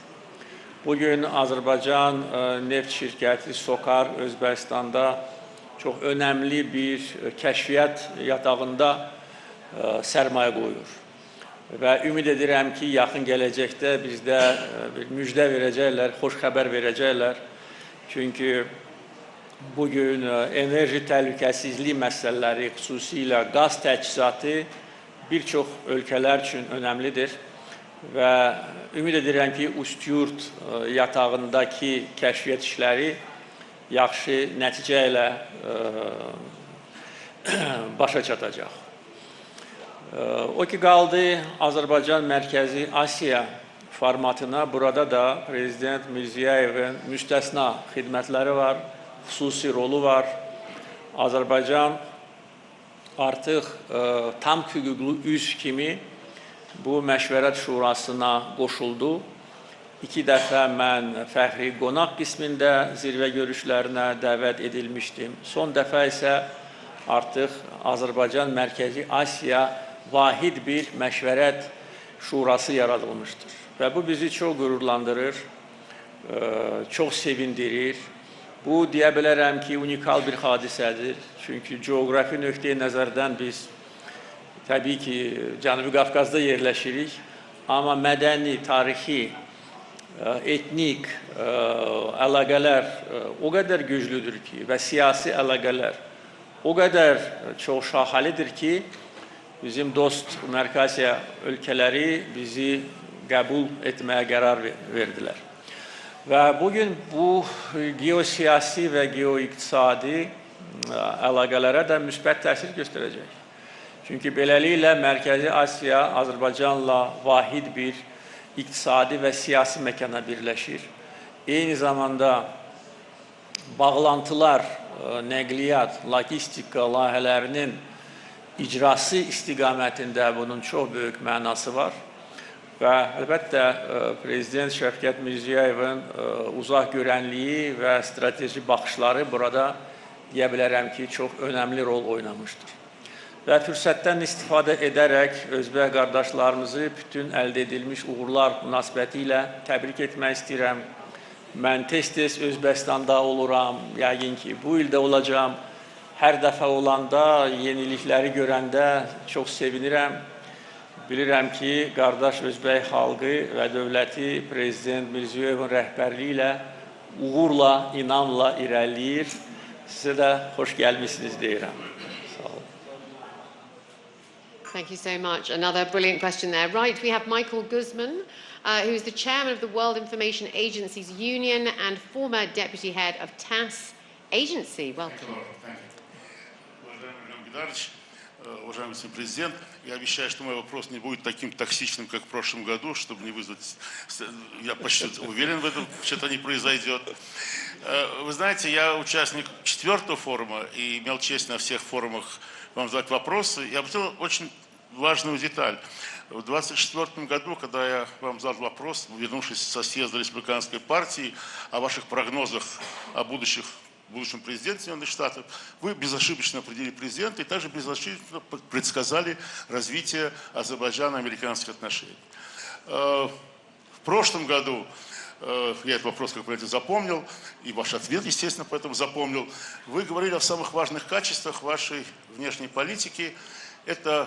Bugün Azərbaycan neft şirkəti SOKAR Özbəkistanda çox önəmli bir kəşfiyyat yatağında sərmayə qoyur. Və ümid edirəm ki, yaxın gələcəkdə bizdə bir müjdə verəcəklər, xoş xəbər verəcəklər. Çünki bugün enerji təhlükəsizliyi məsələləri, xüsusilə qaz təchizatı bir çox ölkələr üçün önəmlidir və ümid edirəm ki, Ustyurt yatağındakı kəşfiyyat işləri yaxşı nəticə ilə başa çatacaq. O ki qaldı Azərbaycan Mərkəzi Asiya formatına, burada da Prezident Mirzəyevin müstəsna xidmətləri var, xüsusi rolu var. Azərbaycan artıq tam hüquqlu üzv kimi bu məşvərət şurasına qoşuldu. 2 dəfə mən fəxri qonaq qismində zirvə görüşlərinə dəvət edilmişdim. Son dəfə isə artıq Azərbaycan Mərkəzi Asiya vahid bir məşvərət şurası yaradılmışdır. Və bu bizi çox qürurlandırır, çox sevindirir. Bu, deyə bilərəm ki, unikal bir hadisədir. Çünki coğrafi nöqteyi nəzərdən biz təbii ki, Cənubi Qafqazda yerləşirik. Amma mədəni, tarixi, etnik əlaqələr o qədər güclüdür ki və siyasi əlaqələr o qədər çox şaxəlidir ki, bizim dost Mərkəzi ölkələri bizi qəbul etməyə qərar verdilər. Və bugün bu geosiyasi və geoiqtisadi əlaqələrə də müsbət təsir göstərəcək. Çünki beləliklə Mərkəzi Asiya Azərbaycanla vahid bir iqtisadi və siyasi məkana birləşir. Eyni zamanda bağlantılar, nəqliyyat, logistika layihələrinin icrası istiqamətində bunun çox böyük mənası var. Və əlbəttə, Prezident Şəfqət Mirzəyevin uzaq görənliyi və strateji baxışları burada deyə bilərəm ki, çox önəmli rol oynamışdır. Və fürsətdən istifadə edərək özbək qardaşlarımızı bütün əldə edilmiş uğurlar münasibəti ilə təbrik etmək istəyirəm. Mən tez-tez Özbəkistanda oluram, yəqin ki, bu ildə olacağım. Hər dəfə olanda, yenilikləri görəndə çox sevinirəm. Bilirəm ki, qardaş Özbək xalqı və dövləti Prezident Mirzəyevin rəhbərliyi ilə uğurla, inamla irəliləyir. Sizə də xoş gəlmişsiniz deyirəm. Sağ olun. Thank you so much. Another brilliant question there. Right, we have Michael Guzman, who is the chairman of the World Information Agencies Union and former deputy head of TASS Agency. Welcome. Уважаемый господин президент, я обещаю, что мой вопрос не будет таким токсичным, как в прошлом году, чтобы не вызвать... Я почти уверен в этом, что-то не произойдет. Вы знаете, я участник 4-го форума и имел честь на всех форумах вам задать вопросы. Я обратил очень важную деталь. В 1924 году, когда я вам задал вопрос, вернувшись со съезда Республиканской партии, о ваших прогнозах о будущем президенте Соединенных Штатов, вы безошибочно определили президента и также безошибочно предсказали развитие Азербайджано-американских отношений. В прошлом году, я этот вопрос, как вы знаете, запомнил, и ваш ответ, естественно, поэтому запомнил, вы говорили о самых важных качествах вашей внешней политики. Это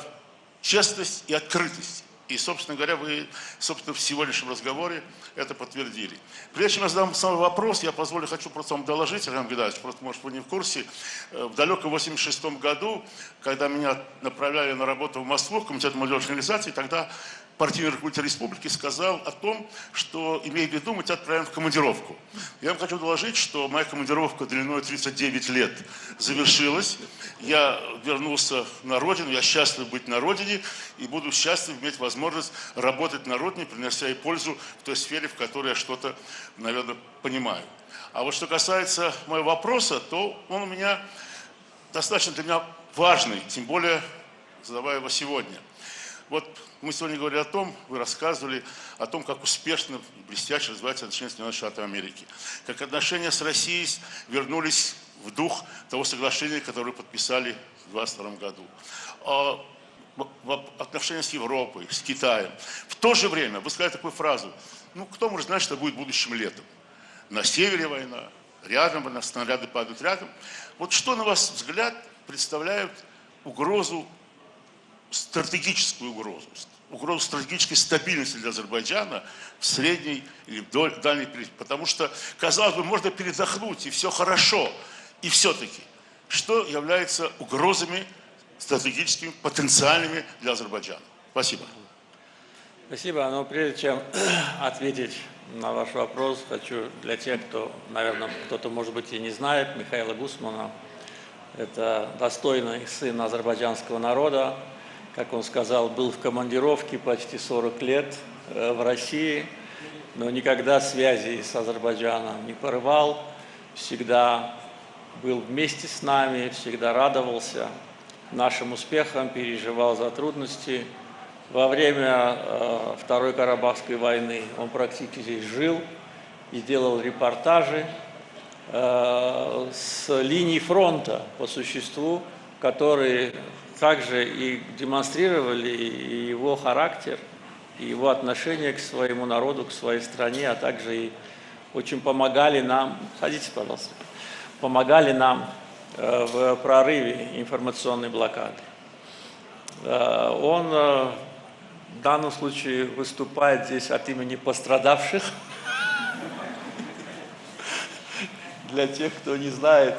честность и открытость. И, собственно говоря, вы, в сегодняшнем разговоре это подтвердили. Прежде чем я задам самый вопрос, я хочу просто вам доложить, Илхам Гайдарович, просто, может, вы не в курсе, в далеком 1986 году, когда меня направляли на работу в Москву, в Комитет молодежной организации, тогда партийный руководитель республики сказал о том, что, имея в виду, мы тебя отправим в командировку. Я вам хочу доложить, что моя командировка длиной 39 лет завершилась. Я вернулся на родину, я счастлив быть на родине и буду счастлив иметь возможность работать на родине, принося ей пользу в той сфере, в которой я что-то, наверное, понимаю. А вот что касается моего вопроса, то он у меня достаточно для меня важный, тем более задавая его сегодня. Вот мы сегодня говорили о том, вы рассказывали о том, как успешно и блестяще развиваются отношения с Соединенными Штатами Америки. Как отношения с Россией вернулись в дух того соглашения, которое вы подписали в 2022 году. Отношения с Европой, с Китаем. В то же время вы сказали такую фразу, ну кто может знать, что будет будущим летом? На севере война, рядом война, снаряды падают рядом. Вот что, на ваш взгляд, представляют угрозу, стратегическую угрозу стратегической стабильности для Азербайджана в средней или в дальней перспективе. Потому что, казалось бы, можно передохнуть, и все хорошо. И все-таки, что является угрозами стратегическими, потенциальными для Азербайджана? Спасибо. Спасибо. Но прежде чем ответить на ваш вопрос, хочу для тех, кто, наверное, кто-то, может быть, и не знает, Михаила Гусмана. Это достойный сын азербайджанского народа. Как он сказал, был в командировке почти 40 лет в России, но никогда связи с Азербайджаном не порывал, всегда был вместе с нами, всегда радовался нашим успехам, переживал за трудности. Во время Второй Карабахской войны он практически здесь жил и делал репортажи с линий фронта по существу, которые также и демонстрировали и его характер, и его отношение к своему народу, к своей стране, а также и очень помогали нам, садитесь, пожалуйста, помогали нам в прорыве информационной блокады. Он в данном случае выступает здесь от имени пострадавших. Для тех, кто не знает,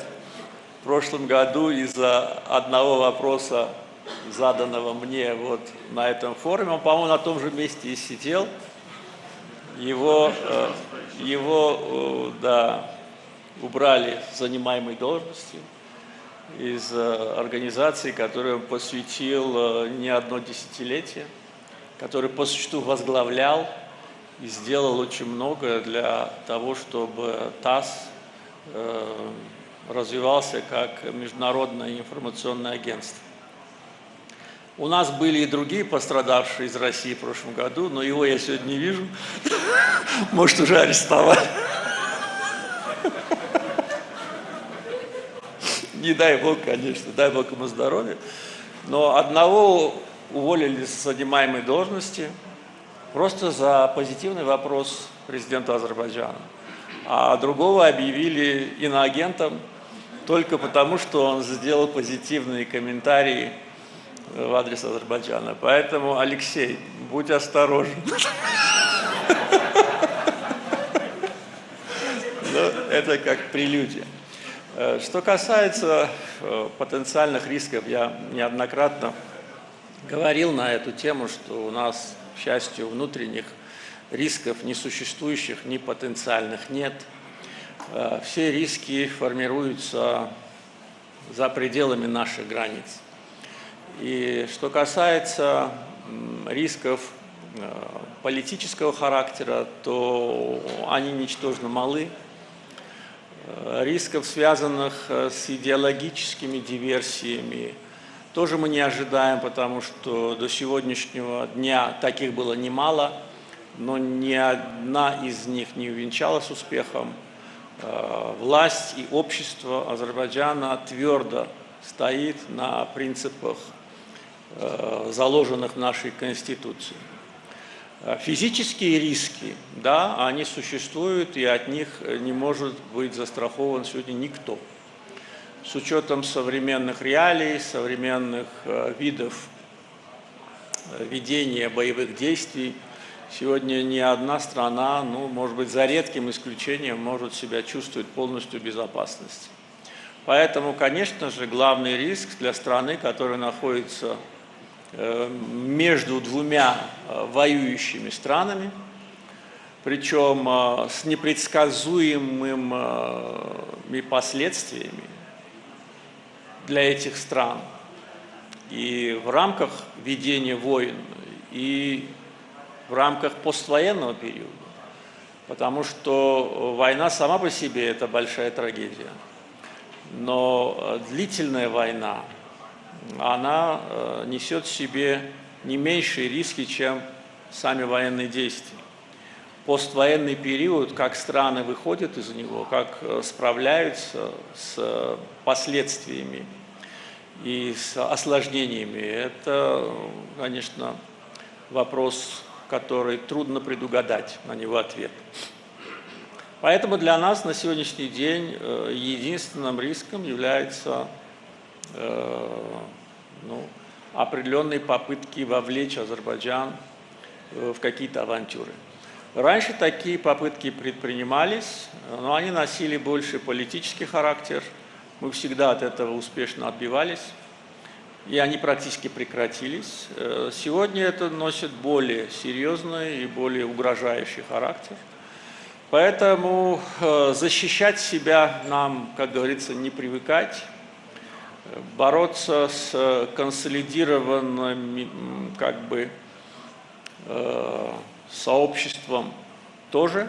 в прошлом году из-за одного вопроса, заданного мне вот на этом форуме, он, по-моему, на том же месте и сидел, его убрали с занимаемой должности из организации, которой он посвятил не одно десятилетие, который по существу возглавлял и сделал очень много для того, чтобы ТАСС развивался как международное информационное агентство. У нас были и другие пострадавшие из России в прошлом году, но его я сегодня не вижу. Может, уже арестовали. Не дай Бог, конечно, дай Бог ему здоровья. Но одного уволили с занимаемой должности просто за позитивный вопрос президенту Азербайджана. А другого объявили иноагентом только потому, что он сделал позитивные комментарии в адрес Азербайджана. Поэтому, Алексей, будь осторожен. Это как прелюдия. Что касается потенциальных рисков, я неоднократно говорил на эту тему, что у нас, к счастью, внутренних рисков ни существующих, ни потенциальных нет. Все риски формируются за пределами наших границ. И что касается рисков политического характера, то они ничтожно малы. Рисков, связанных с идеологическими диверсиями, тоже мы не ожидаем, потому что до сегодняшнего дня таких было немало, но ни одна из них не увенчалась успехом. Власть и общество Азербайджана твердо стоит на принципах, заложенных в нашей Конституции. Физические риски, да, они существуют, и от них не может быть застрахован сегодня никто. С учетом современных реалий, современных видов ведения боевых действий, сегодня ни одна страна, ну, может быть, за редким исключением, может себя чувствовать полностью в безопасности. Поэтому, конечно же, главный риск для страны, которая находится между двумя воюющими странами, причем с непредсказуемыми последствиями для этих стран и в рамках ведения войн, и в рамках поствоенного периода, потому что война сама по себе – это большая трагедия, но длительная война, она несет в себе не меньшие риски, чем сами военные действия. Поствоенный период, как страны выходят из него, как справляются с последствиями и с осложнениями, это, конечно, вопрос, который трудно предугадать, на него ответ. Поэтому для нас на сегодняшний день единственным риском является определенные попытки вовлечь Азербайджан в какие-то авантюры. Раньше такие попытки предпринимались, но они носили больше политический характер, Мы всегда от этого успешно отбивались, и они практически прекратились. Сегодня это носит более серьезный и более угрожающий характер. Поэтому защищать себя нам, как говорится, не привыкать, бороться с консолидированным сообществом тоже,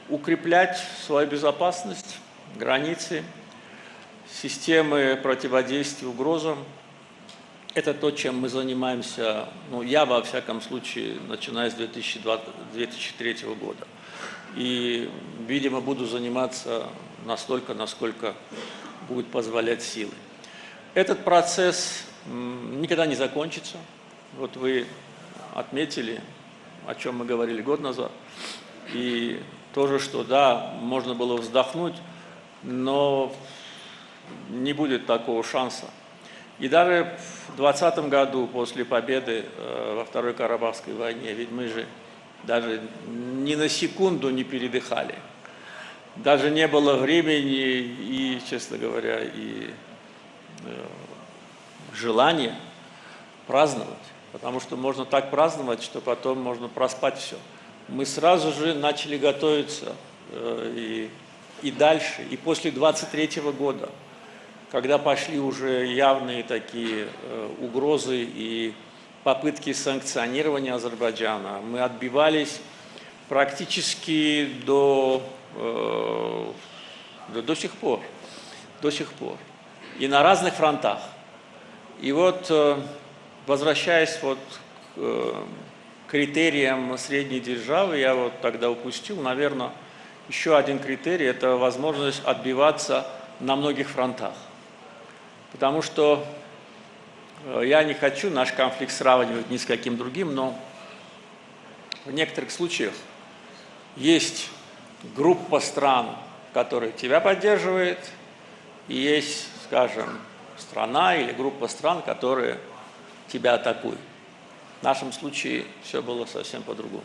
укреплять свою безопасность, границы, системы противодействия угрозам. Это то, чем мы занимаемся, ну, я, во всяком случае, начиная с 2003 года. И, видимо, буду заниматься настолько, насколько будут позволять силы. Этот процесс никогда не закончится. Вот вы отметили, о чем мы говорили год назад. И тоже, что да, можно было вздохнуть, но не будет такого шанса. И даже в 2020 году, после победы во Второй Карабахской войне, ведь мы же даже ни на секунду не передыхали. Даже не было времени и, честно говоря, и желания праздновать. Потому что можно так праздновать, что потом можно проспать все. Мы сразу же начали готовиться и дальше. И после 23 года, когда пошли уже явные такие угрозы и попытки санкционирования Азербайджана, мы отбивались практически до сих пор. До сих пор. И на разных фронтах. И вот, возвращаясь вот к критериям средней державы, я вот тогда упустил, наверное, еще один критерий – это возможность отбиваться на многих фронтах. Потому что я не хочу наш конфликт сравнивать ни с каким другим, но в некоторых случаях есть группа стран, которая тебя поддерживает, и есть, скажем, страна или группа стран, которые тебя атакуют. В нашем случае все было совсем по-другому.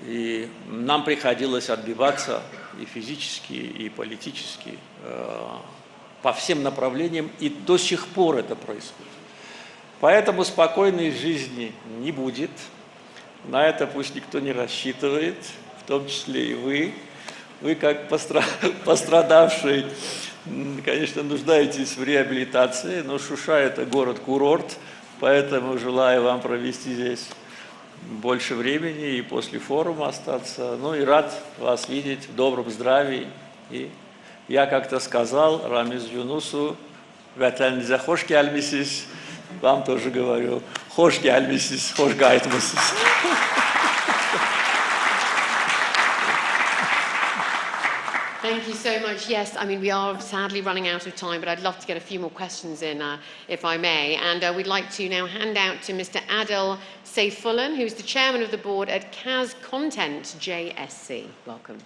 И нам приходилось отбиваться и физически, и политически по всем направлениям, и до сих пор это происходит. Поэтому спокойной жизни не будет. На это пусть никто не рассчитывает, в том числе и вы. Вы, как пострадавший, конечно, нуждаетесь в реабилитации, но Шуша – это город-курорт, поэтому желаю вам провести здесь больше времени и после форума остаться. Ну и рад вас видеть в добром здравии. И я как-то сказал Рамиз Юнусу, «Ватанниze hoş gelmişsiniz». Вам тоже говорю, «Hoş gelmişsiniz, hoş geldiniz». Thank you so much. Yes, I mean, we are sadly running out of time, but I'd love to get a few more questions in, if I may. And we'd like to now hand out to Mr. Adil Seyfullah, who's the chairman of the board at Kaz Content JSC. Welcome.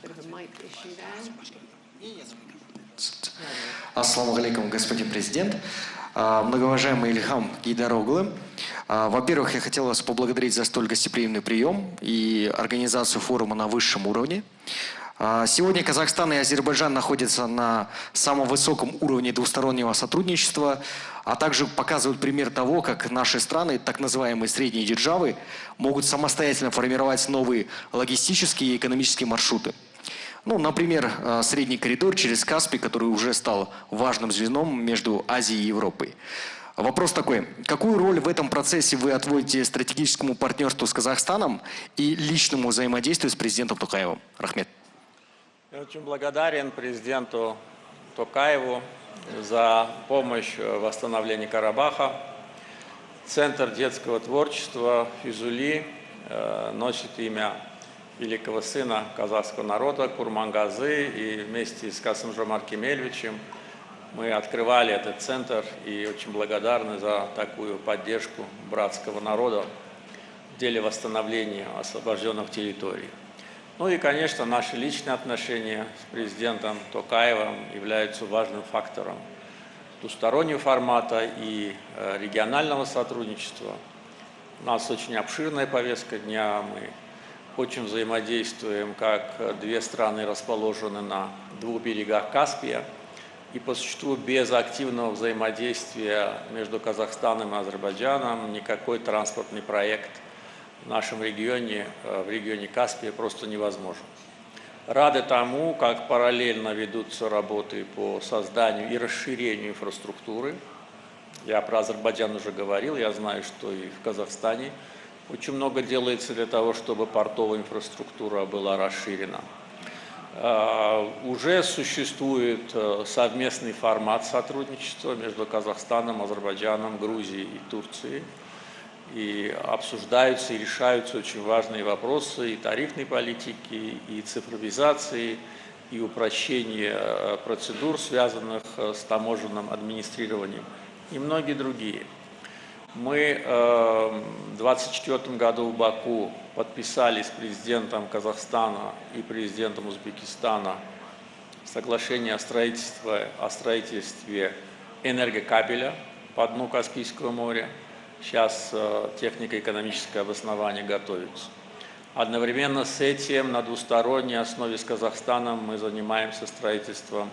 Bit of a mic issue there. Ассаламу алейкум, господин президент. Многоуважаемый Ильхам Гейдароглы. Во-первых, я хотел вас поблагодарить за столь гостеприимный прием и организацию форума на высшем уровне. Сегодня Казахстан и Азербайджан находятся на самом высоком уровне двустороннего сотрудничества, а также показывают пример того, как наши страны, так называемые средние державы, могут самостоятельно формировать новые логистические и экономические маршруты. Ну, например, средний коридор через Каспий, который уже стал важным звеном между Азией и Европой. Вопрос такой. Какую роль в этом процессе вы отводите стратегическому партнерству с Казахстаном и личному взаимодействию с президентом Токаевым? Рахмет. Я очень благодарен президенту Токаеву за помощь в восстановлении Карабаха. Центр детского творчества Физули носит имя великого сына казахского народа Курмангазы, и вместе с Касым-Жомарт Кемельевичем мы открывали этот центр и очень благодарны за такую поддержку братского народа в деле восстановления освобожденных территорий. Ну и, конечно, наши личные отношения с президентом Токаевым являются важным фактором двустороннего формата и регионального сотрудничества. У нас очень обширная повестка дня, мы очень взаимодействуем, как две страны расположены на двух берегах Каспия, и по существу без активного взаимодействия между Казахстаном и Азербайджаном никакой транспортный проект в нашем регионе, в регионе Каспия, просто невозможен. Рады тому, как параллельно ведутся работы по созданию и расширению инфраструктуры. Я про Азербайджан уже говорил, я знаю, что и в Казахстане очень много делается для того, чтобы портовая инфраструктура была расширена. Уже существует совместный формат сотрудничества между Казахстаном, Азербайджаном, Грузией и Турцией. И обсуждаются и решаются очень важные вопросы и тарифной политики, и цифровизации, и упрощения процедур, связанных с таможенным администрированием, и многие другие. Мы в 2024 году в Баку подписали с президентом Казахстана и президентом Узбекистана соглашение о строительстве энергокабеля по дну Каспийского моря. Сейчас технико-экономическое обоснование готовится. Одновременно с этим на двусторонней основе с Казахстаном мы занимаемся строительством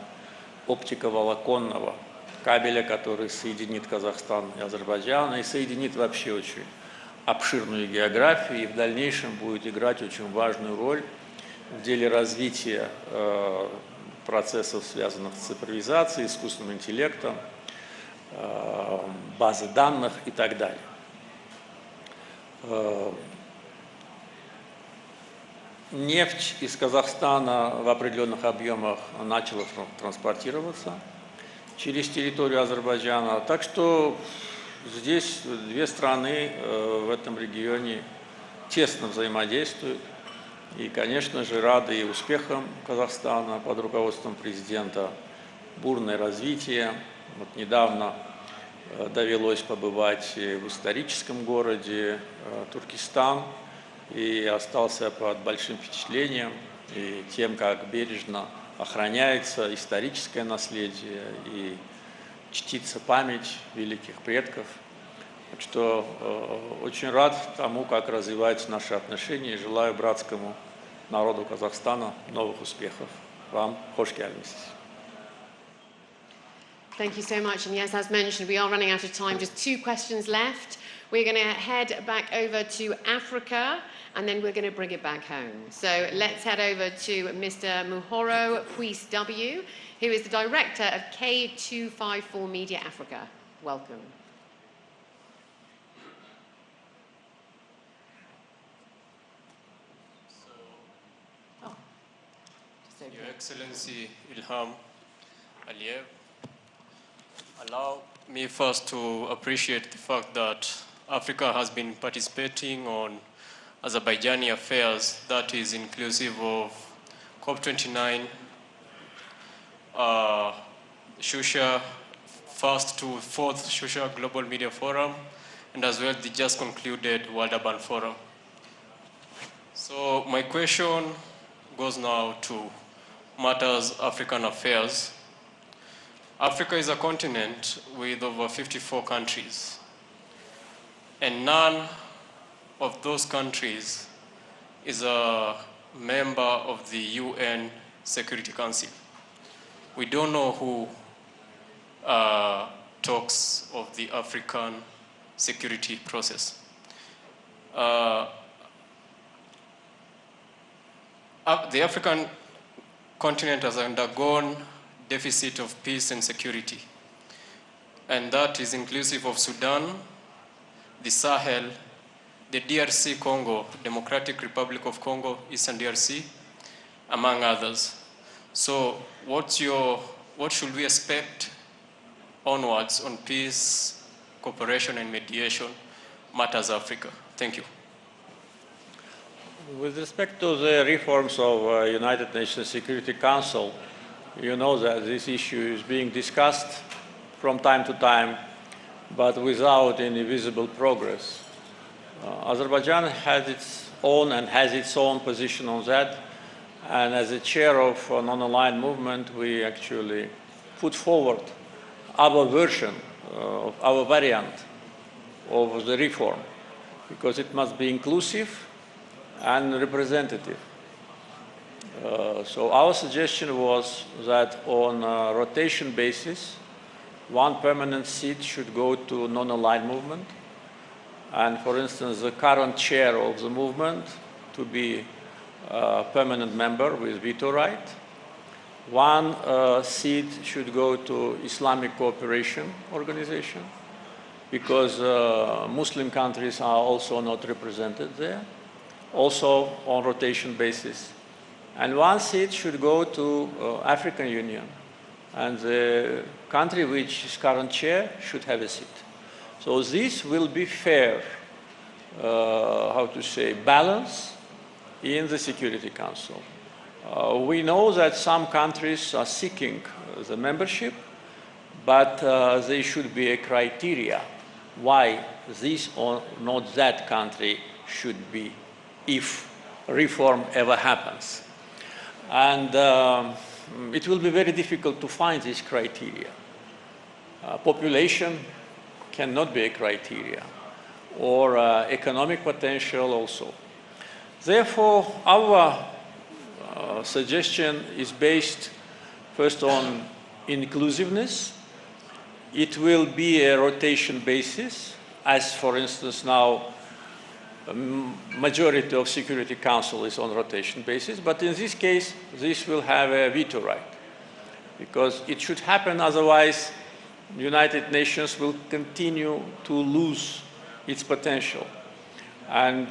оптиковолоконного кабеля, который соединит Казахстан и Азербайджан, и соединит вообще очень обширную географию, и в дальнейшем будет играть очень важную роль в деле развития процессов, связанных с цифровизацией, искусственным интеллектом, базы данных и так далее. Нефть из Казахстана в определенных объемах начала транспортироваться через территорию Азербайджана. Так что здесь две страны в этом регионе тесно взаимодействуют. И, конечно же, рады и успехам Казахстана под руководством президента, бурное развитие. Вот недавно довелось побывать в историческом городе Туркестан, и остался под большим впечатлением и тем, как бережно охраняется историческое наследие и чтится память великих предков. Так что очень рад тому, как развиваются наши отношения, и желаю братскому народу Казахстана новых успехов. Вам хош келдиңиз. Thank you so much. And yes, as mentioned, we are running out of time. Just 2 questions left. We're going to head back over to Africa, and then we're going to bring it back home. So let's head over to Mr. Muhoro Puis-W, who is the director of K254 Media Africa. Welcome. Your Excellency Ilham Aliyev, allow me first to appreciate the fact that Africa has been participating on Azerbaijani affairs, that is inclusive of COP29, Shusha, 1st to 4th Shusha Global Media Forum, and as well the just concluded World Urban Forum. So my question goes now to matters African affairs. Africa is a continent with over 54 countries, and none of those countries is a member of the UN Security Council. We don't know who talks of the African security process. The African continent has undergone deficit of peace and security, and that is inclusive of Sudan, the Sahel, the DRC Congo, Democratic Republic of Congo, Eastern DRC, among others. So what should we expect onwards on peace, cooperation and mediation matters Africa? Thank you. With respect to the reforms of United Nations Security Council, you know that this issue is being discussed from time to time, but without any visible progress. Azerbaijan has its own position on that, And as a chair of non-aligned movement, we actually put forward our version, of our variant of the reform, because it must be inclusive and representative. So our suggestion was that on a rotation basis, one permanent seat should go to non-aligned movement. And for instance, the current chair of the movement to be a permanent member with veto right. One seat should go to Islamic Cooperation Organization, because Muslim countries are also not represented there, also on rotation basis. And one seat should go to African Union, and the country which is current chair should have a seat. So this will be fair, how to say, balance in the Security Council. We know that some countries are seeking the membership, but there should be a criteria why this or not that country should be, if reform ever happens. And it will be very difficult to find this criteria. Population cannot be a criteria, or economic potential also. Therefore, our suggestion is based first on inclusiveness. It will be a rotation basis, as for instance now a majority of Security Council is on rotation basis, but in this case this will have a veto right, because it should happen, otherwise the United Nations will continue to lose its potential and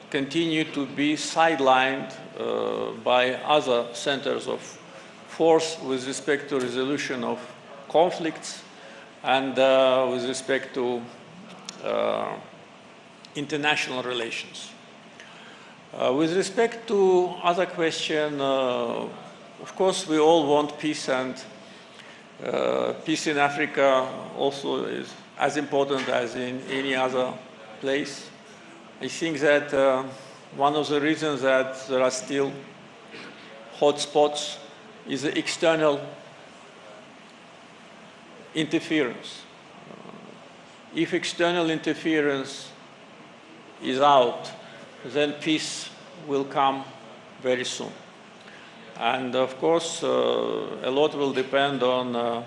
continue to be sidelined by other centers of force with respect to resolution of conflicts and with respect to international relations. With respect to other question, of course we all want peace, and peace in Africa also is as important as in any other place. I think that one of the reasons that there are still hot spots is the external interference. If external interference is out, then peace will come very soon. And of course, a lot will depend on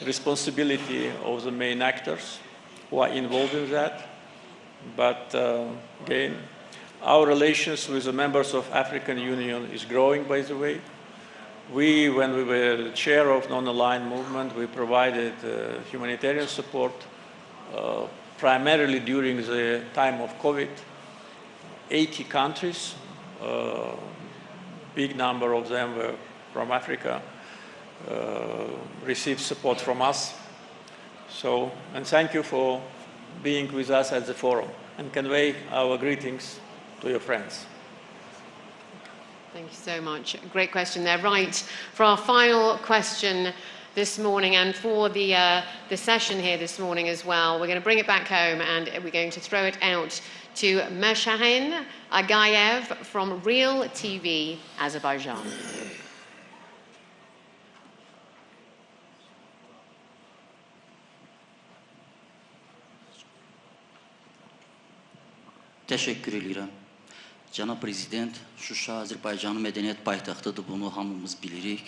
responsibility of the main actors who are involved in that. But again, our relations with the members of African Union is growing, by the way. When we were the chair of non-aligned movement, we provided humanitarian support primarily during the time of COVID. 80 countries, big number of them were from Africa, received support from us. So, and thank you for being with us at the forum, and convey our greetings to your friends. Thank you so much. Great question there. Right, for our final question this morning, and for the session here this morning as well, we're going to bring it back home, and we're going to throw it out to Ilham Aliyev from Real TV, Azerbaijan. Teşekkür ederim. Cənab Prezident, Şuşa Azərbaycanın mədəniyyət paytaxtıdır, bunu hamımız bilirik.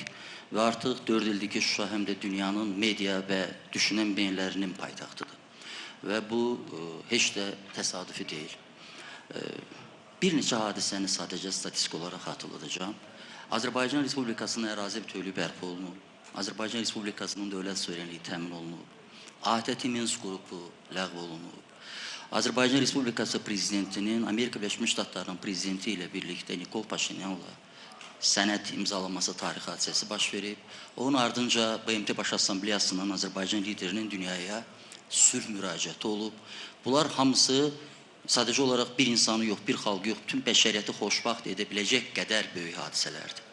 Və artıq 4 ildir ki, Şuşa həm də dünyanın media və düşünən beyinlərinin paytaxtıdır. Və bu heç də təsadüfi deyil. Bir neçə hadisəni sadəcə statistik olaraq xatırladacağım. Azərbaycan Respublikasının ərazi bütövlüyü bərpa olunub. Azərbaycan Respublikasının dövlət suverenliyi təmin olunub. ATƏT Minsk qrupu ləğv olunub. Azərbaycan Respublikası Prezidentinin Amerika Birləşmiş Ştatlarının Prezidenti ilə birlikdə Nikol Paşinyanla sənəd imzalaması tarixi hadisəsi baş verib. Onun ardınca BMT Baş Assambleyasının Azərbaycan liderinin dünyaya sülh müraciəti olub. Bunlar hamısı sadəcə olaraq bir insanı yox, bir xalqı yox, bütün bəşəriyyəti xoşbaxt edə biləcək qədər böyük hadisələrdir.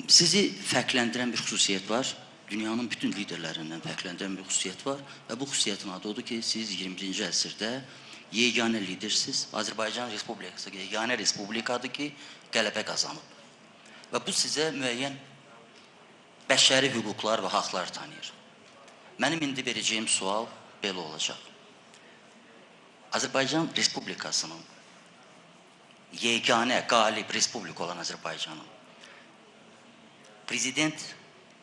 Sizi fərqləndirən bir xüsusiyyət var. Dünyanın bütün liderlərindən fərqləndirən bir xüsusiyyət var və bu xüsusiyyətin adı odur ki, siz 21-ci əsrdə yeganə lidersiz. Azərbaycan Respublikası yeganə respublikadır ki, qələbə qazanıb. Və bu sizə müəyyən bəşəri hüquqlar və haqlar tanıyır. Mənim indi verəcəyim sual belə olacaq. Azərbaycan Respublikasının yeganə, qalib respublika olan Azərbaycanın Prezident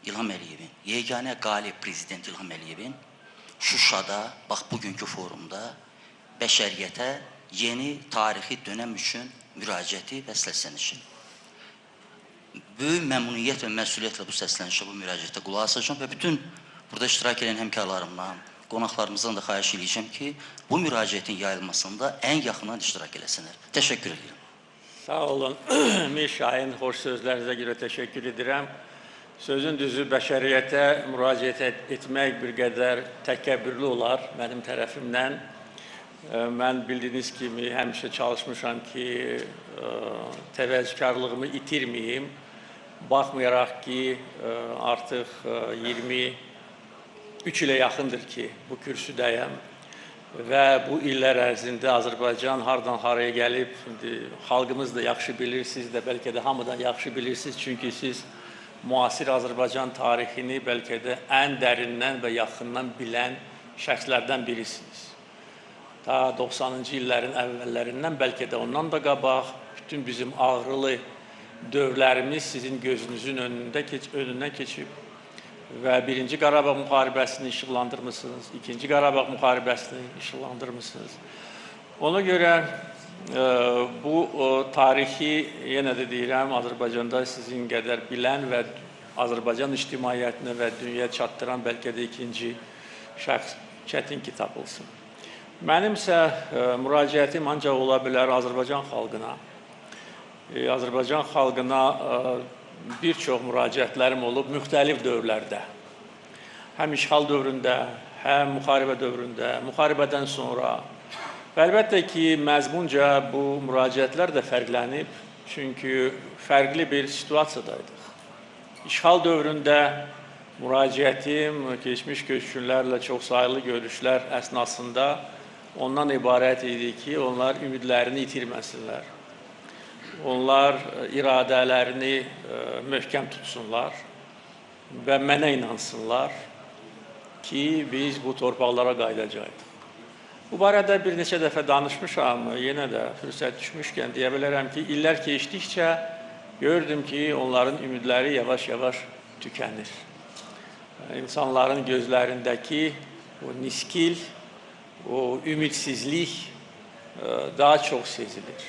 İlham Aliyevin, yeganə qalib Prezident İlham Aliyevin Şuşada, bax bugünkü forumda bəşəriyyətə yeni tarixi dönəm üçün müraciəti və səslənişi. Böyük məmnuniyyət və məsuliyyətlə bu səslənişə, bu müraciətə qulaq asacağım və bütün burada iştirak edən həmkarlarımdan, qonaqlarımızdan da xahiş edəcəm ki, bu müraciətin yayılmasında ən yaxından iştirak eləsinlər. Təşəkkür edirəm. Sağ olun. Mir Şahin, xoş sözlərinizə görə təşəkkür edirəm. Sözün düzü bəşəriyyətə müraciət etmək bir qədər təkəbbürlü olar mənim tərəfimdən. Mən bildiyiniz kimi həmişə çalışmışam ki, təvəzzükarlığımı itirməyim. Baxmayaraq ki, artıq 23 ilə yaxındır ki, bu kürsüdəyəm. Və bu illər ərzində Azərbaycan hardan haraya gəlib, xalqımız da yaxşı bilir, siz də bəlkə də hamıdan yaxşı bilirsiniz, çünki siz müasir Azərbaycan tarixini bəlkə də ən dərindən və yaxından bilən şəxslərdən birisiniz. Ta 90-cı illərin əvvəllərindən, bəlkə də ondan da qabaq, bütün bizim ağrılı dövrlərimiz sizin gözünüzün önündən keçib. Və birinci Qarabağ müharibəsini işıqlandırmışsınız, ikinci Qarabağ müharibəsini işıqlandırmışsınız. Ona görə bu tarixi, yenə də deyirəm, Azərbaycanda sizin qədər bilən və Azərbaycan ictimaiyyətinə və dünyaya çatdıran bəlkə də ikinci şəxs çətin ki tapılsın. Mənimsə müraciətim ancaq ola bilər Azərbaycan xalqına. Azərbaycan xalqına bir çox müraciətlərim olub müxtəlif dövrlərdə. Həm işğal dövründə, həm müharibə dövründə, müharibədən sonra. Və əlbəttə ki, məzmunca bu müraciətlər də fərqlənib, çünki fərqli bir situasiyadaydıq. İşğal dövründə müraciətim keçmiş köçkünlərlə çox sayılı görüşlər əsnasında ondan ibarət idi ki, onlar ümidlərini itirməsinlər. Onlar iradələrini möhkəm tutsunlar və mənə inansınlar ki, biz bu torpaqlara qayıdacağıq. Bu barədə bir neçə dəfə danışmışam, yenə də fürsət düşmüşkən deyə bilərəm ki, illər keçdikcə gördüm ki, onların ümidləri yavaş-yavaş tükənir. İnsanların gözlərindəki o niskil, o ümidsizlik daha çox sezilir.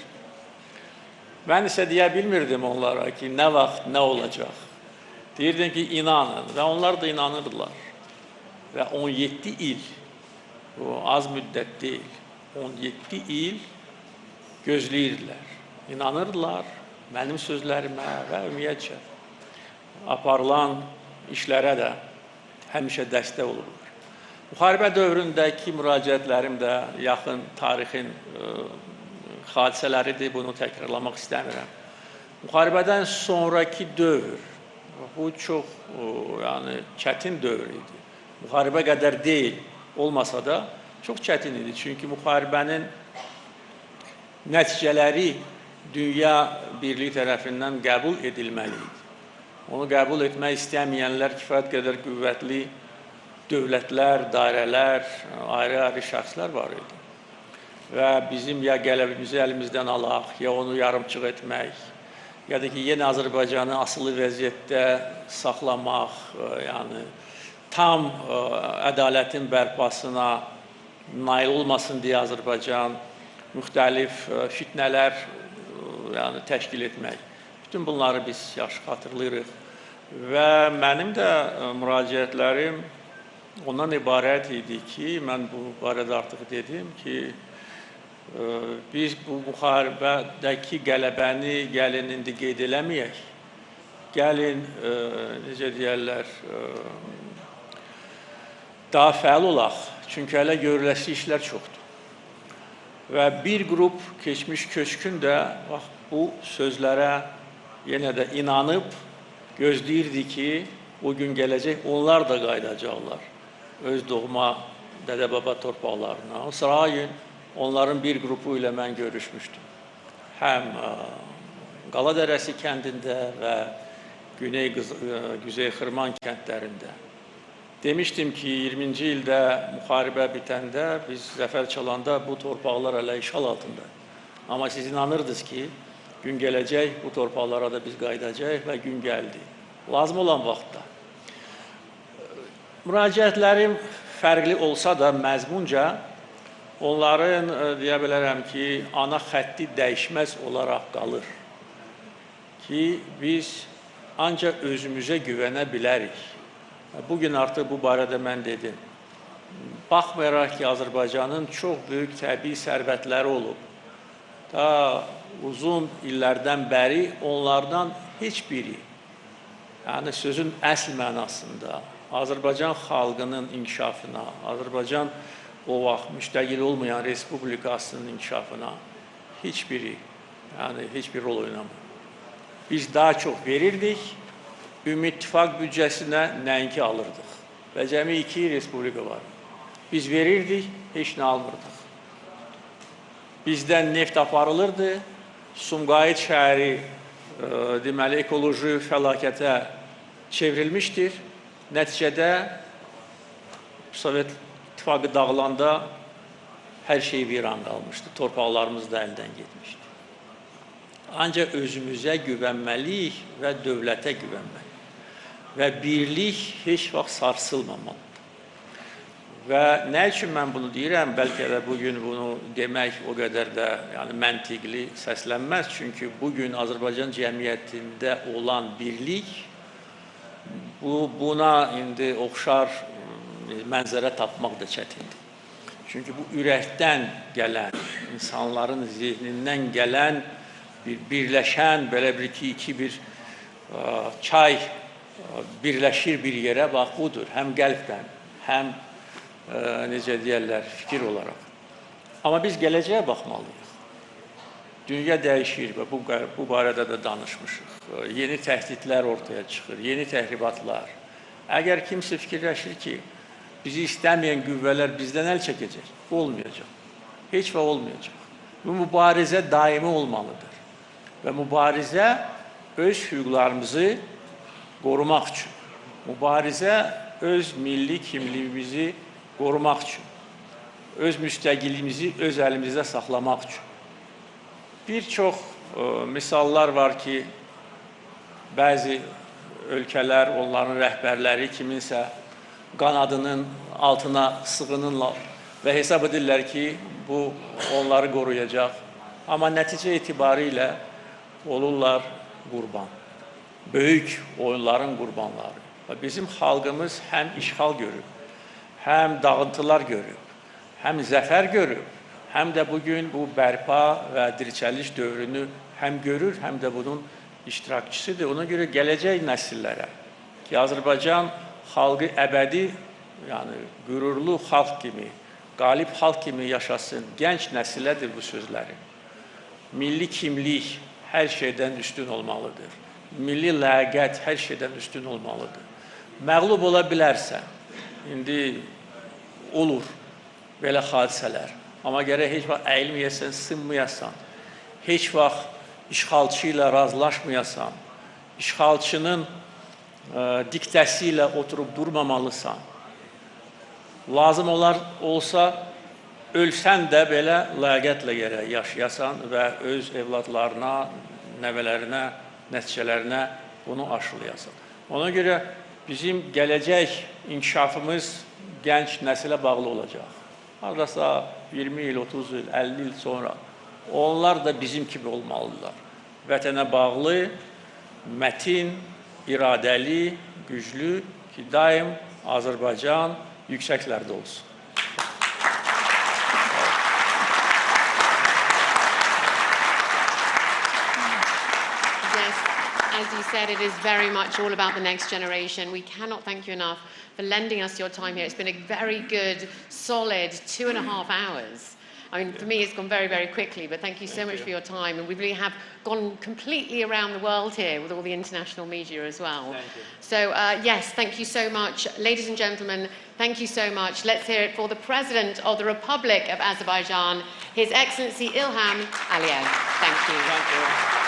Mən isə deyə bilmirdim onlara ki, nə vaxt, nə olacaq. Deyirdim ki, inanın və onlar da inanırdılar. Və 17 il, o az müddət deyil, 17 il gözləyirdilər. İnanırdılar mənim sözlərimə və ümumiyyətcə aparılan işlərə də həmişə dəstək olurlar. Müharibə dövründəki müraciətlərim də yaxın tarixin hadisələridir, bunu təkrarlamaq istəmirəm. Müharibədən sonraki dövr, bu çox çətin dövr idi. Müharibə qədər deyil, olmasa da çox çətin idi. Çünki müharibənin nəticələri dünya birliyi tərəfindən qəbul edilməli idi. Onu qəbul etmək istəməyənlər kifayət qədər qüvvətli dövlətlər, dairələr, ayrı-ayrı şəxslər var idi. Və bizim ya qələbimizi əlimizdən alaq, ya onu yarımçıq etmək, ya da ki, yenə Azərbaycanı asılı vəziyyətdə saxlamaq, yəni tam ədalətin bərpasına nail olmasın deyə Azərbaycan müxtəlif fitnələr təşkil etmək. Bütün bunları biz yaxşı xatırlayırıq. Və mənim də müraciətlərim ondan ibarət idi ki, mən bu barədə artıq dedim ki, biz bu müharibədəki qələbəni gəlin indi qeyd eləməyək. Gəlin, necə deyərlər, daha fəal olaq. Çünki hələ görüləsi işlər çoxdur. Və bir qrup keçmiş köçkün də bu sözlərə yenə də inanıb, gözləyirdi ki, o gün gələcək, onlar da qayıdacaqlar öz doğma dədə-baba torpaqlarına. O sıra gün onların bir qrupu ilə mən görüşmüşdüm. Həm Qaladərəsi kəndində və Güney Xırman kəndlərində. Demişdim ki, 20-ci ildə müharibə bitəndə, biz zəfər çalanda bu torpaqlar hələ işğal altında. Amma siz inanırdınız ki, gün gələcək, bu torpaqlara da biz qayıdacaq və gün gəldi. Lazım olan vaxtda. Müraciətlərim fərqli olsa da məzmunca, onların deyə bilərəm ki, ana xətti dəyişməz olaraq qalır. Ki, biz ancaq özümüzə güvənə bilərik. Bugün artıq bu barədə mən dedim. Baxmayaraq ki, Azərbaycanın çox böyük təbii sərvətləri olub. Da uzun illərdən bəri onlardan heç biri, yəni sözün əsl mənasında, Azərbaycan xalqının inkişafına, Azərbaycan o vaxt müstəqil olmayan respublikasının inkişafına heç biri, yəni heç bir rol oynamır. Biz daha çox verirdik, Ümumi İttifaq büdcəsinə nəinki alırdıq. Və cəmi 2 respublika var. Biz verirdik, heç nə almırdıq. Bizdən neft aparılırdı, Sumqayıt şəhəri deməli ekoloji fəlakətə çevrilmişdir. Nəticədə Sovet İttifaqı dağılanda hər şey viran qalmışdı, torpaqlarımız da əldən getmişdi. Ancaq özümüzə güvənməliyik və dövlətə güvənməliyik. Və birlik heç vaxt sarsılmamalıdır. Və nə üçün mən bunu deyirəm? Bəlkə də bugün bunu demək o qədər də məntiqli səslənməz. Çünki bugün Azərbaycan cəmiyyətində olan birlik buna indi oxşar mənzərə tapmaq da çətindir. Çünki bu ürəkdən gələn, insanların zihnindən gələn birləşən, belə bir ki, bir çay birləşir bir yerə, bax budur. Həm qəlbdən, həm necə deyərlər, fikir olaraq. Amma biz gələcəyə baxmalıyıq. Dünya dəyişir və bu barədə də danışmışıq. Yeni təhdidlər ortaya çıxır, yeni təhribatlar. Əgər kimsə fikirləşir ki, bizi istəməyən qüvvələr bizdən əl çəkəcək, olmayacaq. Heç vaxt olmayacaq. Bu mübarizə daimi olmalıdır. Və mübarizə öz hüquqlarımızı qorumaq üçün, mübarizə öz milli kimliyimizi qorumaq üçün, öz müstəqilliyimizi öz əlimizdə saxlamaq üçün. Bir çox misallar var ki, bəzi ölkələr, onların rəhbərləri kiminsə qanadının altına sığınırlar və hesab edirlər ki, bu onları qoruyacaq. Amma nəticə etibarilə olurlar qurban. Böyük oyunların qurbanları. Bizim xalqımız həm işğal görüb, həm dağıntılar görüb, həm zəfər görüb, həm də bugün bu bərpa və dirçəliş dövrünü həm görür, həm də bunun iştirakçısıdır. Ona görə gələcək nəsillərə ki, Azərbaycan xalqı əbədi, yəni qürurlu xalq kimi, qalib xalq kimi yaşasın. Gənc nəsilədir bu sözləri. Milli kimlik hər şeydən üstün olmalıdır. Milli ləyaqət hər şeydən üstün olmalıdır. Məğlub ola bilərsən. İndi olur belə hadisələr. Amma gərək heç vaxt əyilməyəsən, sınmayasan. Heç vaxt işğalçı ilə razılaşmayasan. İşğalçının diktəsi ilə oturub durmamalısan. Lazım olsa, ölsən də belə ləyaqətlə gərək yaşayasan və öz evladlarına, nəvələrinə, nəticələrinə bunu aşılayasan. Ona görə bizim gələcək inkişafımız gənc nəsilə bağlı olacaq. Haradasa 20 il, 30 il, 50 il sonra onlar da bizim kimi olmalıdırlar. Vətənə bağlı, mətin, iradəli, güclü ki, daim Azərbaycan yüksəklərdə olsun. As you said, it is very much all about the next generation. We cannot thank you enough for lending us your time here. It's been a very good, solid 2.5 hours. I mean, for me, it's gone very, very quickly, but thank you so much for your time. And we really have gone completely around the world here with all the international media as well. Thank you. So, yes, thank you so much. Ladies and gentlemen, thank you so much. Let's hear it for the President of the Republic of Azerbaijan, His Excellency Ilham Aliyev. Thank you. Thank you.